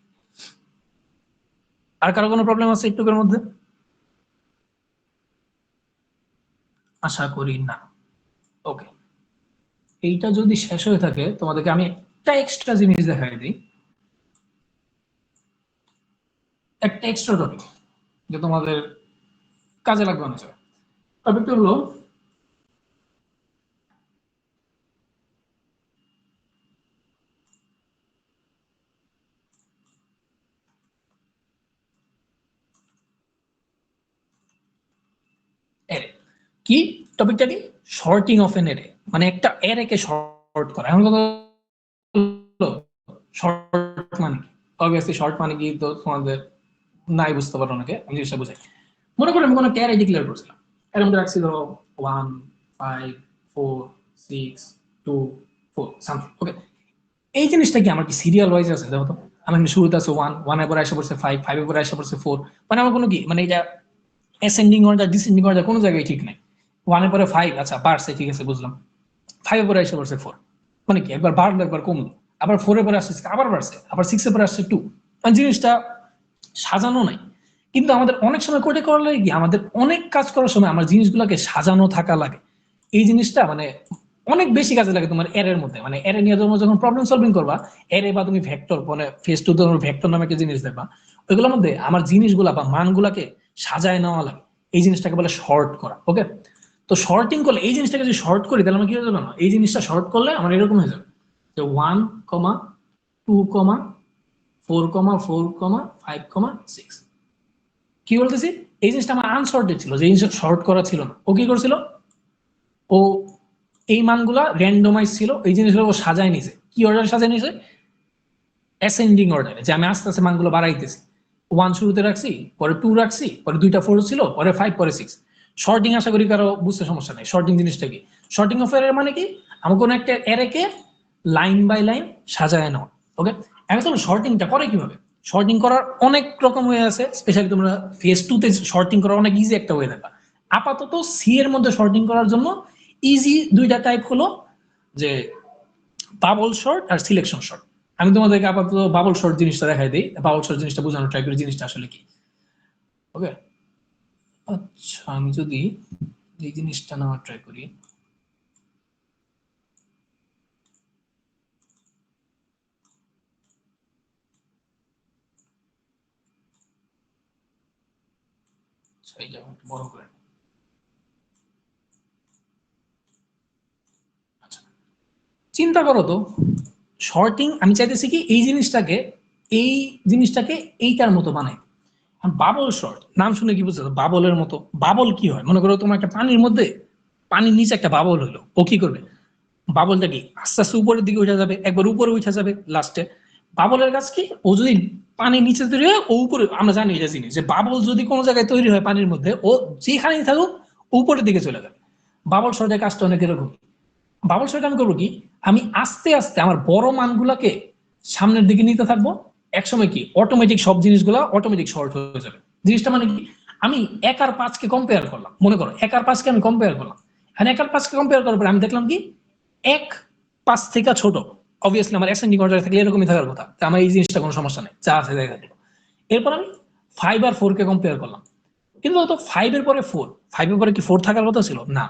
আর কারো কোনো প্রবলেম আছে এইটুকুর মধ্যে? আশা করি না। ওকে, এইটা যদি শেষ হয়ে থাকে তোমাদেরকে আমি একটা এক্সট্রা জিনিস দেখাই দিই, একটা এক্সট্রা টপিক যে তোমাদের কাজে লাগবে অনেক সময়। টপিকটা হলো অ্যারে। কি টপিকটা কি? শর্টিং অফ এন অ্যারে, মানে একটা অ্যারেকে শর্ট করা। এখন কথা শর্ট মানে কি? অবভিয়াসলি শর্ট মানে কি তো তোমাদের নাই বুঝতে পারো অনেকে, আমি জিনিসটা বুঝাই। মনে করো আমি কোনো একটা অ্যারে ডিক্লেয়ার করছিলাম, এর মধ্যে রাখছি ধরো 1 5 4 6 2 4 সামথিং। ওকে, এই জিনিসটা কি আমার কি সিরিয়াল ওয়াইজ আছে? দেখো তো, আমার শুরুতে আছে 1, 1 এর পরে এসে পড়ছে 5, 5 এর পরে এসে পড়ছে 4, মানে আমার কোনো কি মানে এটা অ্যাসেন্ডিং অর্ডার ডিসেন্ডিং অর্ডার কোনো জায়গায় ঠিক নাই। 1 এর পরে 5, আচ্ছা বাড়ছে, ঠিক আছে বুঝলাম। 5 এর পরে এসে পড়ছে 4, মানে কি একবার বাড়লো একবার কমলো, আবার 4 এর পরে আসছে আবার বাড়ছে, আবার 6 এর পরে আসছে 2, মানে জিনিসটা সাজানো নাই। কিন্তু আমাদের অনেক সময় কোডে করা লাগে কি, আমাদের অনেক কাজ করার সময় আমার জিনিসগুলোকে সাজানো থাকা লাগে। এই জিনিসটা মানে অনেক বেশি কাজে লাগে তোমার এর মধ্যে, মানে এর নিয়ে যখন প্রবলেম সলভিং করবা, এর বা তুমি ভেক্টর মানে ফেস টু ভেক্টর নামে একটা জিনিস দেখবা, ওইগুলোর মধ্যে আমার জিনিসগুলা বা মানগুলাকে সাজায় নেওয়া লাগে। এই জিনিসটাকে বলে শর্ট করা। ওকে, তো শর্টিং করলে এই জিনিসটাকে যদি শর্ট করি তাহলে আমার কি হয়ে যাবে না, এই জিনিসটা শর্ট করলে আমার এরকম হয়ে যাবে যে 1, 2, 4, 4, 5, 6। কি বলতেছি, এই জিনিসটা আমার আনসর্টেড ছিল, যে জিনিসটা শর্ট করা ছিল না। ও কি করছিল, ও এই মানগুলা র্যান্ডমাইজ ছিল, এই জিনিসগুলো ও সাজায় নিছে। কি অর্ডারে সাজায় নিছে, অ্যাসেন্ডিং অর্ডারে, যে আমি আস্তে আস্তে মানগুলো বাড়াইতেছি। 1 শুরুতে রাখছি, পরে 2 রাখছি, পরে 2টা 4 ছিল, পরে 5, পরে 6। শর্টিং আশা করি কারো বুঝতে সমস্যা নেই। শর্টিং জিনিসটা কি, শর্টিং অফ অ্যারে মানে কি, আমি কোনো একটা অ্যারেকে লাইন বাই লাইন সাজায় নেওয়া। ওকে, এখন চলো শর্টিংটা করে কিভাবে। শর্টিং করার অনেক রকম ওয়ে আছে, স্পেশালি তোমরা ফেজ 2 তে শর্টিং করা অনেক ইজি একটা ওয়ে দেখা। আপাতত সি এর মধ্যে শর্টিং করার জন্য ইজি দুইটা টাইপ হলো, যে বাবল শর্ট আর সিলেকশন শর্ট। আমি তোমাদেরকে আপাতত বাবল শর্ট জিনিসটা দেখাই দিই, বাবল শর্ট জিনিসটা বোঝানোর ট্রাই করি, জিনিসটা আসলে কি। ওকে, আচ্ছা আমি যদি এই জিনিসটা নেওয়ার ট্রাই করি, এই যে একটু বড় করে, আচ্ছা চিন্তা করো তো, শর্টিং আমি চাইতেছি কি এই জিনিসটাকে এইটার মতো বানাই। বাবল শর্ট নাম শুনে কি বুঝছো, বাবলের মতো। বাবল কি হয়, মনে করো তোমার একটা পানির মধ্যে, পানির নিচে একটা বাবল হইলো, ও কি করবে, বাবলটা কি আস্তে আস্তে উপরের দিকে উঠে যাবে, একবার উপরে উঠে যাবে লাস্টে। বাবলের কাজ কি, ও যদি পানির নিচে তৈরি হয় ও উপরে, আমরা জানি এটা জিনিস যে বাবল যদি কোনো জায়গায় তৈরি হয় পানির মধ্যে, ও যেখানেই থাকুক উপরের দিকে চলে যাবে। বাবল শর্টের কাজটা অনেক এরকম। বাবল শর্ট আমি করবো কি, আমি আস্তে আস্তে আমার বড় মানগুলাকে সামনের দিকে নিতে থাকবো। একসময় কি অটোমেটিক সব জিনিসগুলা অটোমেটিক শর্ট হয়ে যাবে। জিনিসটা মানে কি, আমি 1 আর 5 কে কম্পেয়ার করলাম, মনে করো 1 আর 5 কে আমি কম্পেয়ার করলাম। হ্যাঁ 1 আর 5 কে কম্পেয়ার করার পরে আমি দেখলাম কি 1 5 থেকে ছোট, অবভিয়াসলি আমার অ্যাসেন্ডিং অর্ডারে থাকলে এরকমই থাকার কথা, আমার এই জিনিসটা কোনো সমস্যা নেই, যা আছে দেখা দিল। এরপর আমি 5 আর 4 কে কম্পেয়ার করলাম, কিন্তু তো 5 এর পরে 4, 5 এর পরে কি 4 থাকার কথা ছিল না,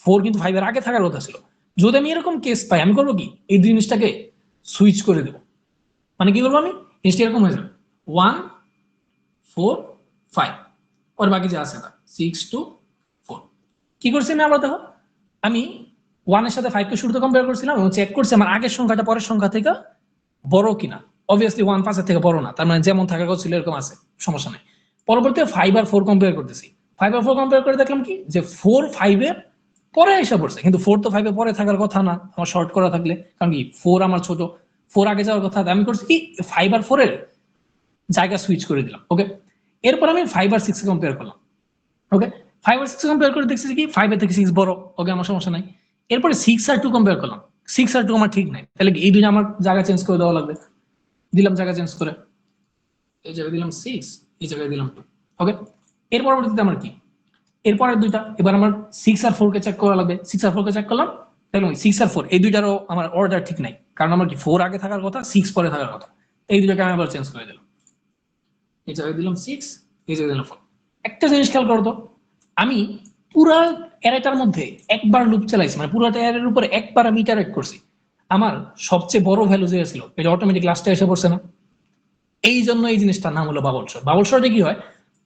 4 কিন্তু 5 এর আগে থাকার কথা ছিল। যদি আমি এরকম কেস পাই, আমি করবো কি এই জিনিসটাকে সুইচ করে দেবো। মানে কি করবো, আমি জিনিসটা এরকম হয়ে যাবে 1 4 5, ওর বাকি যা আছে 6 2 4। কি করছি আমি আবার দেখো, আমি 1 এর সাথে 5 কে শুরুতে কম্পেয়ার করছিলাম এবং চেক করছি আমার আগের সংখ্যাটা পরের সংখ্যা থেকে বড় কিনা। অবভিয়াসলি 1 5 এর থেকে বড় না, তার মানে যেমন থাকার কথা ছিল এরকম আছে, সমস্যা নেই। পরবর্তীতে 5 আর 4 কম্পেয়ার করতেছি, 5 আর 4 কম্পেয়ার করে দেখলাম কি যে 4 5 এর পরে এসে পড়ছে, কিন্তু 4 তো 5 এর পরে থাকার কথা না আমার শর্ট করা থাকলে, কারণ কি 4 আমার ছোট, 4 আগে যাওয়ার কথা। আমি করছি কি 5 আর 4 এর জায়গা সুইচ করে দিলাম। ওকে, এরপর আমি 5 আর 6 কম্পেয়ার করলাম। ওকে, 5 আর 6 কম্পেয়ার করে দেখছি কি 5 এর থেকে 6 বড়, ওকে আমার সমস্যা নাই। এরপরে 6 আর 2 কম্পেয়ার করলাম, 6 আর 2 আমার ঠিক নাই, তাহলে এই দুইটা আমার জায়গা চেঞ্জ করে দেওয়া লাগবে। দিলাম জায়গা চেঞ্জ করে, এই জায়গায় দিলাম 6, এই জায়গায় দিলাম 2। ওকে, এর পরবর্তীতে আমার কি, এরপরের দুইটা এবার আমার 6 আর 4 কে চেক করা লাগবে। 6 আর 4 কে চেক করলাম, দেখলাম 6 আর 4 এই দুইটারও আমার অর্ডার ঠিক নাই, কারণ আমার কি 4 আগে থাকার কথা, 6 পরে থাকার কথা। এই দুইটাকে আমি আবার চেঞ্জ করে দিলাম, এই জায়গায় দিলাম 6, এই জায়গায় দিলাম 4। একটা জিনিস খেয়াল করো তো, আমি পুরা অ্যারেটার মধ্যে একবার লুপ চালাইছি, মানে পুরোটা অ্যারের উপরে একবার আমি ইটারেট করছি, আমার সবচেয়ে বড় ভ্যালু যে ছিল এটা অটোমেটিক লাস্টে এসে পড়ছে না। এই জন্য এই জিনিসটার নাম হলো বাবল শর্ট। বাবল শর্টে কি হয়,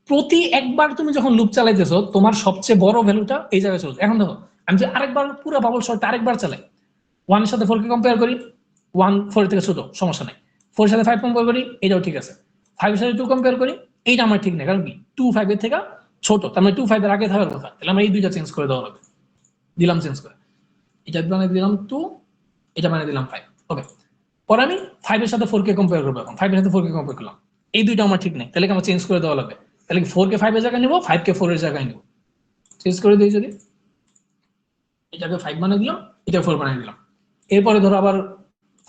প্রতি একবার তুমি যখন লুপ চালাইতেছো তোমার সবচেয়ে বড় ভ্যালুটা এই জায়গায় চলছে। এখন দেখো আমি যে আরেকবার পুরো বাবল শর্টটা আরেকবার চালাই, 1 এর সাথে 4 কে কম্পেয়ার করি, 1 4 থেকে ছোট, সমস্যা নাই। 4 এর সাথে 5 কম্পেয়ার করি, এটাও ঠিক আছে। 5 এর সাথে 2 কম্পেয়ার করি, এইটা আমার ঠিক নেই, কারণ কি 2 5 এর থেকে ছোট, তার মানে 2 5 এর আগে থাকার কথা, তাহলে আমরা এই দুইটা চেঞ্জ করে দেওয়া হবে। দিলাম চেঞ্জ করে, এটা বানিয়ে দিলাম 2, এটা বানিয়ে দিলাম 5। ওকে, পরে আমি 5 এর সাথে 4 কে কম্পেয়ার করব, এখন 5 এর সাথে 4 কে কম্পেয়ার করলাম, এই দুইটা আমার ঠিক নেই, তাহলে কি আমার চেঞ্জ করে দেওয়া লাগবে। তাহলে কি 4 কে 5 এর জায়গায় নিব, 5 কে 4 এর জায়গায় নিব, চেঞ্জ করে দিই যদি, এটাকে 5 বানিয়ে দিলাম, এটা 4 বানিয়ে দিলাম। এরপরে ধরো আবার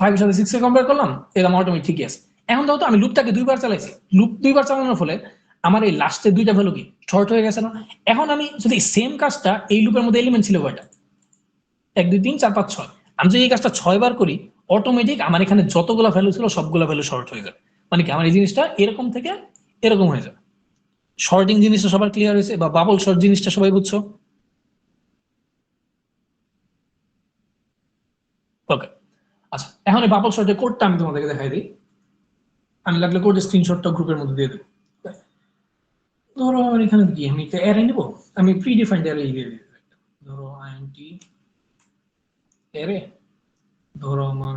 5 এর সাথে 6 কে কম্পেয়ার করলাম, এটা আমার অটোমেটিক ঠিকই আছে। এখন দেখো তো আমি লুপটাকে দুইবার চালাইছি, লুপ দুইবার চালানোর ফলে আমার এই লাস্টের দুইটা ভ্যালু কি শর্ট হয়ে গেছে না। এখন আমি যদি সেম কাজটা, এই লুপের মধ্যে এলিমেন্ট ছিল কয়টা, 1 2 3 4 5 6, আমি যদি এই কাজটা 6 বার করি, অটোমেটিক আমার এখানে যতগুলো ভ্যালু ছিল সবগুলো ভ্যালু শর্ট হয়ে যাবে। মানে কি আমার এই জিনিসটা এরকম থেকে এরকম হয়ে যাবে। শর্টিং জিনিসটা সবার ক্লিয়ার হয়েছে, বা বাবল শর্ট জিনিসটা সবাই বুঝছো? ওকে, আচ্ছা এখন এই বাবল শর্টের কোডটা আমি তোমাদেরকে দেখাই দিই। আমি লাগলে কোডের স্ক্রিনশটটা গ্রুপের মধ্যে দিয়ে দেবো। ধরো আমার এখানে কি আমি একটা অ্যারে নিব, আমি প্রি ডিফাইন্ড অ্যারে দিয়ে দিই। ধরো আইএনটি অ্যারে, ধরো আমার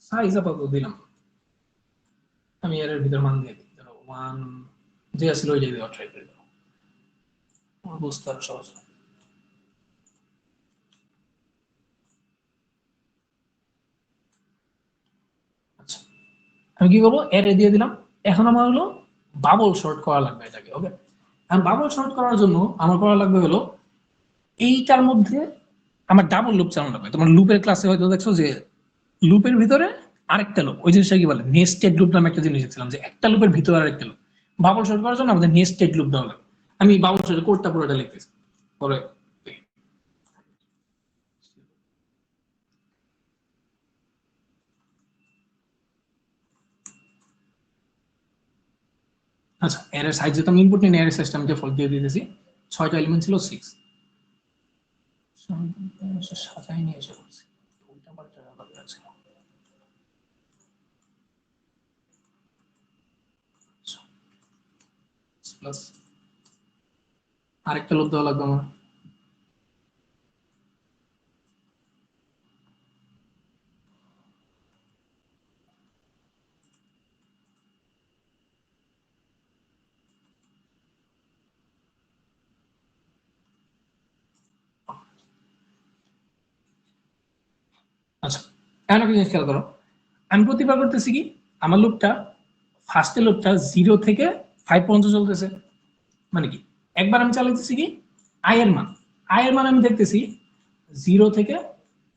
সাইজ আপাতত দিলাম আমি এর ভিতর মান দিয়ে দিই, ধরো 1 যে আসলে ওইটাই দেওয়া ট্রাই করে দাও, আমার বুঝতে আরো সহজ হয়। আচ্ছা, আমি কি করবো, এরে দিয়ে দিলাম। এখন আমার হলো বাবল শর্ট করা লাগবে এটাকে। ওকে, এখন বাবল শর্ট করার জন্য আমার করা লাগবে হলো এইটার মধ্যে আমার ডাবল লুপ চালানো লাগবে। তোমার লুপের ক্লাসে হয়তো দেখছো যে লুপের ভিতরে আরেকটা লুপ, ওই জিনিসটা কি বলে নেস্টেড লুপ নামে একটা জিনিস দেখছিলাম, যে একটা লুপের ভিতরে আরেকটা লুপ। বাবল শর্ট করার জন্য আমাদের নেস্টেড লুপ দেওয়া লাগবে। আমি বাবল শর্টের কোডটা পুরোটা লিখতেছি পরে। আচ্ছা, এর সাইজ যেহেতু আমি ইনপুট নিয়ে এর সাইজটা আমি ডিফল্ট দিয়ে দিতেছি। 6টা এলিমেন্ট ছিল 6, সাজাই নিয়ে এসে করছি ওইটা পাল্টা ব্যাপার আছে। প্লাস আরেকটা লোক দেওয়া লাগবে আমার। আচ্ছা, এখন একটা জিনিস খেয়াল করো, আমি প্রতিবার করতেছি কি, আমার লুপটা ফার্স্টের লুপটা 0 থেকে 5 পর্যন্ত চলতেছে। মানে কি, একবার আমি চালাইতেছি কি আই এর মান আমি দেখতেছি 0 থেকে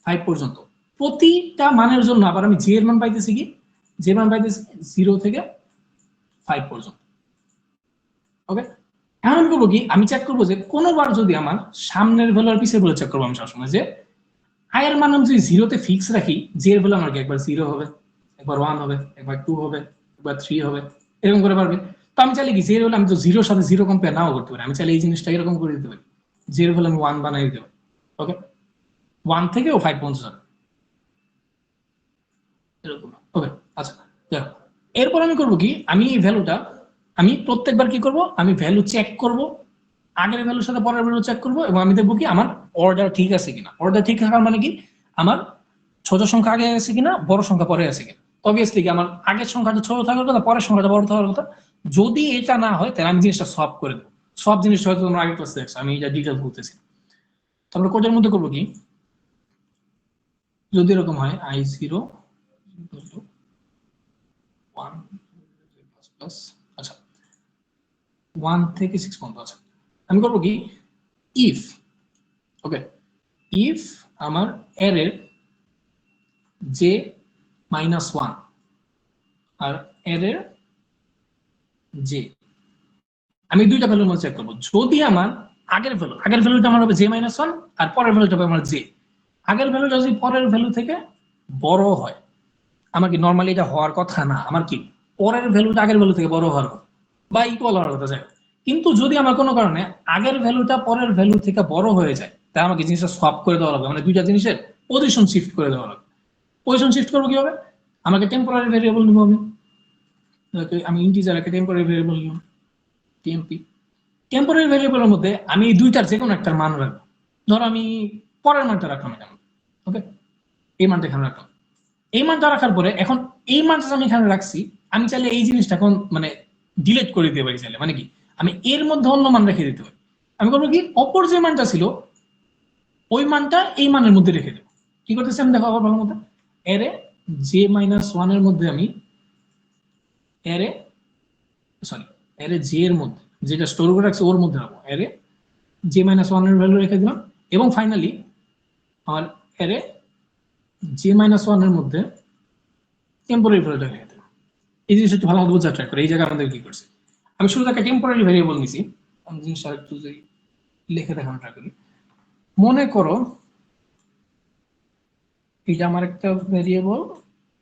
5 পর্যন্ত। প্রতিটা মানের জন্য আবার আমি জে এর মান পাইতেছি কি, যে মান পাইতেছি 0 থেকে 5 পর্যন্ত। ওকে, এখন আমি করবো কি, আমি চেক করবো যে কোনোবার যদি আমার সামনের ভ্যালু আর পিছের ভ্যালু চেক করবো আমি সবসময়, যে আই এর মান আমি যদি 0-তে ফিক্স রাখি, জে এর ভ্যালু আমার কি একবার 0 হবে, একবার 1 হবে, একবার 2 হবে, একবার 3 হবে, এরকম করে পারবে। তো আমি চাইলে কি জে এর ভ্যালু আমি তো 0-র সাথে 0 কম্পেয়ার নাও করতে পারি, আমি চাইলে এই জিনিসটা এরকম করে দিতে পারি, জে এর ভ্যালু আমি 1 বানাই দিতে পারি। ওকে, 1 থেকে ও 5 পর্যন্ত যাবে এরকম। ওকে, আচ্ছা দেখো, এরপর আমি করবো কি, আমি এই ভ্যালুটা আমি প্রত্যেকবার কি করব, আমি ভ্যালু চেক করব, আগের ভ্যালুর সাথে পরের ভ্যালু চেক করব, এবং আমি দেখবো কি আমার অর্ডার ঠিক আছে কিনা। অর্ডার ঠিক থাকার মানে কি, আমার ছোট সংখ্যা আগে আছে কিনা, বড় সংখ্যা পরে আছে কিনা। অবভিয়াসলি কি আমার আগের সংখ্যাটা ছোট থাকার কথা, পরের সংখ্যাটা বড় থাকার কথা। যদি এটা না হয় তাহলে আমি জিনিসটা সলভ করে দেবো। সব জিনিসটা হয়তো তোমরা আগে ক্লাসে দেখছো, আমি এটা ডিটেইলস বলতেছি। তারপরে কোডের মধ্যে করবো কি, যদি এরকম হয় i0 1 প্লাস, আচ্ছা 1 থেকে 6 পর্যন্ত। আচ্ছা, আমি করবো কি, ইফ, ওকে, ইফ আমার এর যে -1 আর এর যে, আমি দুইটা ভ্যালুর মধ্যে চেক করবো। যদি আমার আগের ভ্যালুটা আমার হবে j-1 আর পরের ভ্যালুটা হবে আমার j, আগের ভ্যালুটা যদি পরের ভ্যালু থেকে বড় হয়, আমার কি নরমালি এটা হওয়ার কথা না, আমার কি পরের ভ্যালুটা আগের ভ্যালু থেকে বড় হওয়ার কথা বা ইকুয়াল হওয়ার কথা যায়। কিন্তু যদি আমার কোনো কারণে আগের ভ্যালুটা পরের ভ্যালু থেকে বড় হয়ে যায়, তাহলে আমাকে জিনিসটা সোয়াপ করে দেওয়া লাগবে, মানে দুইটা জিনিসের পজিশন শিফট করে দেওয়া লাগবে। পজিশন শিফট করবো কিভাবে, আমাকে টেম্পোরারি ভেরিয়েবল নিব, আমি ইন্টিজার একটা টেম্পোরারি ভেরিয়েবল নিব, টিএমপি। টেম্পোরারি ভেরিয়েবলের মধ্যে আমি এই দুইটার যে কোনো একটার মান রাখবো। ধরো আমি পরের মানটা রাখলাম এখানে, ওকে, এই মানটা এখানে রাখলাম। এই মানটা রাখার পরে এখন এই মানটা আমি এখানে রাখছি, আমি চাইলে এই জিনিসটা এখন মানে ডিলিট করে দিতে পারি চাইলে, মানে কি আমি এর মধ্যে অন্য মান রেখে দিতে পারি। আমি করবো কি, অপর যে মানটা ছিল ওই মানটা এই মানের মধ্যে রেখে দেবো। কি করতেছি আমি দেখো, আবার ভালো মতো এরে j-1 এর মধ্যে আমি এরে j এর মধ্যে যেটা স্টোর করে রাখছি ওর মধ্যে রাখবো, এরে j-1 এর ভ্যালু রেখে দিলাম, এবং ফাইনালি আমার এরে j-1 এর মধ্যে টেম্পোরারি ভ্যালুটা রেখে দিলাম। এই জিনিসটা একটু ভালো মতো বোঝার ট্রাই করে। এই জায়গায় আমাদের কি করছে, আমি শুরুতে একটা টেম্পোরারি ভেরিয়েবল নিছি, আমি জিনিসটা একটু যদি লিখে দেখানো ট্রাই করি। মনে করো এইটা আমার একটা ভেরিয়েবল,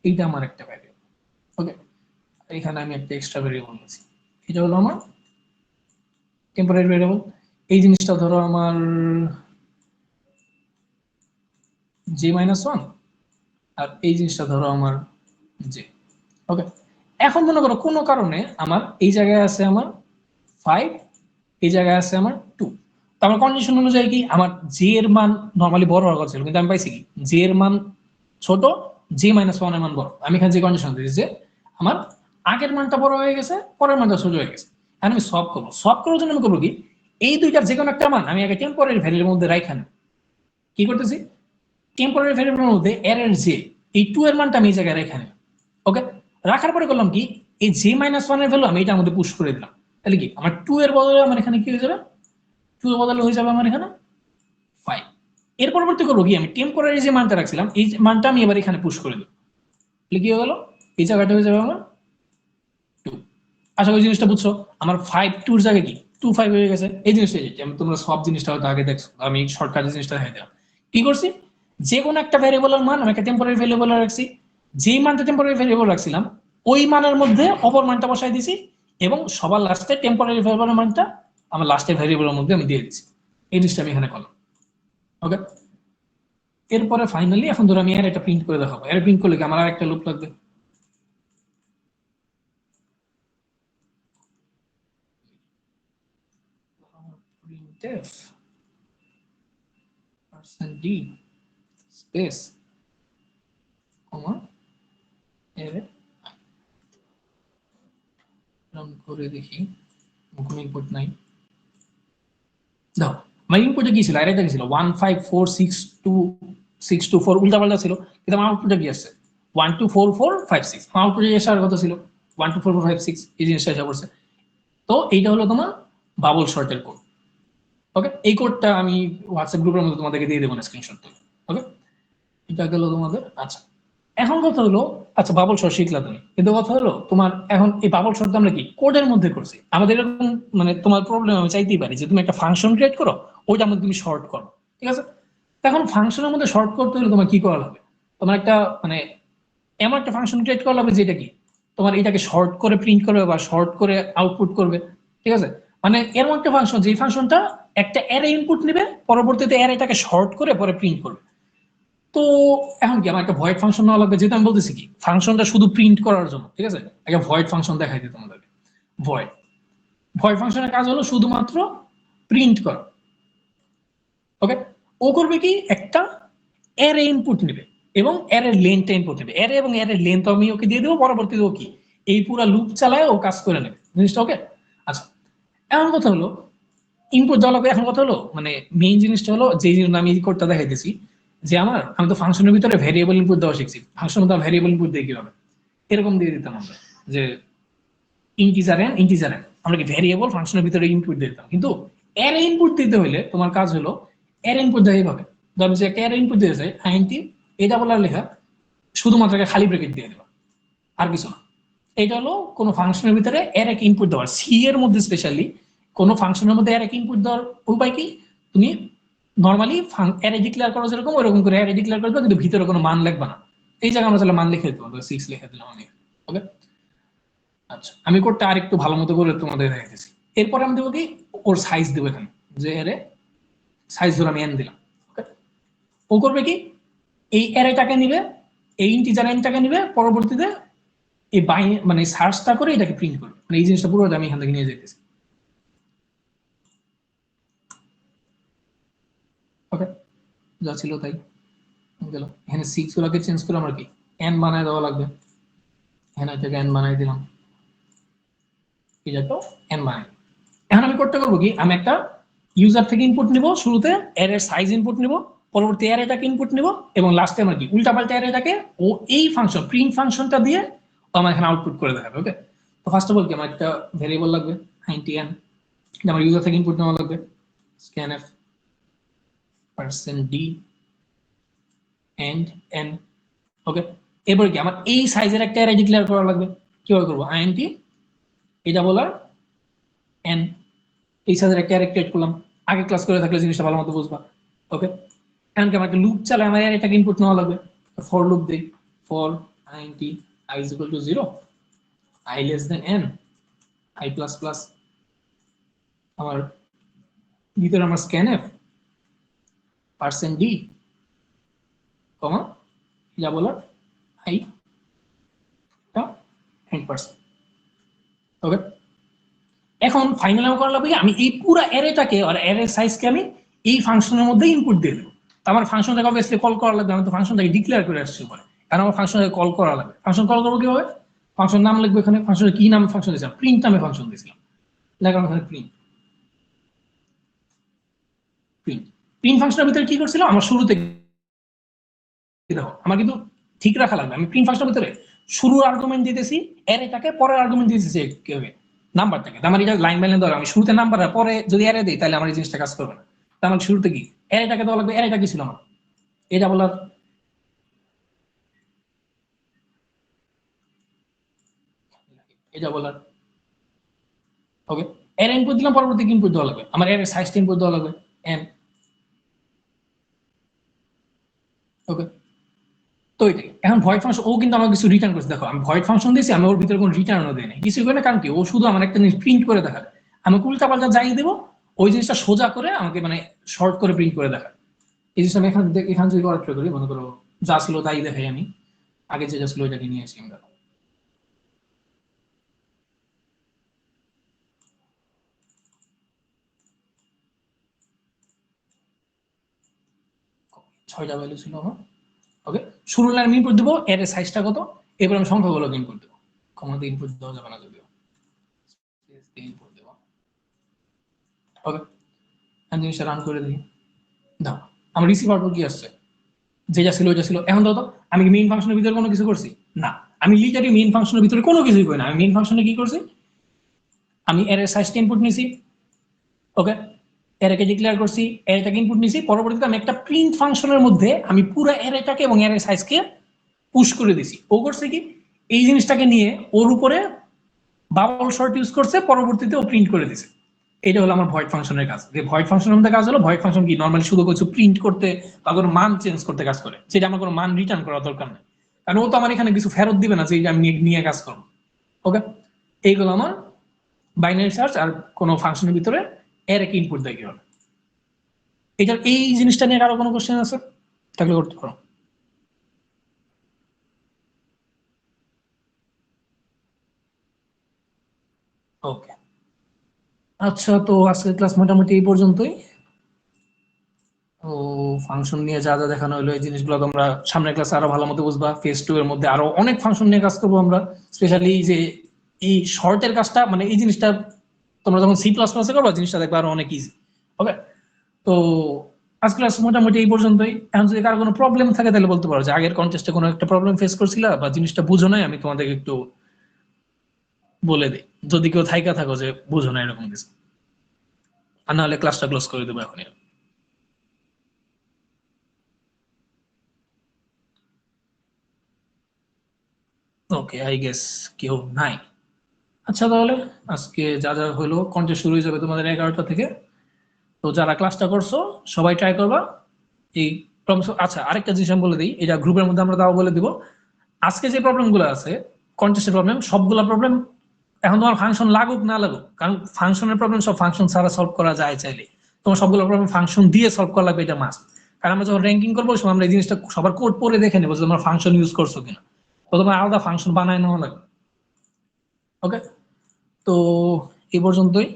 এইটা আমার একটা ভেরিয়েবল, ওকে, এখানে আমি একটা এক্সট্রা ভেরিয়েবল নিছি, এটা হলো আমার টেম্পোরারি ভেরিয়েবল। এই জিনিসটা ধরো আমার j-1 আর এই জিনিসটা ধরো আমার j, ওকে। এখন মনে করো কোনো কারণে আমার এই জায়গায় আছে আমার 5, এই জায়গায় আছে আমার 2, তো আমার কন্ডিশন অনুযায়ী কি আমার j এর মান নরমালি বড় হওয়ার কথা ছিল, কিন্তু আমি পাইছি কি j এর মান ছোট, j-1 এর মান বড়। আমি এখানে যে কন্ডিশন দিয়েছি যে আমার আগের মানটা বড় হয়ে গেছে, পরের মানটা ছোট হয়ে গেছে। এখন আমি সলভ করবো, সলভ করার জন্য আমি করবো কি, এই দুইটার যে কোনো একটা মান আমি আগে টেম্পোরারি ভ্যারিয়েবলের মধ্যে রাখা নেব। কি করতেছি, টেম্পোরারি ভ্যারিয়েবলের মধ্যে এর যে এই 2 এর মানটা আমি এই জায়গায় রেখে নেব। ওকে, রাখার পরে করলাম কি, এই j -1 এর ভ্যালু আমি এটার মধ্যে পুশ করে দিলাম। তাহলে কি আমার 2 এর বদলে আমার এখানে কি হয়ে যাবে, 2 এর বদলে হয়ে যাবে আমার এখানে 5। এর পরবর্তী করবো কি, আমি টেম্পোরারি যে মানটা রাখছিলাম এই মানটা আমি এবার এখানে পুশ করে দেব। তাহলে কি হয়ে গেল, এই জায়গাটা হয়ে যাবে আমার 2। আশা করি জিনিসটা বুঝছো। আমার 5 2 এর জায়গায় কি 2 5 হয়ে গেছে। এই জিনিসটা আমি তোমরা সব জিনিসটা হয়তো আগে দেখছো, আমি শর্টকাটে জিনিসটা দেখাই দিলাম। কি করছি, যে কোনো একটা ভ্যারিয়েবলের মান আমি একটা টেম্পোরারি ভ্যারিয়েবল রাখছি, যেই মানটা টেম্পোরারি ভ্যারিয়েবল রাখছিলাম ওই মানের মধ্যে অপর মানটা বসাই দিছি, এবং সবার লাস্টে টেম্পোরারি ভ্যারিয়েবলের মানটা আমার লাস্টের ভ্যারিয়েবলের মধ্যে আমি দিয়ে দিচ্ছি। এই জিনিসটা আমি এখানে করলাম। ওকে, এরপরে ফাইনালি এখন ধরো আমি এটা প্রিন্ট করে দেখাবো। এর প্রিন্ট করলে কি আমার আরেকটা লুপ লাগবে। printf %d স্পেস কমা এর রান করে দেখি, কোনো ইনপুট নাই। দাও, আমার ইনপুটে কি ছিল, আরেকটা কি ছিল 15462 উল্টা পাল্টা ছিল, কিন্তু আমার আউটপুটে কি আসছে 124456। আমার আউটপুটে আসার কথা ছিল 124456, এই জিনিসটা এসে পড়ছে। তো এইটা হলো তোমার বাবল শর্টের কোড। ওকে, এই কোডটা আমি হোয়াটসঅ্যাপ গ্রুপের মধ্যে তোমাদেরকে দিয়ে দেবো না স্ক্রিনশট তুলে। ওকে, এটা গেল তোমাদের। আচ্ছা, এখন কথা হলো, আচ্ছা বাবল শর্ট শিখলা তুমি, কিন্তু কথা হলো তোমার এখন এই বাবল শর্ট আমরা কি কোডের মধ্যে করছি। আমাদের এরকম মানে তোমার প্রবলেম আমি চাইতেই পারি যে তুমি একটা ফাংশন ক্রিয়েট করো, ওইটার মধ্যে তুমি শর্ট করো, ঠিক আছে। এখন ফাংশনের মধ্যে শর্ট করতে হলে তোমার কি করা লাগবে, তোমার একটা মানে এমন একটা ফাংশন ক্রিয়েট করা লাগবে যেটা কি তোমার এটাকে শর্ট করে প্রিন্ট করবে বা শর্ট করে আউটপুট করবে, ঠিক আছে। মানে এরকম একটা ফাংশন, যে ফাংশনটা একটা অ্যারে ইনপুট নেবে, পরবর্তীতে অ্যারেটাকে শর্ট করে পরে প্রিন্ট করবে। তো এখন কি আমার একটা ভয়েড ফাংশন নেওয়া লাগবে, যেটা আমি বলতেছি কি ফাংশনটা শুধু প্রিন্ট করার জন্য, ঠিক আছে। একটা ভয়েড ফাংশন দেখাই দিই তোমাদেরকে। ভয়েড ভয়েড ফাংশনের কাজ হলো শুধুমাত্র প্রিন্ট করা। ওকে, ও করবে কি একটা অ্যারে ইনপুট নেবে এবং অ্যারের লেন্থটা ইনপুট নেবে, অ্যারে এবং অ্যারের লেন্থ আমি ওকে দিয়ে দেবো, পরবর্তীতে ও কি এই পুরো লুপ চালায় ও কাজ করে নেবে জিনিসটা। ওকে, আচ্ছা, এখন কথা হলো ইনপুট দেওয়া লাগবে। এখন কথা হলো মানে মেইন জিনিসটা হলো যে জিনিসটা আমি কোডটা দেখাইতেছি, যে আমি তো ফাংশনের ভিতরে ভ্যারিয়েবল ইনপুট দেওয়া শিখছি। ফাংশনের মধ্যে ভ্যারিয়েবল ইনপুট দিয়ে কিভাবে এরকম দিয়ে দিতাম আমরা, যে ইন্টিজার এন আমরা কি ভ্যারিয়েবল ফাংশনের ভিতরে ইনপুট দিয়ে দিতাম। কিন্তু অ্যারে ইনপুট দিতে হলে তোমার কাজ হলো অ্যারে ইনপুট দেওয়া এইভাবে, ধরো যে একটা অ্যারে ইনপুট দিয়ে যায় আইএনটি এটা বলার লেখা, শুধুমাত্র একটা খালি ব্র্যাকেট দিয়ে দেবা, আর কিছু না। এটা হলো কোনো ফাংশনের ভিতরে অ্যারে ইনপুট দেওয়ার, সি এর মধ্যে স্পেশালি কোনো ফাংশনের মধ্যে অ্যারে ইনপুট দেওয়ার উপায় কি, তুমি নরমালি অ্যারে ডিক্লেয়ার করো যেরকম ওইরকম করে অ্যারে ডিক্লেয়ার করবে, কিন্তু ভিতরে কোনো মান লিখবা না। এই জায়গায় আমরা তাহলে মান লিখে দিতে পারবো, 6 লিখে দিলাম আমি। ওকে, আচ্ছা, আমি কোডটা আরেকটু ভালো মতো করে তোমাদের দেখাইতেছি। এরপর আমি দেবো কি ওর সাইজ দেবো এখানে, যে অ্যারে সাইজ ধরে আমি এন দিলাম। ওকে, ও করবে কি এই অ্যারেটাকে নিবে, এই ইন্টিজার এনটাকে নিবে, পরবর্তীতে এই মানে সার্চটা করে এটাকে প্রিন্ট করবে। মানে এই জিনিসটা পুরোটা আমি এখান থেকে নিয়ে যেতেছি। ওকে, যা ছিল তাই গেল। এখানে 6 গুলোকে চেঞ্জ করে আমরা কি এন বানায় দেওয়া লাগবে। এখানে এটাকে এন বানাই দিলাম, এটাকেও এন বানাই। এখন আমি করতে করবো কি, আমি একটা ইউজার থেকে ইনপুট নিব, শুরুতে অ্যারের সাইজ ইনপুট নিব, পরবর্তী অ্যারেটাকে ইনপুট নিব, এবং লাস্টে আমরা কি উল্টাপাল্টা অ্যারেটাকে ও এই ফাংশন প্রিন্ট ফাংশনটা দিয়ে আমার এখানে আউটপুট করে দেখাবে। ওকে, তো ফার্স্ট অফ অল কি আমার একটা ভেরিয়েবল লাগবে INTN, আমার ইউজার থেকে ইনপুট নেওয়া লাগবে scanf %d and n। ওকে, এরপর কি আমার এই সাইজের একটা অ্যারে ডিক্লেয়ার করা লাগবে। কিভাবে করবো, int এটা বলার n, এই সাইজের একটা অ্যারে ক্রিয়েট করলাম। আগে ক্লাস করে থাকলে জিনিসটা ভালো মতো বুঝবা। ওকে, এখন কি আমাকে লুপ চালায় আমার অ্যারেটাকে ইনপুট নেওয়া লাগবে। ফর লুপ দেই, for int i is equal to 0, i less than n, i plus plus, আমার ভিতরে আমার scanf %d কমা যা বলার i টা n%। ওকে, এখন ফাইনাল আমি করা লাগবে আমি এই পুরো অ্যারেটাকে আর অ্যারে সাইজকে আমি এই ফাংশনের মধ্যে ইনপুট দিয়ে দেবো। আমার ফাংশনটাকে অবভিয়াসলি কল করা লাগবে, আমি তো ফাংশনটাকে ডিক্লেয়ার করে আসছি পরে, কারণ আমার ফাংশনটাকে কল করা লাগবে। ফাংশন কল করবো কিভাবে, ফাংশন নাম লিখবো এখানে, ফাংশনের কি নামে ফাংশন দিয়েছিলাম, প্রিন্ট নামে ফাংশন দিয়েছিলাম, লেখার এখানে প্রিন্ট। প্রিন্ট প্রিন্ট ফাংশনের ভিতরে কি করছিল, আমার শুরুতে দেখো আমার কিন্তু ঠিক রাখা লাগবে, আমি প্রিন্ট ফাংশনের ভিতরে শুরুর আর্গুমেন্ট দিতেছি অ্যারেটাকে, পরের আর্গুমেন্ট দিতেছি কিভাবে নাম্বারটাকে। আমার এটা লাইন বাই লাইন দেওয়া, আমি শুরুতে নাম্বার আর পরে যদি অ্যারে দিই তাহলে আমার এই জিনিসটা কাজ করবে না। তার মানে শুরুতে কি অ্যারেটাকে দেওয়া লাগবে, অ্যারেটা কি ছিল আমার, এটা বলার এটা বলার ওকে। এর ইনপুট দিলাম, পরবর্তী ইনপুট দেওয়া লাগবে, আমার এর সাইজটা ইনপুট দেওয়া লাগবে এম। ওকে, তো এটাই এখন ভয়েড ফাংশন, ও কিন্তু আমার কিছু রিটার্ন করছে, দেখো আমি ভয়েড ফাংশন দিয়েছি, আমি ওর ভিতরে কোনো রিটার্নও দিই না, কিছু করে না, কারণ কি ও শুধু আমার একটা জিনিস প্রিন্ট করে দেখায়, আমি উল্টা পাল্টা যাই দেবো ওই জিনিসটা সোজা করে আমাকে মানে শর্ট করে প্রিন্ট করে দেখায়। এই জিনিসটা আমি এখান যদি করার ট্রাই করি, মনে করো যা ছিল তাই দেখাই, আমি আগে যেটা ছিল ওইটাকে নিয়ে আসি আমরা। ছয়টা ভ্যালু ছিল আমার। ওকে, শুরুর লাইন ইনপুট দেবো, এর সাইজটা কত, এবার আমি সংখ্যাগুলোকে ইনপুট দেবো, কমাতে ইনপুট দেওয়া যাবে না যদিও, ইনপুট দেবো। ওকে, আমি জিনিসটা রান করে দিই, দাও আমার রিসিভ আউটপুট কি আসছে, যেটা ছিল ওইটা ছিল। এখন দাও তো, আমি মেইন ফাংশনের ভিতরে কোনো কিছু করছি না, আমি লিটারি মেইন ফাংশনের ভিতরে কোনো কিছুই করি না, আমি মেইন ফাংশনে কি করছি, আমি এর সাইজটা ইনপুট নিছি, ওকে, এরকে ডিক্লেয়ার করছি, এরটাকে ইনপুট নিছি, পরবর্তীতে আমি একটা প্রিন্ট ফাংশনের মধ্যে আমি পুরো এরটাকে এবং এর সাইজকে পুশ করে দিছি। ও করছে কি এই জিনিসটাকে নিয়ে ওর উপরে বাবল শর্ট ইউজ করছে, পরবর্তীতে ও প্রিন্ট করে দিছে। এটা হলো আমার ভয়েড ফাংশনের কাজ। যে ভয়েড ফাংশনের মধ্যে কাজ হলো, ভয়েড ফাংশন কি নরমালি শুধু কিছু প্রিন্ট করতে বা কোনো মান চেঞ্জ করতে কাজ করে, যেটা আমার কোনো মান রিটার্ন করার দরকার নেই, কারণ ও তো আমার এখানে কিছু ফেরত দিবে না যে আমি নিয়ে কাজ করবো। ওকে, এইগুলো আমার বাইনারি সার্চ আর কোনো ফাংশনের ভিতরে এর এক ইনপুট দেয় কিভাবে। এটার এই জিনিসটা নিয়ে কারো কোনো কোশ্চেন আছে থাকলে করতে পারো। ওকে, আচ্ছা, তো আজকের ক্লাস মোটামুটি এই পর্যন্তই। তো ফাংশন নিয়ে যা যা দেখানো হলো এই জিনিসগুলো তোমরা সামনের ক্লাসে আরো ভালো মতো বুঝবা। ফেজ 2 এর মধ্যে আরো অনেক ফাংশন নিয়ে কাজ করবো আমরা, স্পেশালি যে এই শর্টের কাজটা, মানে এই জিনিসটা তোমরা যখন সি প্লাস প্লাসে করবা জিনিসটা দেখবে আরো অনেক ইজি। ওকে, তো আজকের ক্লাস মোটামুটি এই পর্যন্তই। এখন যদি কারো কোনো প্রবলেম থাকে তাহলে বলতে পারো, যে আগের কন্টেস্টে কোনো একটা প্রবলেম ফেস করছিলা বা জিনিসটা বুঝো নাই, আমি তোমাদেরকে একটু বলে দিই, যদি কেউ থাইকা থাকো যে বুঝো না এরকম কিছু, আর নাহলে ক্লাসটা ক্লোজ করে দেবো এখনই। ওকে, আই গেস কেউ নাই। আচ্ছা, তাহলে আজকে যা যা হলো, কন্টেস্ট শুরু হয়ে যাবে তোমাদের 11টা থেকে। তো যারা ক্লাসটা করছো সবাই ট্রাই করবা এই প্রবলেম। আচ্ছা, আরেকটা জিনিস আমি বলে দিই, এটা গ্রুপের মধ্যে আমরা তাও বলে দিব, আজকে যে প্রবলেমগুলো আছে কন্টেস্টের প্রবলেম, সবগুলো প্রবলেম এখন তোমার ফাংশন লাগুক না লাগুক, কারণ ফাংশনের প্রবলেম সব ফাংশন ছাড়া সলভ করা যায় চাইলে, তোমার সবগুলো প্রবলেম ফাংশন দিয়ে সলভ করা লাগবে, এটা মাস্ট। কারণ আমরা যখন র্যাঙ্কিং করবো সময় আমরা এই জিনিসটা সবার কোড পড়ে দেখে নেবো যে তোমরা ফাংশন ইউজ করছো কিনা, তো তোমার আলাদা ফাংশন বানায় নেওয়া লাগবে। ওকে, তো এই পর্যন্তই,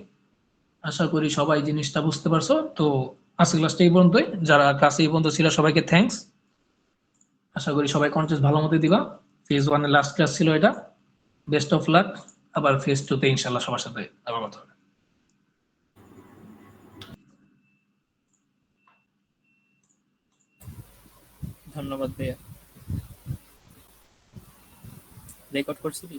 আশা করি সবাই জিনিসটা বুঝতে পারছো। তো আজকের ক্লাসটা এই পর্যন্তই, যারা ক্লাসে এই পর্যন্ত ছিল সবাইকে থ্যাঙ্কস। আশা করি সবাই কন্টেস্ট ভালো মতো দিবা। ফেজ 1 এর লাস্ট ক্লাস ছিল এটা, বেস্ট অফ লাক। আবার ফেজ 2 তে ইনশাআল্লাহ সবার সাথে আবার কথা হবে। ধন্যবাদ ভাইয়া। রেকর্ড করছিলি?